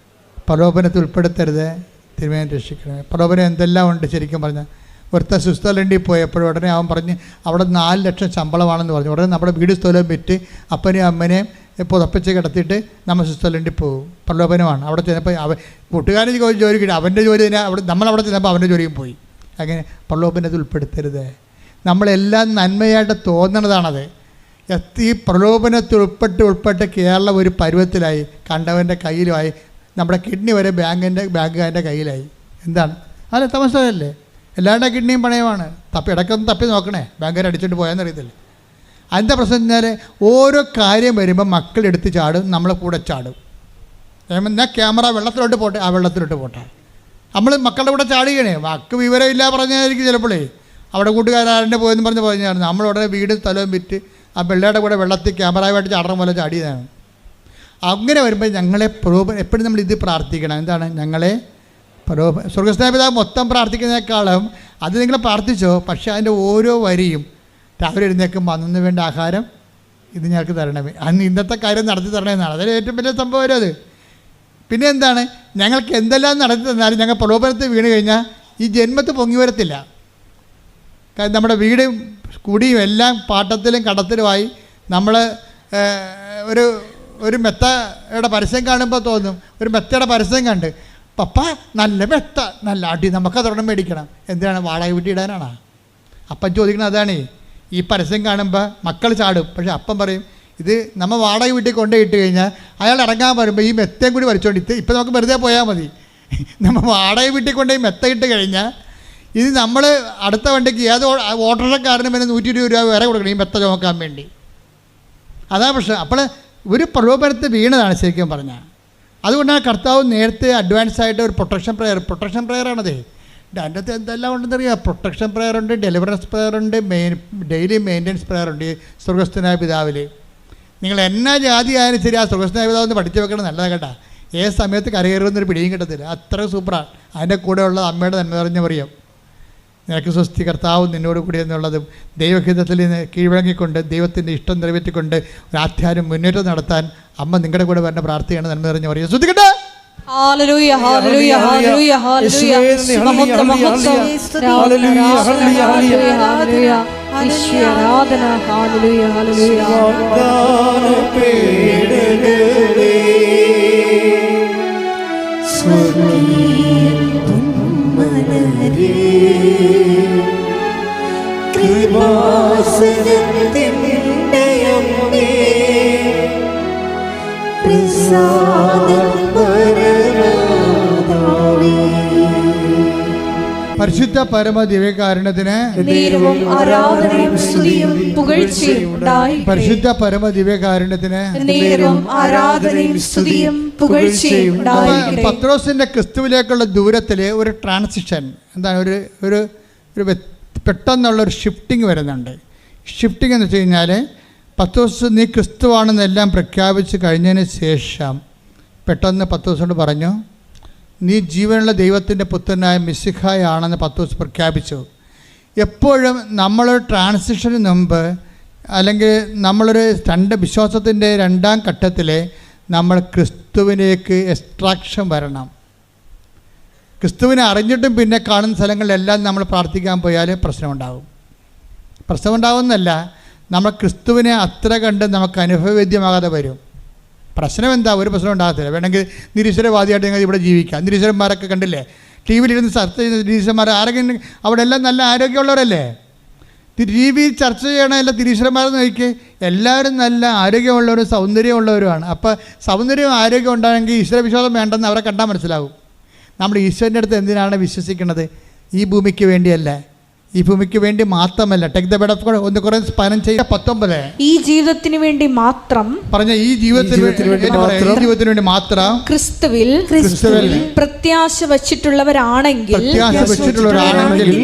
പ്രലോഭനത്തിൽ ഉൾപ്പെടുത്തരുത്, തിരുമേനി രക്ഷിക്കണമേ. പ്രലോഭനം എന്തെല്ലാം ഉണ്ട് ശരിക്കും പറഞ്ഞാൽ. ഒരുത്ത സ്വിറ്റ്സർലൻഡിൽ പോയപ്പോഴും ഉടനെ അവൻ പറഞ്ഞ് അവിടെ 4 ലക്ഷം ശമ്പളമാണെന്ന് പറഞ്ഞു. ഉടനെ നമ്മുടെ വീട് സ്ഥലം വിറ്റ് അപ്പനെയും അമ്മനെയും പുതപ്പിച്ച് കിടത്തിയിട്ട് നമ്മൾ സ്വിറ്റ്സർലൻഡിൽ പോകും. പ്രലോഭനമാണ്. അവിടെ ചെന്നപ്പോൾ കൂട്ടുകാരൻ ജോലി കിട്ടി, അവൻ്റെ ജോലി തന്നെ നമ്മളവിടെ ചെന്നപ്പോൾ അവൻ്റെ ജോലിയും പോയി. അങ്ങനെ പ്രലോഭനത്തിൽ ഉൾപ്പെടുത്തരുത്. നമ്മളെല്ലാം നന്മയായിട്ട് തോന്നണതാണത്. ഈ പ്രലോഭനത്തിൽ ഉൾപ്പെട്ട് കേരളം ഒരു പരുവത്തിലായി, കണ്ടവൻ്റെ കയ്യിലുമായി, നമ്മുടെ കിഡ്നി വരെ ബാങ്കുകാരൻ്റെ കയ്യിലായി. എന്താണ് അല്ല തമസല്ലേ? എല്ലാവരുടെ കിഡ്നിയും പണയമാണ്. ഇടയ്ക്കൊന്ന് തപ്പി നോക്കണേ, ബാങ്കുകാർ അടിച്ചിട്ട് പോയാന്നറിയത്തില്ല. അതിൻ്റെ പ്രശ്നം വെച്ചാൽ ഓരോ കാര്യം വരുമ്പോൾ മക്കളെടുത്ത് ചാടും, നമ്മളെ കൂടെ ചാടും. എന്നാൽ ക്യാമറ വെള്ളത്തിലോട്ട് പോട്ടെ, ആ വെള്ളത്തിലോട്ട് പോട്ടെ, നമ്മൾ മക്കളുടെ കൂടെ ചാടുകയാണേ. വാക്ക് വിവരമില്ല പറഞ്ഞായിരിക്കും ചിലപ്പോഴേ അവിടെ കൂട്ടുകാരൻ്റെ പോയെന്ന് പറഞ്ഞാൽ നമ്മളുടനെ വീടും സ്ഥലവും വിറ്റ് ആ പിള്ളേരുടെ കൂടെ വെള്ളത്തിൽ ക്യാമറയുമായിട്ട് ചാടണ പോലെ ചാടിയതാണ്. അങ്ങനെ വരുമ്പോൾ ഞങ്ങളെ എപ്പോഴും നമ്മൾ ഇത് പ്രാർത്ഥിക്കണം. എന്താണ്? ഞങ്ങളെ സ്വർഗസ്ഥനായ പിതാവ് മൊത്തം പ്രാർത്ഥിക്കുന്നതിനേക്കാളും അത് നിങ്ങൾ പ്രാർത്ഥിച്ചോ, പക്ഷേ അതിൻ്റെ ഓരോ വരിയും രാവിലെ എഴുന്നേൽക്കുമ്പോൾ അന്നു വേണ്ട ആഹാരം ഇത് ഞങ്ങൾക്ക് തരണമേ, അന്ന് ഇന്നത്തെ കാര്യം നടത്തി തരണമെന്നാണ്. അതിൽ ഏറ്റവും വലിയ സംഭവം വരും അത്. പിന്നെ എന്താണ്? ഞങ്ങൾക്ക് എന്തെല്ലാം നടത്തി തന്നാലും ഞങ്ങൾ പ്രലോഭനത്തിൽ വീണ് കഴിഞ്ഞാൽ ഈ ജന്മത്ത് പൊങ്ങി വരത്തില്ല. കാരണം നമ്മുടെ വീടും കുടിയും എല്ലാം പാട്ടത്തിലും കടത്തിലുമായി. നമ്മൾ ഒരു മെത്തയുടെ പരസ്യം കാണുമ്പോൾ തോന്നും, ഒരു മെത്തയുടെ പരസ്യം കണ്ട് പപ്പ നല്ല മെത്ത, നല്ല അടി, നമുക്കതൊരെണ്ണം മേടിക്കണം. എന്തിനാണ്? വാടക വീട്ടിൽ ഇടാനാണ്. അപ്പം ചോദിക്കണം അതാണ്. ഈ പരസ്യം കാണുമ്പോൾ മക്കൾ ചാടും, പക്ഷെ അപ്പം പറയും ഇത് നമ്മൾ വാടക വീട്ടിൽ കൊണ്ടുപോയിട്ട് കഴിഞ്ഞാൽ അയാൾ ഇറങ്ങാൻ വരുമ്പോൾ ഈ മെത്തയും കൂടി വലിച്ചോണ്ട് ഇപ്പം നമുക്ക് വെറുതെ പോയാൽ മതി. നമ്മൾ വാടക വീട്ടിൽ കൊണ്ടുപോയി മെത്ത ഇട്ട് കഴിഞ്ഞാൽ ഇത് നമ്മൾ അടുത്ത വണ്ടിക്ക് ഏത് ഓട്ടോറിക്ഷക്കാരനും പിന്നെ 120 രൂപ വേറെ കൊടുക്കണം ഈ മെത്ത ചുമക്കാൻ വേണ്ടി. അതാണ് പ്രശ്നം. അപ്പോൾ ഒരു പ്രലോഭനത്തിൽ വീണതാണ് ശരിക്കും പറഞ്ഞാൽ. അതുകൊണ്ടാണ് കർത്താവ് നേരത്തെ അഡ്വാൻസ് ആയിട്ട് ഒരു പ്രൊട്ടക്ഷൻ പ്രെയറാണത്. അതിൻ്റെ അകത്ത് എന്തെല്ലാം ഉണ്ടെന്നറിയാം. പ്രൊട്ടക്ഷൻ പ്രെയർ ഉണ്ട്, ഡെലിവറൻസ് പ്രെയർ ഉണ്ട്, ഡെയിലി മെയിൻ്റനൻസ് പ്രെയർ ഉണ്ട്. സ്വർഗസ്ഥനായ പിതാവിൽ നിങ്ങൾ എന്നാ ജാതി ആയാലും ശരി, ആ സ്വർഗസ്ഥനായ പിതാവ് ഒന്ന് പഠിച്ചു വെക്കണം. നല്ലതാണ് കേട്ടോ. ഏത് സമയത്ത് കരകയറുന്നൊരു പിടിയും കിട്ടത്തില്ല, അത്ര സൂപ്പറാണ്. അതിൻ്റെ കൂടെ ഉള്ള അമ്മയുടെ നന്മ നിറഞ്ഞ പറയും നിനക്ക് സ്വസ്തി, കർത്താവ് നിന്നോട് കൂടി എന്നുള്ളതും ദൈവഹിതത്തിൽ നിന്ന് കീഴ്വഴങ്ങിക്കൊണ്ട് ദൈവത്തിൻ്റെ ഇഷ്ടം നിറവേറ്റിക്കൊണ്ട് ഒരു ആധ്യാത്മിക മുന്നേറ്റം നടത്താൻ അമ്മ നിങ്ങളുടെ കൂടെ വരുന്ന പ്രാർത്ഥനയാണ് നന്മ നിറഞ്ഞ പറയും. ശ്രദ്ധിക്കട്ടെ. ഹല്ലേലൂയ ഹല്ലേലൂയ ഹല്ലേലൂയ ഹല്ലേലൂയ ഹല്ലേലൂയ ഈശോ ആരാധന. ഹല്ലേലൂയ ഹല്ലേലൂയ പരിശുദ്ധ പരമ ദിവ്യകാരുണ്യത്തിന് ആരാധനയും സ്തുതിയും പുകഴ്ചയും ഉണ്ടായിരിക്കട്ടെ. പരിശുദ്ധ പരമ ദിവ്യകാരുണ്യത്തിന് ആരാധനയും സ്തുതിയും പുകഴ്ചയും ഉണ്ടായിരിക്കട്ടെ. പത്രോസിന്റെ ക്രിസ്തുവിലേക്കുള്ള ദൂരത്തിൽ ഒരു ട്രാൻസിഷൻ എന്താണ്? ഒരു പെട്ടെന്നുള്ളൊരു ഷിഫ്റ്റിംഗ് വരുന്നുണ്ട്. ഷിഫ്റ്റിംഗ് എന്ന് വെച്ച് കഴിഞ്ഞാൽ പത്രോസ് നീ ക്രിസ്തുവാണെന്നെല്ലാം പ്രഖ്യാപിച്ച് കഴിഞ്ഞതിന് ശേഷം പെട്ടെന്ന് പത്രോസിനോട് പറഞ്ഞു, നീ ജീവനുള്ള ദൈവത്തിൻ്റെ പുത്രനായ മിശിഹായാണെന്ന് പത്രോസ് പ്രഖ്യാപിച്ചു. എപ്പോഴും നമ്മളൊരു ട്രാൻസിഷന് മുമ്പ് അല്ലെങ്കിൽ നമ്മളൊരു വിശ്വാസത്തിൻ്റെ രണ്ടാം ഘട്ടത്തിൽ നമ്മൾ ക്രിസ്തുവിലേക്ക് എക്സ്ട്രാക്ഷൻ വരണം. ക്രിസ്തുവിനെ അറിഞ്ഞിട്ടും പിന്നെ കാണുന്ന സ്ഥലങ്ങളിലെല്ലാം നമ്മൾ പ്രാർത്ഥിക്കാൻ പോയാൽ പ്രശ്നമുണ്ടാവുന്നല്ല, നമ്മൾ ക്രിസ്തുവിനെ അത്ര കണ്ട് നമുക്ക് അനുഭവവേദ്യമാകാതെ വരും. പ്രശ്നം എന്താ? ഒരു പ്രശ്നം ഉണ്ടാകത്തില്ല. വേണമെങ്കിൽ നിരീശ്വരവാദിയായിട്ട് നിങ്ങൾ ഇവിടെ ജീവിക്കാം. നിരീശ്വരന്മാരൊക്കെ കണ്ടില്ലേ, ടി വിയിലിരുന്ന് ചർച്ച ചെയ്യുന്ന നിരീശ്വരന്മാർ ആരെങ്കിലും അവിടെ എല്ലാം നല്ല ആരോഗ്യമുള്ളവരല്ലേ? ടി വിയിൽ ചർച്ച ചെയ്യണ എല്ലാ നിരീശ്വരന്മാരെന്ന് നോക്കി എല്ലാവരും നല്ല ആരോഗ്യമുള്ളവരും സൗന്ദര്യമുള്ളവരുമാണ്. അപ്പോൾ സൗന്ദര്യവും ആരോഗ്യം ഉണ്ടായെങ്കിൽ ഈശ്വരവിശ്വാസം വേണ്ടെന്ന് അവരെ കണ്ടാൽ മനസ്സിലാവും. നമ്മൾ ഈശ്വരൻ്റെ അടുത്ത് എന്തിനാണ് വിശ്വസിക്കുന്നത്? ഈ ഭൂമിക്ക് വേണ്ടിയല്ല, ഈ ഭൂമിക്ക് വേണ്ടി മാത്രമല്ല. Take the word of God 1 കൊരിന്ത്യർ 15:19 ഈ ജീവിതത്തിന് വേണ്ടി മാത്രം പറഞ്ഞ ഈ ജീവിതത്തിന് വേണ്ടി മാത്രം ക്രിസ്തുവിൽ പ്രത്യാശ വച്ചിട്ടുള്ളവരാണെങ്കിൽ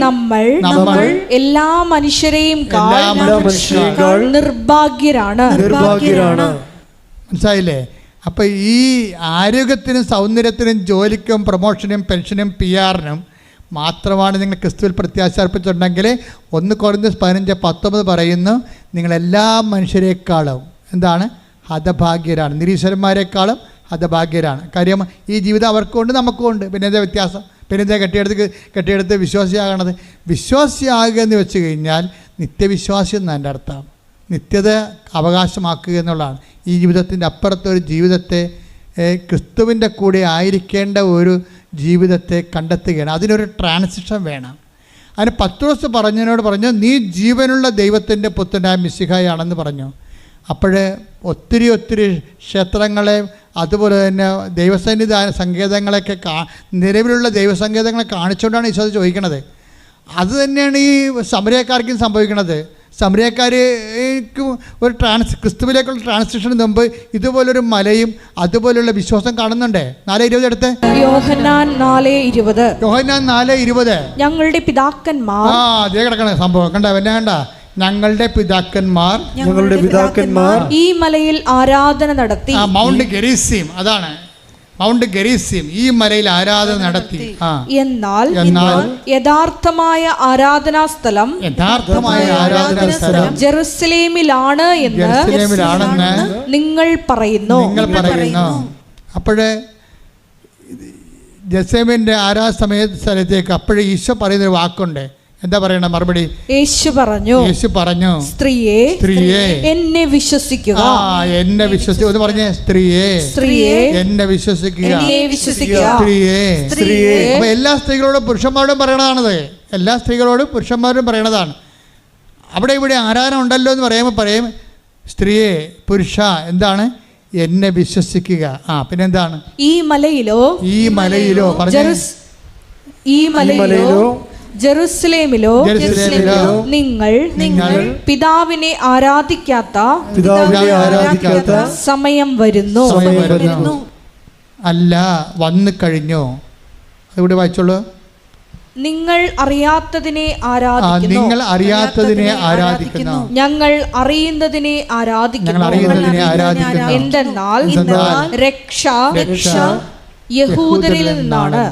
നമ്മൾ എല്ലാ മനുഷ്യരെയും നിർഭാഗ്യരാണ്. മനസ്സിലായില്ലേ? അപ്പം ഈ ആരോഗ്യത്തിനും സൗന്ദര്യത്തിനും ജോലിക്കും പ്രൊമോഷനും പെൻഷനും PR-നും മാത്രമാണ് നിങ്ങൾ ക്രിസ്തുവിൽ പ്രത്യാശ അർപ്പിച്ചിട്ടുണ്ടെങ്കിൽ 1 കൊരിന്ത്യർ 15:19 പറയുന്നു, നിങ്ങളെല്ലാ മനുഷ്യരെക്കാളും എന്താണ്? ഹതഭാഗ്യരാണ്. നിരീശ്വരന്മാരെക്കാളും ഹതഭാഗ്യരാണ്. കാര്യം ഈ ജീവിതം അവർക്കുണ്ട്, നമുക്കുണ്ട്. പിന്നെ എന്താ വ്യത്യാസം? പിന്നെ എന്താ കെട്ടിയെടുത്ത് വിശ്വാസിയാകണത്? വിശ്വാസിയാകുക എന്ന് വെച്ച് കഴിഞ്ഞാൽ നിത്യവിശ്വാസി എന്ന് എൻ്റെ അർത്ഥം. നിത്യത അവകാശമാക്കുക എന്നുള്ളതാണ്. ഈ ജീവിതത്തിൻ്റെ അപ്പുറത്തൊരു ജീവിതത്തെ ക്രിസ്തുവിൻ്റെ കൂടെ ആയിരിക്കേണ്ട ഒരു ജീവിതത്തെ കണ്ടെത്തുകയാണ്. അതിനൊരു ട്രാൻസിഷൻ വേണം. അതിന് പത്രോസ് പറഞ്ഞു, നീ ജീവനുള്ള ദൈവത്തിൻ്റെ പുത്രനായ മിശിഹായാണെന്ന് പറഞ്ഞു. അപ്പോൾ ഒത്തിരി ക്ഷേത്രങ്ങളെ അതുപോലെ തന്നെ ദൈവസന്നിധാന സങ്കേതങ്ങളൊക്കെ നിലവിലുള്ള ദൈവസങ്കേതങ്ങളെ കാണിച്ചുകൊണ്ടാണ് ഈശോ ചോദിക്കണത്. അത് തന്നെയാണ് ഈ സമരക്കാർക്കും സംഭവിക്കുന്നത്. സമരക്കാർക്ക് ഒരു ക്രിസ്തുവിലേക്കുള്ള ട്രാൻസിഷന് മുമ്പ് ഇതുപോലൊരു മലയും അതുപോലുള്ള വിശ്വാസം കാണുന്നുണ്ടേ. 4:20 എടുത്ത് യോഹന്നാൻ 4:20 ഞങ്ങളുടെ പിതാക്കന്മാർ അതേ കിടക്കണ സംഭവം കണ്ട ഞങ്ങളുടെ പിതാക്കന്മാർ ഈ മലയിൽ ആരാധന നടത്തി. മൗണ്ട് ഗെരീസിം, അതാണ് മൗണ്ട് ഗെരീസിം, ഈ മലയിൽ ആരാധന നടത്തി. എന്നാൽ യഥാർത്ഥമായ ആരാധനാ സ്ഥലം ജെറുസലേമിലാണ് എന്ന് നിങ്ങൾ പറയുന്നു. അപ്പോഴേ ജെറുസലേമിന്റെ ആരാധന സ്ഥലത്തേക്ക് അപ്പോഴേ ഈശോ പറയുന്നൊരു വാക്കുണ്ട്. എന്താ പറയണ മറുപടി? യേശു പറഞ്ഞു സ്ത്രീയെ എന്നെ വിശ്വസിക്കുക. എന്നെ വിശ്വസിക്കുക എന്ന് പറഞ്ഞേ. സ്ത്രീയെ എന്നെ വിശ്വസിക്കുക. സ്ത്രീയെ അപ്പൊ എല്ലാ സ്ത്രീകളോടും പുരുഷന്മാരോടും പറയണതാണത്. എല്ലാ സ്ത്രീകളോടും പുരുഷന്മാരോടും പറയണതാണ്. അവിടെ ഇവിടെ ആരാധന ഉണ്ടല്ലോ എന്ന് പറയും സ്ത്രീയെ പുരുഷ എന്താണ്? എന്നെ വിശ്വസിക്കുക. പിന്നെന്താണ്? ഈ മലയിലോ ജെറുസലേമിലോ നിങ്ങൾ പിതാവിനെ ആരാധിക്കാത്ത സമയം വരുന്നു. അല്ല, വന്നു കഴിഞ്ഞു. ഇവിടെ വായിച്ചോളൂ. നിങ്ങൾ അറിയാത്തതിനെ ആരാധിക്കുന്നു. ഞങ്ങൾ അറിയുന്നതിനെ ആരാധിക്കുന്നു. എന്തെന്നാൽ രക്ഷ യഹൂദരിൽ നിന്നാണ്.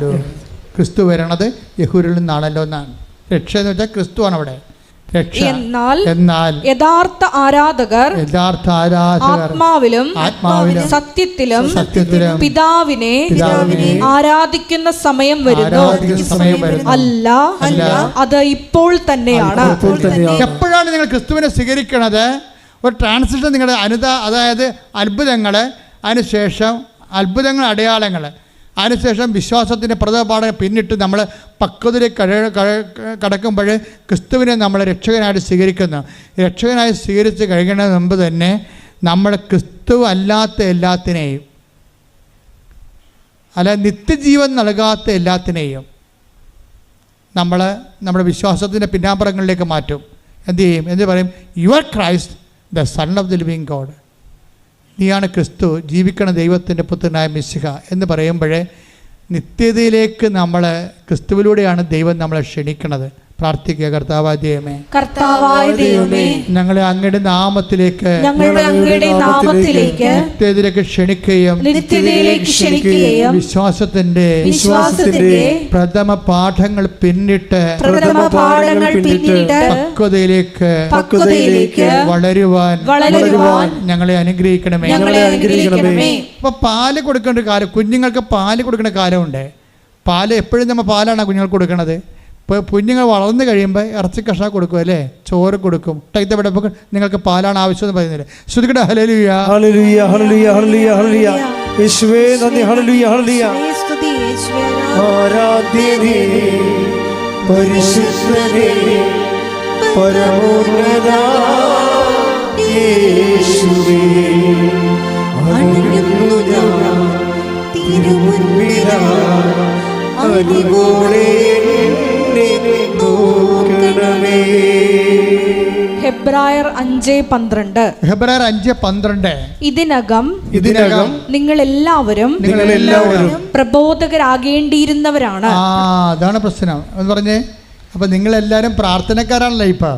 ക്രിസ്തു വരണത് യഹൂദരിൽ നിന്നാണല്ലോ എന്നാണ്. രക്ഷ എന്ന് വെച്ചാൽ ക്രിസ്തുവാണ് അവിടെ രക്ഷ. എന്നാൽ യഥാർത്ഥ ആരാധകർ ആത്മാവിലും സത്യത്തിലും പിതാവിനെ ആരാധിക്കുന്ന സമയം വരുന്നു. അല്ല, അത് ഇപ്പോൾ തന്നെയാണ്. എപ്പോഴാണ് നിങ്ങൾ ക്രിസ്തുവിനെ സ്വീകരിക്കണത്? ഒരു ട്രാൻസിഷൻ നിങ്ങളുടെ അതായത് അത്ഭുതങ്ങൾ, അതിനുശേഷം അത്ഭുതങ്ങൾ, അടയാളങ്ങൾ, അതിനുശേഷം വിശ്വാസത്തിൻ്റെ പ്രഥമപാഠം പിന്നിട്ട് നമ്മൾ പക്വതയിലേക്ക് കടക്കുമ്പോൾ ക്രിസ്തുവിനെ നമ്മൾ രക്ഷകനായിട്ട് സ്വീകരിക്കുന്നു. രക്ഷകനായി സ്വീകരിച്ച് കഴിയുന്നതിന് മുമ്പ് തന്നെ നമ്മൾ ക്രിസ്തു അല്ലാത്ത എല്ലാത്തിനെയും, അല്ല നിത്യജീവൻ നൽകാത്ത എല്ലാത്തിനെയും നമ്മൾ നമ്മുടെ വിശ്വാസത്തിൻ്റെ പിന്നാമ്പുറങ്ങളിലേക്ക് മാറ്റും. എന്ത് ചെയ്യും? എന്ത് പറയും? Your Christ the son of the living God. നീയാണ് ക്രിസ്തു, ജീവിക്കണ ദൈവത്തിൻ്റെ പുത്രനായ മിശിഹ എന്ന് പറയുമ്പോഴേ നിത്യതയിലേക്ക് നമ്മൾ ക്രിസ്തുവിലൂടെയാണ് ദൈവം നമ്മളെ ക്ഷണിക്കണത്. പ്രാർത്ഥിക്കുക. കർത്താവായ ദൈവമേ, കർത്താവായ ദൈവമേ, ഞങ്ങളെ അങ്ങയുടെ നാമത്തിലേക്ക് ഞങ്ങളുടെ അങ്ങയുടെ നാമത്തിലേക്ക് നിത്യതയിലേക്ക് ക്ഷണിക്കുകയും നിത്യതയിലേക്ക് ക്ഷണിക്കുകയും വിശ്വാസത്തിന്റെ പ്രഥമ പാഠങ്ങൾ പിന്നിട്ട് പക്വതയിലേക്ക് വളരുവാൻ ഞങ്ങളെ അനുഗ്രഹിക്കണമേ. അപ്പൊ പാല് കൊടുക്കേണ്ട കാലം, കുഞ്ഞുങ്ങൾക്ക് പാല് കൊടുക്കേണ്ട കാലമുണ്ട്. പാല് എപ്പോഴും നമ്മൾ പാലാണ് കുഞ്ഞുങ്ങൾക്ക് കൊടുക്കണത്. ഇപ്പോൾ കുഞ്ഞുങ്ങൾ വളർന്നു കഴിയുമ്പോൾ ഇറച്ചി കഷ്ണം കൊടുക്കും, അല്ലേ, ചോറ് കൊടുക്കും. ടൈത്തപ്പെട്ടപ്പോൾ നിങ്ങൾക്ക് പാലാണ് ആവശ്യമെന്ന് പറയുന്നില്ല. ശ്രുതികട ഹല്ലേലൂയ, ഹല്ലേലൂയ, ഹല്ലേലൂയ, ഹല്ലേലൂയ, ഹല്ലേലൂയ. യേശുവേ നന്ദി, ഹല്ലേലൂയ, ഹല്ലേലൂയ. ആരാധ്യനേ, പരിശുദ്ധനേ, പരമോന്നതാ യേശുവേ, അണയുന്നു ഞാൻ തിരുമുൻപിലായി, അലിവോടെ എന്നെ നോക്കണമേ. ഹെബ്രായർ 5:12. ഹെബ്രായർ 5:12. ഇതിനകം നിങ്ങൾ എല്ലാവരും പ്രബോധകരാകേണ്ടിയിരുന്നവരാണ്. അതാണ് പ്രശ്നം എന്ന് പറഞ്ഞേ. അപ്പം നിങ്ങളെല്ലാവരും പ്രാർത്ഥനക്കാരാണല്ലോ. ഇപ്പോൾ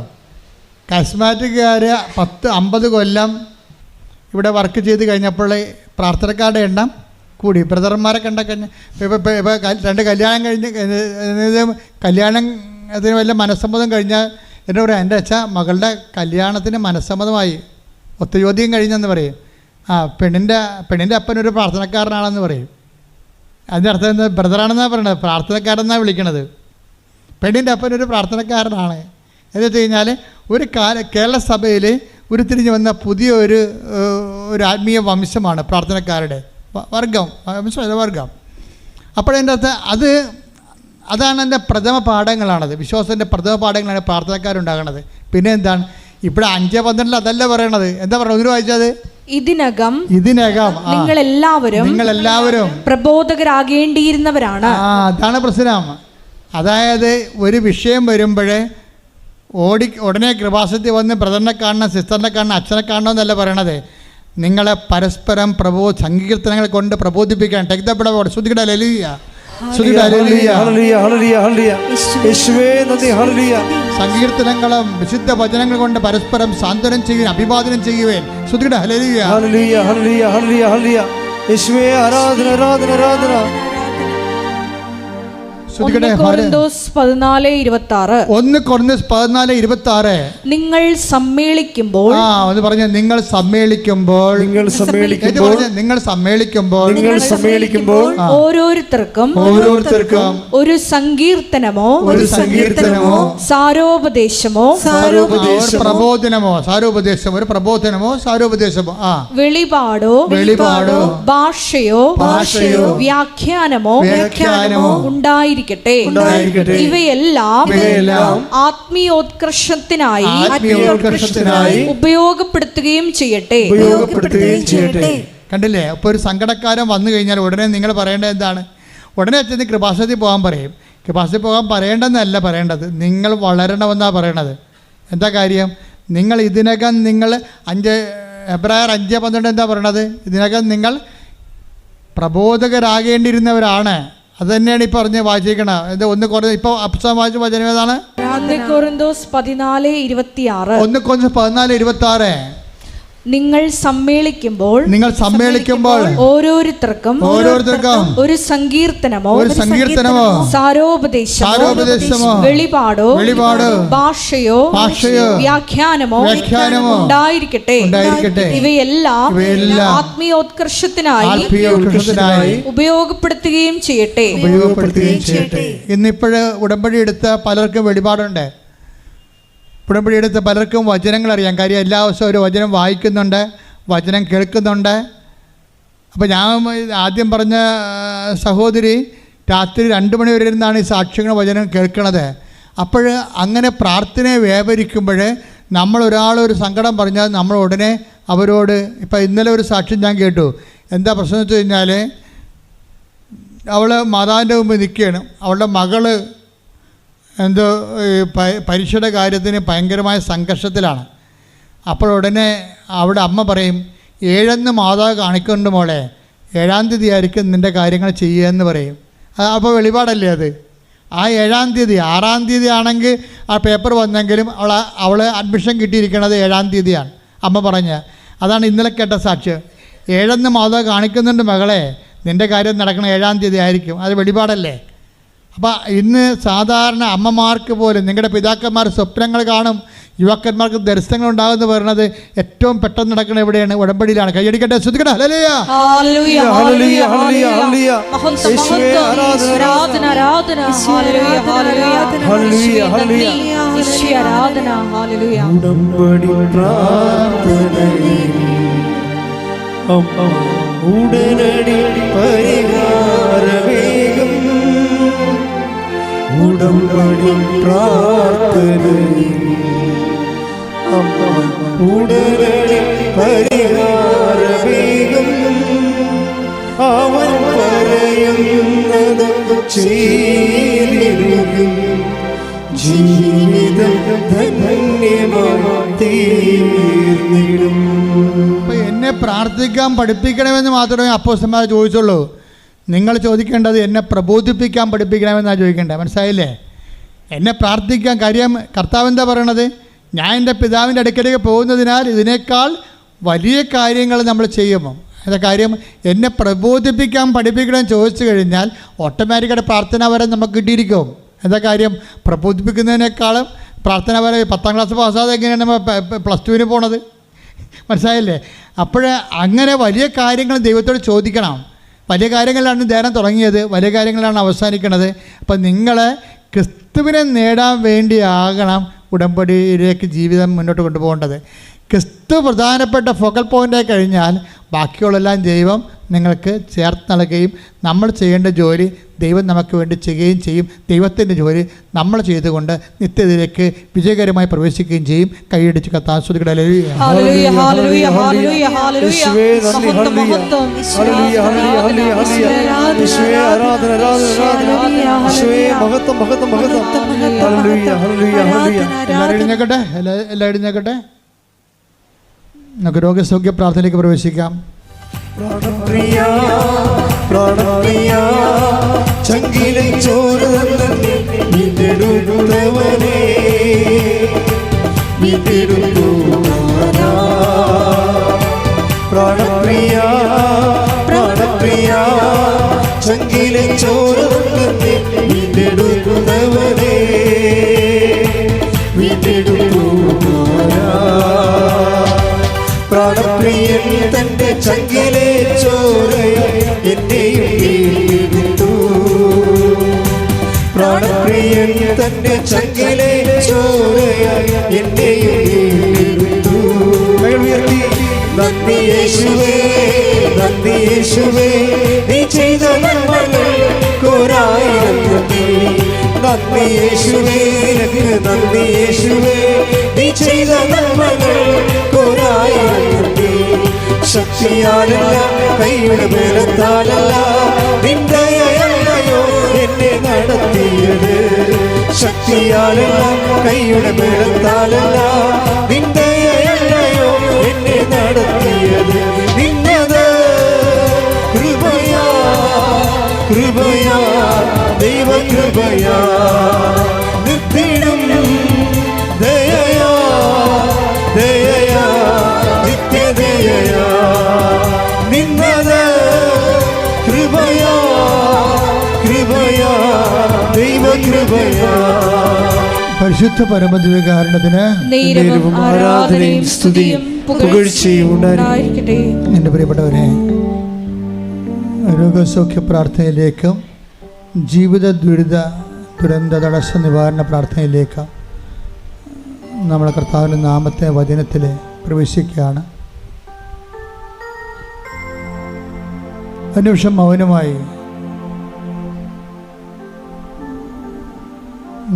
കസ്മാറ്റിക്കാർ 10-50 കൊല്ലം ഇവിടെ വർക്ക് ചെയ്ത് കഴിഞ്ഞപ്പോൾ പ്രാർത്ഥനക്കാരുടെ എണ്ണം കൂടി. ബ്രദർമാരെ കണ്ടക്കഴിഞ്ഞ് ഇപ്പോൾ 2 കല്യാണം കഴിഞ്ഞ് കല്യാണത്തിന് വല്ല മനസ്സമ്മതം കഴിഞ്ഞാൽ എന്നെ പറയാം, എൻ്റെ അച്ഛാ മകളുടെ കല്യാണത്തിന് മനസ്സമ്മതമായി, ഒത്തുചോദ്യം കഴിഞ്ഞെന്ന് പറയും. പെണ്ണിൻ്റെ അപ്പനൊരു പ്രാർത്ഥനക്കാരനാണെന്ന് പറയും. അതിൻ്റെ അർത്ഥം എന്താ? ബ്രദറാണെന്നാണ് പറയണത്, പ്രാർത്ഥനക്കാരെന്നാണ് വിളിക്കണത്. പെണ്ണിൻ്റെ അപ്പനൊരു പ്രാർത്ഥനക്കാരനാണ് എന്ന് വെച്ച് കഴിഞ്ഞാൽ ഒരു കേരള സഭയിൽ ഉരുത്തിരിഞ്ഞ് വന്ന പുതിയ ഒരു ആത്മീയ വംശമാണ് പ്രാർത്ഥനക്കാരുടെ വർഗം, വർഗം. അപ്പോഴതിൻ്റെ അകത്ത് അതാണ് എൻ്റെ പ്രഥമ പാഠങ്ങളാണത്. വിശ്വാസത്തിൻ്റെ പ്രഥമ പാഠങ്ങളാണ് പ്രാർത്ഥനക്കാരുണ്ടാകണത്. പിന്നെ എന്താണ് ഇവിടെ 5:12 അതല്ല പറയണത്. എന്താ പറയുക? ഒന്ന് വായിച്ചത്. ഇതിനകം നിങ്ങളെല്ലാവരും പ്രബോധകരാകേണ്ടിയിരുന്നവരാണ്. അതാണ് പ്രശ്നം. അതായത് ഒരു വിഷയം വരുമ്പോഴേ ഉടനെ കൃപാസനത്തിൽ വന്ന് ബ്രദറിനെ കാണണം, സിസ്റ്ററിനെ കാണണം, അച്ഛനെ കാണണമെന്നല്ല പറയണത്. നിങ്ങളെ പരസ്പരം സങ്കീർത്തനങ്ങൾ കൊണ്ട് പ്രബോധിപ്പിക്കാൻ. സങ്കീർത്തനങ്ങളും വിശുദ്ധ വചനങ്ങൾ കൊണ്ട് പരസ്പരം സാന്ത്വനം ചെയ്യുവാൻ, അഭിവാദനം ചെയ്യുവാൻ. ശ്രുതിയുടെ ഹല്ലേലൂയ, ഹല്ലേലൂയ, ഹല്ലേലൂയ, ഹല്ലേലൂയ, ഹല്ലേലൂയ. യേശുവേ ആരാധന, ആരാധന, ആരാധന. 1 കൊരിന്തോസ് 14:26. നിങ്ങൾ സമ്മേളിക്കുമ്പോൾ ഓരോരുത്തർക്കും ഒരു സങ്കീർത്തനമോ സാരോപദേശമോ വെളിപാടോ ഭാഷയോ വ്യാഖ്യാനമോ ഉണ്ടായിരിക്കും. ഇവയെല്ലാം ആത്മീയോത്കർഷത്തിനായി ഉപയോഗപ്പെടുത്തുകയും ചെയ്യട്ടെ. കണ്ടില്ലേ? അപ്പോൾ ഒരു സങ്കടക്കാരൻ വന്നു കഴിഞ്ഞാൽ ഉടനെ നിങ്ങൾ പറയേണ്ടത് എന്താണ്? ഉടനെ അച്ഛന് കൃപാസനത്തിൽ പോകാൻ പറയും. കൃപാസനത്തിൽ പോകാൻ പറയേണ്ടെന്നല്ല പറയേണ്ടത്, നിങ്ങൾ വളരണമെന്നാണ് പറയണത്. എന്താ കാര്യം? നിങ്ങൾ ഇതിനകം ഹെബ്രായർ 5:12 എന്താ പറയണത്? ഇതിനകം നിങ്ങൾ പ്രബോധകരാകേണ്ടിയിരുന്നവരാണ്. അത് തന്നെയാണ് ഈ പറഞ്ഞ് വായിച്ചിരിക്കണം. ഇത് 1 കൊരിന്തോസ് ഇപ്പോൾ അപ്സം വായിച്ച വചനം ഏതാണ്? 1 കൊരിന്തോസ് 14:26. നിങ്ങൾ സമ്മേളിക്കുമ്പോൾ ഓരോരുത്തർക്കും ഒരു സങ്കീർത്തനമോ സാരോപദേശമോ വെളിപാടോ ഭാഷയോ വ്യാഖ്യാനമോ ഉണ്ടായിരിക്കട്ടെ. ഇവയെല്ലാം ആത്മീയോത്കർഷത്തിനായി ഉപയോഗപ്പെടുത്തുകയും ചെയ്യട്ടെ. ഇന്നിപ്പോഴ് ഉടമ്പടി എടുത്ത പലർക്കും വെളിപാടുണ്ട്. ഉടമ്പടി എടുത്ത പലർക്കും വചനങ്ങൾ അറിയാം. കാര്യം എല്ലാ ദിവസവും ഒരു വചനം വായിക്കുന്നുണ്ട്, വചനം കേൾക്കുന്നുണ്ട്. അപ്പോൾ ഞാൻ ആദ്യം പറഞ്ഞ സഹോദരി രാത്രി 2 മണി വരെ ഇരുന്നാണ് ഈ സാക്ഷ്യങ്ങൾ വചനം കേൾക്കണത്. അപ്പോൾ അങ്ങനെ പ്രാർത്ഥനയെ വ്യാപരിക്കുമ്പോൾ ഒരാളൊരു സങ്കടം പറഞ്ഞാൽ നമ്മൾ ഉടനെ അവരോട്, ഇപ്പം ഇന്നലെ ഒരു സാക്ഷ്യം ഞാൻ കേട്ടു. എന്താ പ്രശ്നം എന്ന് വെച്ച് കഴിഞ്ഞാൽ, അവൾ മാതാവിൻ്റെ മുമ്പ് നിൽക്കുകയാണ്. അവളുടെ മകള് എന്തോ പരീക്ഷയുടെ കാര്യത്തിന് ഭയങ്കരമായ സംഘർഷത്തിലാണ്. അപ്പോൾ ഉടനെ അവിടെ അമ്മ പറയും, 7 മാതാവ് കാണിക്കുന്നുണ്ട് മോളെ, 7-ാം തീയതി ആയിരിക്കും നിൻ്റെ കാര്യങ്ങൾ ചെയ്യുക എന്ന് പറയും. അപ്പോൾ വെളിപാടല്ലേ അത്? ആ 7-ാം തീയതി 6-ാം തീയതി ആണെങ്കിൽ ആ പേപ്പർ വന്നെങ്കിലും അവൾ അഡ്മിഷൻ കിട്ടിയിരിക്കുന്നത് 7-ാം തീയതിയാണ്. അമ്മ പറഞ്ഞ അതാണ് ഇന്നലെ കേട്ട സാക്ഷ്യം. 7 മാതാവ് കാണിക്കുന്നുണ്ട്, മകളെ നിൻ്റെ കാര്യം നടക്കണം 7-ാം തീയതി ആയിരിക്കും. അത് വെളിപാടല്ലേ. അപ്പോൾ ഇന്ന് സാധാരണ അമ്മമാർക്ക് പോലും നിങ്ങളുടെ പിതാക്കന്മാർ സ്വപ്നങ്ങൾ കാണും, യുവാക്കന്മാർക്ക് ദർശനങ്ങൾ ഉണ്ടാകുമെന്ന് പറയുന്നത് ഏറ്റവും പെട്ടെന്ന് നടക്കുന്ന എവിടെയാണ്? ഉടമ്പടിയിലാണ്. കൈയടിക്കട്ടെ, ശ്രദ്ധിക്കട്ടെ. ഹല്ലേലൂയ, ഹല്ലേലൂയ, ഹല്ലേലൂയ, ഹല്ലേലൂയ. യേശുവേ ആരാധന, ഹല്ലേലൂയ, ഹല്ലേലൂയ. ഉടമ്പടി പ്രാർത്ഥനയിൽ അമ്മ ഉടനടി പരിഹാരമേകും. ഉടമ്പടി പ്രാർത്ഥനയിൽ അമ്മ ഉടനടി പരിഹാരമേകും. അവൻ പറയുന്നത് ചെയ്തിരിക്കും. ജീവിതം ധന്യമായി തീർന്നിടും. അപ്പോൾ എന്നെ പ്രാർത്ഥിക്കാൻ പഠിപ്പിക്കണമെന്ന് മാത്രമേ അപ്പോസ്തലന്മാർ ചോദിച്ചുള്ളൂ. നിങ്ങൾ ചോദിക്കേണ്ടത് എന്നെ പ്രബോധിപ്പിക്കാൻ പഠിപ്പിക്കണമെന്നാണ് ചോദിക്കേണ്ടത്. മനസ്സിലായില്ലേ? എന്നെ പ്രാർത്ഥിക്കാൻ കാര്യം കർത്താവ് എന്താ പറയണത്? ഞാൻ എൻ്റെ പിതാവിൻ്റെ അടുക്കലേക്ക് പോകുന്നതിനാൽ ഇതിനേക്കാൾ വലിയ കാര്യങ്ങൾ നമ്മൾ ചെയ്യുമോ? എന്താ കാര്യം? എന്നെ പ്രബോധിപ്പിക്കാൻ പഠിപ്പിക്കണമെന്ന് ചോദിച്ചു കഴിഞ്ഞാൽ ഓട്ടോമാറ്റിക്കായിട്ട് പ്രാർത്ഥന വരെ നമുക്ക് കിട്ടിയിരിക്കും. എന്താ കാര്യം? പ്രബോധിപ്പിക്കുന്നതിനേക്കാളും പ്രാർത്ഥന വരെ 10-ാം ക്ലാസ് പാസ്സാതെ എങ്ങനെയാണ് നമ്മൾ +2 പോണത്? മനസ്സിലായില്ലേ? അപ്പോൾ അങ്ങനെ വലിയ കാര്യങ്ങൾ ദൈവത്തോട് ചോദിക്കണം. വലിയ കാര്യങ്ങളിലാണ് ധ്യാനം തുടങ്ങിയത്, വലിയ കാര്യങ്ങളാണ് അവസാനിക്കുന്നത്. അപ്പം നിങ്ങൾ ക്രിസ്തുവിനെ നേടാൻ വേണ്ടിയാകണം ഉടമ്പടിയിലേക്ക് ജീവിതം മുന്നോട്ട് കൊണ്ടുപോകേണ്ടത്. ക്രിസ്തു പ്രധാനപ്പെട്ട ഫോക്കൽ പോയിൻ്റായി കഴിഞ്ഞാൽ ബാക്കിയുള്ളെല്ലാം ദൈവം നിങ്ങൾക്ക് ചേർത്ത് നൽകുകയും നമ്മൾ ചെയ്യേണ്ട ജോലി ദൈവം നമുക്ക് വേണ്ടി ചെയ്യുകയും ചെയ്യും. ദൈവത്തിൻ്റെ ജോലി നമ്മൾ ചെയ്തുകൊണ്ട് നിത്യതയിലേക്ക് വിജയകരമായി പ്രവേശിക്കുകയും ചെയ്യും. കൈയടിച്ച് കത്താസ്വദിക്കട്ടെ. എല്ലാവരും എഴുന്നേക്കട്ടെ, എല്ലാം എഴുന്നേക്കട്ടെ. നമുക്ക് രോഗസൗഖ്യ പ്രാർത്ഥനയിലേക്ക് പ്രവേശിക്കാം. പ്രാണപ്രിയ, പ്രാണപ്രിയ, ചങ്കിലെ ചോരതന്നെ വീണ്ടെടുത്തവനെ, വീണ്ടെടുത്തവനാ. പ്രാണപ്രിയ, പ്രാണപ്രിയ, ചങ്കിലെ ചോരതന്നെ വീണ്ടെടുത്തവനെ, വീണ്ടെടുത്തവനാ. പ്രാണപ്രിയൻ തന്റെ ചങ്കിലെ ചോരയായി എന്നെയും വീണ്ടെടുത്തു. പ്രാണപ്രിയൻ തന്റെ ചങ്കിലെ ചോരയായി എന്നെയും വീണ്ടെടുത്തു. നന്ദി യേശുവേ, നന്ദി യേശുവേ, നീ ചെയ്ത നന്മകൾക്കൊരായിരം നന്ദി. നന്ദി യേശുവേ, നന്ദി യേശുവേ, നീ ചെയ്ത നന്മകൾക്കൊരായിരം നന്ദി. ശക്തിയാലല്ല, കൈയുടെ ബലത്താലല്ല, നിന്റെ ദയയല്ലയോ എന്നെ നടത്തിയത്. ശക്തിയാലല്ല, കൈയുടെ ബലത്താലല്ല, നിന്റെ ദയയല്ലയോ എന്നെ നടത്തിയത്. നിന്നത് കൃപയാ, കൃപയാ, ദൈവകൃപയാ, നിർത്തിടും ദയയാ, ദയയാ, നിത്യദയയാ. നിന്നത് കൃപയാ, കൃപയാ, ദൈവകൃപയാ. പരിശുദ്ധ പരമദിവ്യകാരുണ്യത്തിന് നേരവും ആരാധനയും സ്തുതിയും പുകഴ്ചയും ഉണ്ടായിരിക്കട്ടെ. എൻ്റെ പ്രിയപ്പെട്ടവരെ, രോഗസൗഖ്യ പ്രാർത്ഥനയിലേക്കും ജീവിത ദുരന്ത തടസ്സ നിവാരണ പ്രാർത്ഥനയിലേക്ക് നമ്മൾ കർത്താവിൻ്റെ നാമത്തെ വചനത്തിൽ പ്രവേശിക്കുകയാണ്. ഒരു നിമിഷം മൗനമായി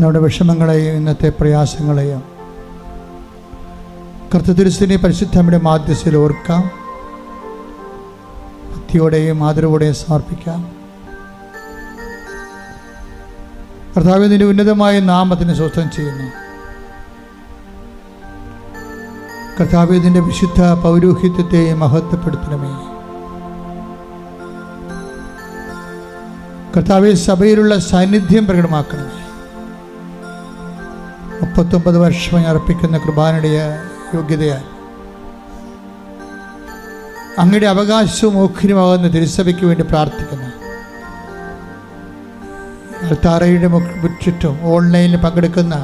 നമ്മുടെ വിഷമങ്ങളെയും ഇന്നത്തെ പ്രയാസങ്ങളെയും കർത്തൃത്തിരുസ്ഥിതി പരിശുദ്ധമ്മയുടെ മാധ്യസ്ഥയിൽ ഓർക്കാം. ഭക്തിയോടെയും ആദരവോടെയും സമർപ്പിക്കാം. കർത്താവ് നിന്റെ ഉന്നതമായ നാമത്തിന് സ്വസ്ഥം ചെയ്യുന്നു. കർത്താവ് ഇതിൻ്റെ വിശുദ്ധ പൗരോഹിത്യത്തെ മഹത്വപ്പെടുത്തണമേ. കർത്താവെ സഭയിലുള്ള സാന്നിധ്യം പ്രകടമാക്കണമേ. 39 വർഷമായി അർപ്പിക്കുന്ന കുർബാനയുടെ യോഗ്യതയാൽ അങ്ങയുടെ അവകാശവും ഓഹരിയുമാകുന്ന തിരുസഭയ്ക്ക് വേണ്ടി പ്രാർത്ഥിക്കുന്നു. അൾത്താരയുടെ ചുറ്റും ഓൺലൈനിൽ പങ്കെടുക്കുന്ന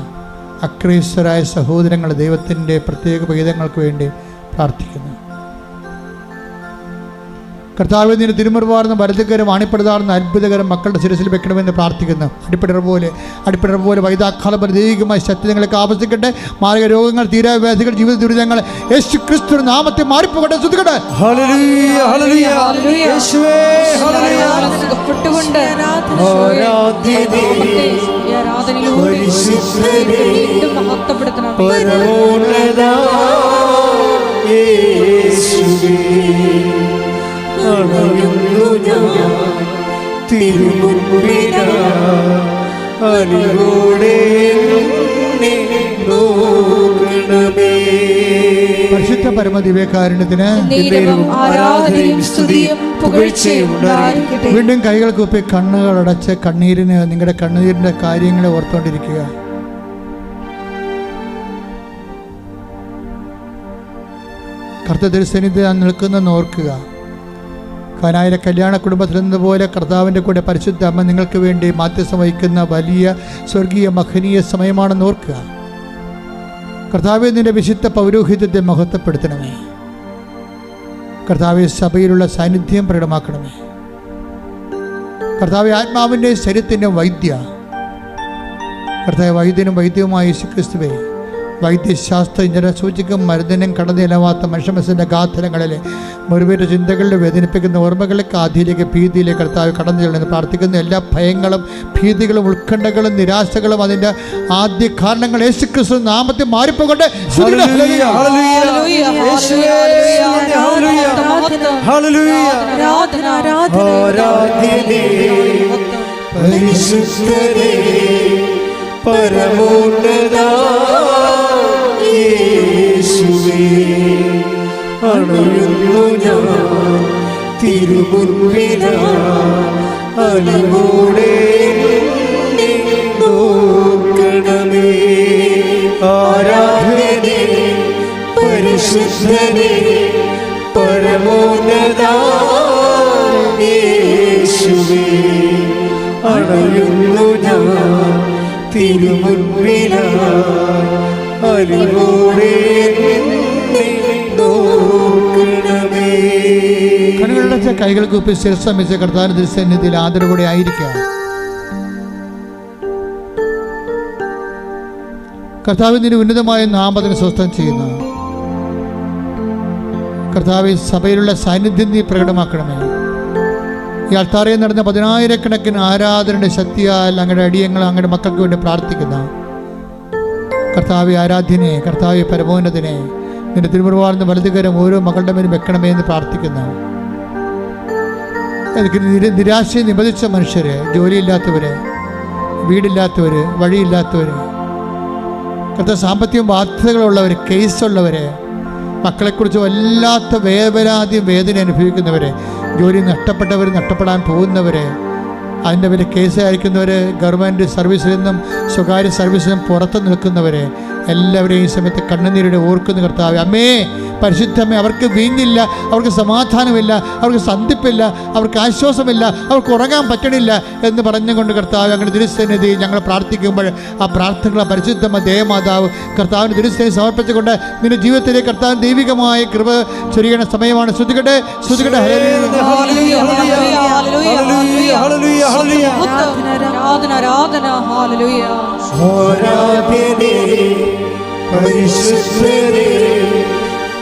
അക്രൈസ്തരായ സഹോദരങ്ങൾ ദൈവത്തിൻ്റെ പ്രത്യേക വിഹിതങ്ങൾക്ക് വേണ്ടി പ്രാർത്ഥിക്കുന്നു. കർത്താവിൽ നിന്ന് തിരുമുറിവാർന്ന വലതുകരം അണിപ്പെടുതാർന്ന അത്ഭുതകരം മക്കളുടെ ശിരസിൽ വെക്കണമെന്ന് പ്രാർത്ഥിക്കുന്നു. അടിപ്പിടർ പോലെ വൈതാക്കാലം ദൈവികമായ ശക്തികളൊക്കെ ആവശ്യിക്കട്ടെ. മാരക രോഗങ്ങൾ, തീരാവ്യാധികൾ, ജീവിത ദുരിതങ്ങൾ യേശു ക്രിസ്തു നാമത്തെ മാറിപ്പോകട്ടെ. ശ്രദ്ധിക്കട്ടെ. പരിശുദ്ധ പരമദിവ്യകാരുണ്യത്തിന് വീണ്ടും കൈകൾ കൂപ്പി കണ്ണുകൾ അടച്ച് കണ്ണീരിന് നിങ്ങളുടെ കണ്ണീരിന്റെ കാര്യങ്ങളെ ഓർത്തുകൊണ്ടിരിക്കുക. കർത്തൃ സന്നിധിയിൽ നിൽക്കുന്ന ഓർക്കുക. കാനായിലെ കല്യാണ കുടുംബത്തിൽ നിന്നതുപോലെ കർത്താവിൻ്റെ കൂടെ പരിശുദ്ധ അമ്മ നിങ്ങൾക്ക് വേണ്ടി മാധ്യസ്ഥം വഹിക്കുന്ന വലിയ സ്വർഗീയ മഹനീയ സമയമാണെന്ന് ഓർക്കുക. കർത്താവെ നിന്റെ വിശുദ്ധ പൗരോഹിത്യത്തെ മഹത്വപ്പെടുത്തണമേ. കർത്താവെ സഭയിലുള്ള സാന്നിധ്യം പ്രകടമാക്കണമേ. കർത്താവെ ആത്മാവിൻ്റെ ശരീരത്തിൻ്റെ വൈദ്യ, കർത്താവ് വൈദ്യനും വൈദ്യവുമായ യേശുക്രിസ്തുവേ, വൈദ്യശാസ്ത്രജ്ഞരെ സൂചിക്കും മരുന്നിനും കടന്നിലവാത്ത മനുഷ്യമനസ്സിൻ്റെ ഗാഥനങ്ങളിലെ മുറിവേറ്റ ചിന്തകളിൽ വേദനിപ്പിക്കുന്ന ഓർമ്മകളിലേക്ക് ആധിയിലേക്ക് ഭീതിയിലേക്ക് കർത്താവ് കടന്നു ചെല്ലുന്നു പ്രാർത്ഥിക്കുന്ന എല്ലാ ഭയങ്ങളും ഭീതികളും ഉത്കണ്ഠകളും നിരാശകളും അതിൻ്റെ ആദ്യ കാരണങ്ങൾ യേശുക്രിസ്തു നാമത്തിൽ മാറിപ്പോകട്ടെ. പരമോന്നത യേശുവേ, അണയുന്നു ഞാൻ തിരുമുൻപിലായി, അലിവോടെ നോക്കണമേ. ആരാധനേ പരിശുദ്ധനേ പരമോന്നത യേശുവേ, അണയുന്നു ഞാൻ തിരുമുൻപിലായി, അലിവോടെ നോക്കണമേ. കണ്ണുകളടച്ച കൈകൾ കൂപ്പി ശിരസമിച്ച കർത്താവിന്റെ തിരുസന്നിധിയിൽ ആദരവോടെ ആയിരിക്കാം. കർത്താവിന്റെ ഉന്നതമായ നാമത്തിന് സ്വസ്ഥം ചെയ്യുന്നു. കർത്താവ് സഭയിലുള്ള സാന്നിധ്യം നീ പ്രകടമാക്കണമേ. ഈ അൾത്താരയിൽ നടന്ന 10,000-കണക്കിന് ആരാധനയുടെ ശക്തിയാൽ അങ്ങയുടെ അടിയങ്ങൾ അങ്ങയുടെ മക്കൾക്ക് വേണ്ടി പ്രാർത്ഥിക്കുന്ന കർത്താവ് ആരാധ്യനെ, കർത്താവ് പരമോന്നതനെ, നിന്റെ തിരുമുറിവാർന്ന വലതുകരം ഓരോ മകളുടെ മേലും വെക്കണമേ എന്ന് പ്രാർത്ഥിക്കുന്നു. നിരാശയെ നിബന്ധിച്ച മനുഷ്യര്, ജോലിയില്ലാത്തവര്, വീടില്ലാത്തവര്, വഴിയില്ലാത്തവര്, കർത്താവ് സാമ്പത്തിക ബാധ്യതകളുള്ളവർ, കേസുള്ളവര്, മക്കളെക്കുറിച്ച് വല്ലാത്ത വേവലാതിയും വേദന അനുഭവിക്കുന്നവരെ, ജോലി നഷ്ടപ്പെട്ടവർ, നഷ്ടപ്പെടാൻ പോകുന്നവരെ, അതിൻ്റെ പേര് കേസ് അയക്കുന്നവർ, ഗവൺമെൻറ് സർവീസിൽ നിന്നും സ്വകാര്യ സർവീസിൽ നിന്നും പുറത്ത് നിൽക്കുന്നവരെ എല്ലാവരെയും ഈ സമയത്ത് കണ്ണുനീരുടെ ഓർക്കുന്ന കർത്താവ്. അമ്മേ പരിശുദ്ധമേ, അവർക്ക് വീഞ്ഞില്ല, അവർക്ക് സമാധാനമില്ല, അവർക്ക് സന്ധിപ്പില്ല, അവർക്ക് ആശ്വാസമില്ല, അവർക്ക് ഉറങ്ങാൻ പറ്റണില്ല എന്ന് പറഞ്ഞുകൊണ്ട് കർത്താവ് അങ്ങനെ തിരുസന്നിധി ഞങ്ങൾ പ്രാർത്ഥിക്കുമ്പോൾ ആ പ്രാർത്ഥനകളെ പരിശുദ്ധമ ദേവമാതാവ് കർത്താവിന് തിരുസന്നിധി സമർപ്പിച്ചുകൊണ്ട് നിന്റെ ജീവിതത്തിലേക്ക് കർത്താവ് ദൈവികമായ കൃപ ചൊരിയണ സമയമാണ്. ശ്രദ്ധിക്കട്ടെ, ശ്രദ്ധിക്കട്ടെ.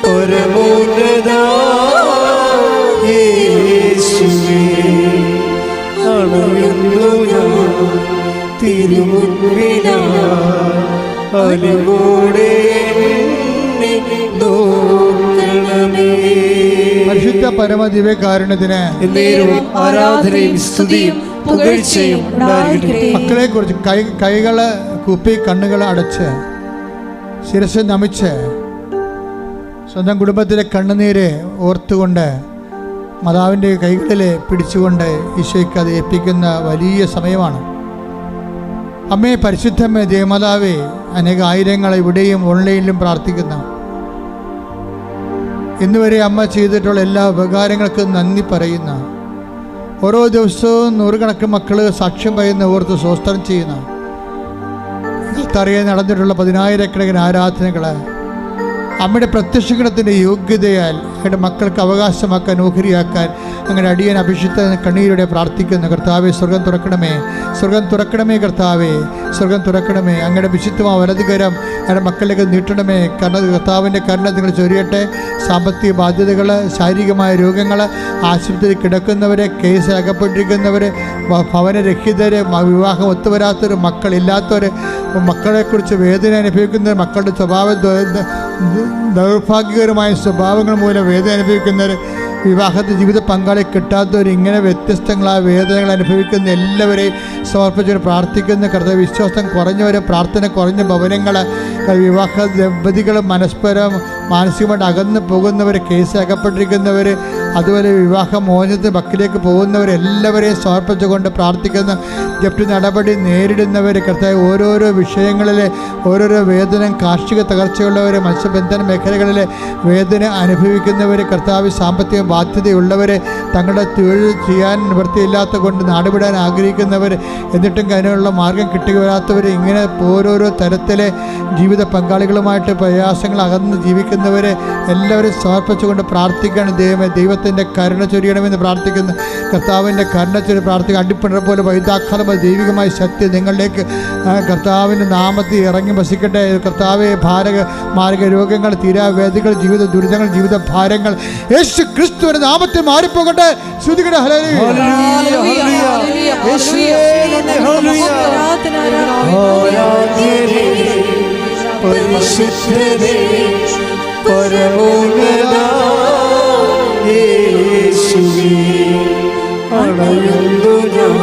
പരമോന്നത യേശുവേ, അണയുന്നു ഞാൻ തിരുമുൻപിലായി, അലിവോടെ നോക്കണമേ. പരിശുദ്ധ പരമദിവ്യകാരുണ്യത്തിന് ആരാധനയും സ്തുതിയും പുകഴ്ചയും ഉണ്ടായിരിക്കട്ടെ. മക്കളെ കുറിച്ച് കൈകള് കുപ്പി കണ്ണുകൾ അടച്ച് ശിരസ് നമിച്ച് സ്വന്തം കുടുംബത്തിലെ കണ്ണുനീര് ഓർത്തുകൊണ്ട് മാതാവിൻ്റെ കൈകളിൽ പിടിച്ചുകൊണ്ട് ഈശോയ്ക്ക് അത് ഏൽപ്പിക്കുന്ന വലിയ സമയമാണ്. അമ്മേ, പരിശുദ്ധമ്മേ, ദേവമാതാവേ, അനേക ആയിരങ്ങൾ ഇവിടെയും ഓൺലൈനിലും പ്രാർത്ഥിക്കുന്ന, ഇന്നുവരെ അമ്മ ചെയ്തിട്ടുള്ള എല്ലാ ഉപകാരങ്ങൾക്കും നന്ദി പറയുന്ന, ഓരോ ദിവസവും നൂറുകണക്കിന് മക്കൾ സാക്ഷ്യം പറയുന്ന, ഓർത്ത് സ്വസ്ത്രം ചെയ്യുന്ന, നിങ്ങൾക്കറിയാൻ നടന്നിട്ടുള്ള 10,000-കണക്കിന് ആരാധനകൾ അമ്മയുടെ പ്രത്യക്ഷഗണത്തിൻ്റെ യോഗ്യതയാൽ അവരുടെ മക്കൾക്ക് അവകാശമാക്കാൻ, ഓഹരിയാക്കാൻ അങ്ങനെ അടിയൻ അഭിഷിക്ത കണ്ണീരോടെ പ്രാർത്ഥിക്കുന്ന കർത്താവെ, സ്വർഗം തുറക്കണമേ, സ്വർഗം തുറക്കണമേ കർത്താവേ, സ്വർഗം തുറക്കണമേ. അങ്ങയുടെ വിശുദ്ധമായ വലതുകരം അവരുടെ മക്കളിലേക്ക് നീട്ടണമേ. കർത്താവിൻ്റെ കരുണ നിങ്ങൾ ചൊരിയട്ടെ. സാമ്പത്തിക ബാധ്യതകൾ, ശാരീരികമായ രോഗങ്ങൾ, ആശുപത്രിയിൽ കിടക്കുന്നവർ, കേസിൽ അകപ്പെട്ടിരിക്കുന്നവർ, ഭവനരഹിതർ, വിവാഹം ഒത്തുവരാത്തവർ, മക്കളില്ലാത്തവർ, മക്കളെക്കുറിച്ച് വേദന അനുഭവിക്കുന്നവർ, മക്കളുടെ ദൗർഭാഗ്യകരമായ സ്വഭാവങ്ങൾ മൂലം വേദന അനുഭവിക്കുന്നവർ, വിവാഹത്തിൽ ജീവിത പങ്കാളി കിട്ടാത്തവർ, ഇങ്ങനെ വ്യത്യസ്തങ്ങളായ വേദനകൾ അനുഭവിക്കുന്ന എല്ലാവരെയും സമർപ്പിച്ച് പ്രാർത്ഥിക്കുന്ന കർത്താവ്. വിശ്വാസം കുറഞ്ഞവരെ, പ്രാർത്ഥന കുറഞ്ഞ ഭവനങ്ങൾ, വിവാഹ ദമ്പതികൾ, പരസ്പരം മാനസികമായിട്ട് അകന്നു പോകുന്നവർ, കേസ് അകപ്പെട്ടിരിക്കുന്നവർ, അതുപോലെ വിവാഹ മോചനത്തിന് വക്കിലേക്ക് പോകുന്നവരെല്ലാവരെയും സമർപ്പിച്ചുകൊണ്ട് പ്രാർത്ഥിക്കുന്ന, ജപ്തി നടപടി നേരിടുന്നവർ, കർത്താവ് ഓരോരോ വിഷയങ്ങളിലെ ഓരോരോ വേദന, കാർഷിക തകർച്ചയുള്ളവർ, മത്സ്യബന്ധന മേഖലകളിലെ വേദന അനുഭവിക്കുന്നവർ, കർത്താവ് സാമ്പത്തിക ബാധ്യതയുള്ളവർ, തങ്ങളുടെ തൊഴിൽ ചെയ്യാൻ നിവൃത്തിയില്ലാത്ത കൊണ്ട് നാടുവിടാൻ ആഗ്രഹിക്കുന്നവർ, എന്നിട്ടും അതിനുള്ള മാർഗം കിട്ടുക വരാത്തവർ, ഇങ്ങനെ ഓരോരോ തരത്തിലെ ജീവിത പങ്കാളികളുമായിട്ട് പ്രയാസങ്ങൾ അകന്ന് ജീവിക്കുന്നവരെ എല്ലാവരും സമർപ്പിച്ചുകൊണ്ട് പ്രാർത്ഥിക്കുകയാണ്. ദൈവത്തിൻ്റെ കരുണ ചൊരിയണമെന്ന് പ്രാർത്ഥിക്കുന്നു. കർത്താവിൻ്റെ കരുണ ചൊരി പ്രാർത്ഥിക്കുക. അടിപ്പിണർ പോലെ വൈദാഖാലമായ ദൈവികമായ ശക്തി നിങ്ങളിലേക്ക് കർത്താവിൻ്റെ നാമത്തിൽ ഇറങ്ങി വസിക്കട്ടെ. കർത്താവെ, മാരക രോഗങ്ങൾ, തീരാവേദികൾ, ജീവിത ദുരിതങ്ങൾ, ജീവിത ഭാരങ്ങൾ യേശു ക്രിസ്തുവിന്റെ നാമത്തിൽ മാറിപ്പോകട്ടെ. ശ്രുതികട പരിശുദ്ധനേ, പരമോന്നതാ യേശുവേ, അണയുന്നു ഞാൻ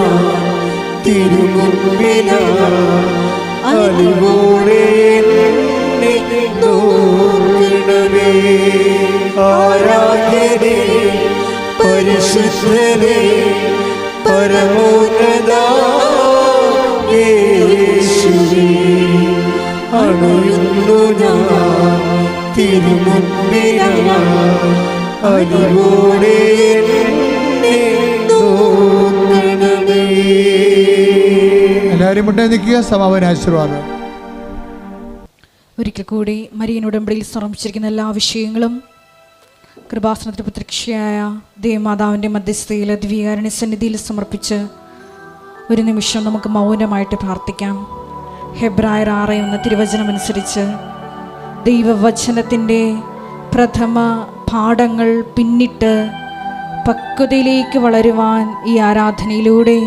തിരുമുൻപിനായി, അലിവോടെ എന്നെ നോക്കണമേ. ആരാധ്യനേ, പരിശുദ്ധനേ, പരമോന്നതാ യേശുവേ, അണയുന്നു ഞാൻ തിരുമുൻപിനായി, അലിവോടെ എന്നെ നോക്കണമേ. എല്ലാവരും മുട്ടേ നിൽക്കുക. സമാപന ആശീർവാദം. ഒരിക്കൽ കൂടി മരിയനുടമ്പടിയിൽ സമർപ്പിച്ചിരിക്കുന്ന എല്ലാ വിഷയങ്ങളും കൃപാസനത്തിൽ പ്രത്യക്ഷയായ ദേവമാതാവിൻ്റെ മധ്യസ്ഥയിൽ ദിവ്യകാരുണ്യ സന്നിധിയിൽ സമർപ്പിച്ച് ഒരു നിമിഷം നമുക്ക് മൗനമായിട്ട് പ്രാർത്ഥിക്കാം. ഹെബ്രായർ 6:1 തിരുവചനമനുസരിച്ച് ദൈവവചനത്തിൻ്റെ പ്രഥമ പാഠങ്ങൾ പിന്നിട്ട് പക്വതയിലേക്ക് വളരുവാൻ ഈ ആരാധനയിലൂടെ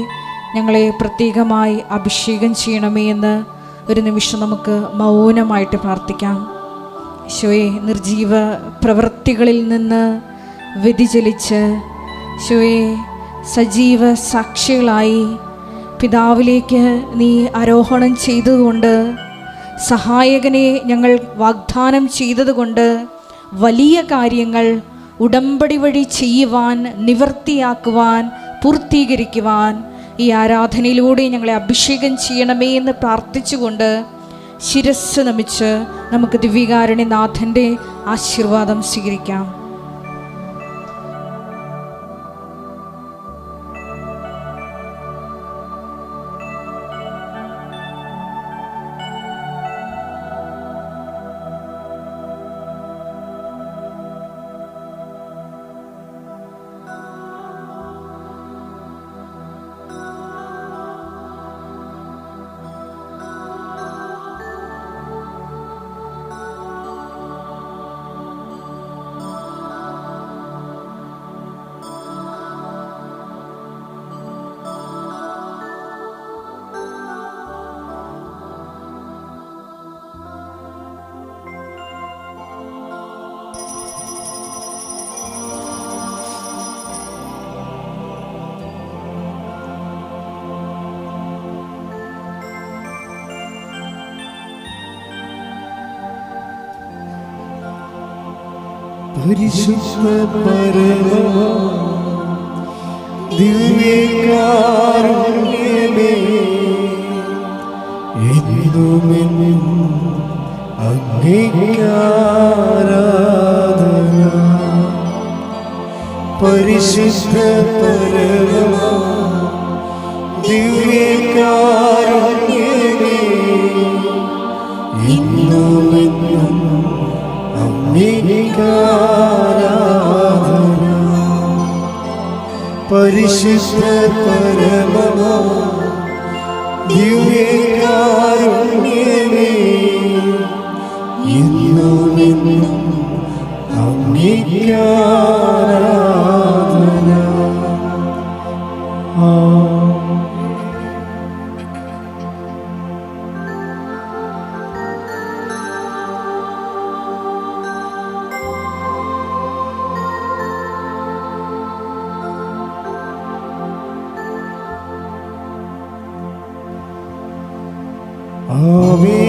ഞങ്ങളെ പ്രത്യേകമായി അഭിഷേകം ചെയ്യണമേ എന്ന് ഒരു നിമിഷം നമുക്ക് മൗനമായിട്ട് പ്രാർത്ഥിക്കാം. ഈശോയെ, നിർജീവ പ്രവൃത്തികളിൽ നിന്ന് വ്യതിചലിച്ച് ഈശോയെ സജീവ സാക്ഷികളായി പിതാവിലേക്ക് നീ ആരോഹണം ചെയ്തതുകൊണ്ട്, സഹായകനെ ഞങ്ങൾ വാഗ്ദാനം ചെയ്തതുകൊണ്ട് വലിയ കാര്യങ്ങൾ ഉടമ്പടി വഴി ചെയ്യുവാൻ, നിവർത്തിയാക്കുവാൻ, പൂർത്തീകരിക്കുവാൻ ഈ ആരാധനയിലൂടെ ഞങ്ങളെ അഭിഷേകം ചെയ്യണമേ എന്ന് പ്രാർത്ഥിച്ചുകൊണ്ട് ശിരസ്സ് നമിച്ച് നമുക്ക് ദിവ്യകാരുണ്യനാഥൻ്റെ ആശീർവാദം സ്വീകരിക്കാം. പരിശുദ്ധ പരമ ദിവ്യകാരുണ്യമേ എന്നുമെന്നും അങ്ങേക്കാരാധന. പരിശുദ്ധ പരമ ദിവ്യകാരുണ്യമേ എന്നുമെന്നും അങ്ങേക്കാരാധന. പരിശുദ്ധ പരമ ദിവ്യകാരുണ്യമേ എന്നുമെന്നും അങ്ങേക്കാരാധന. ആമേൻ.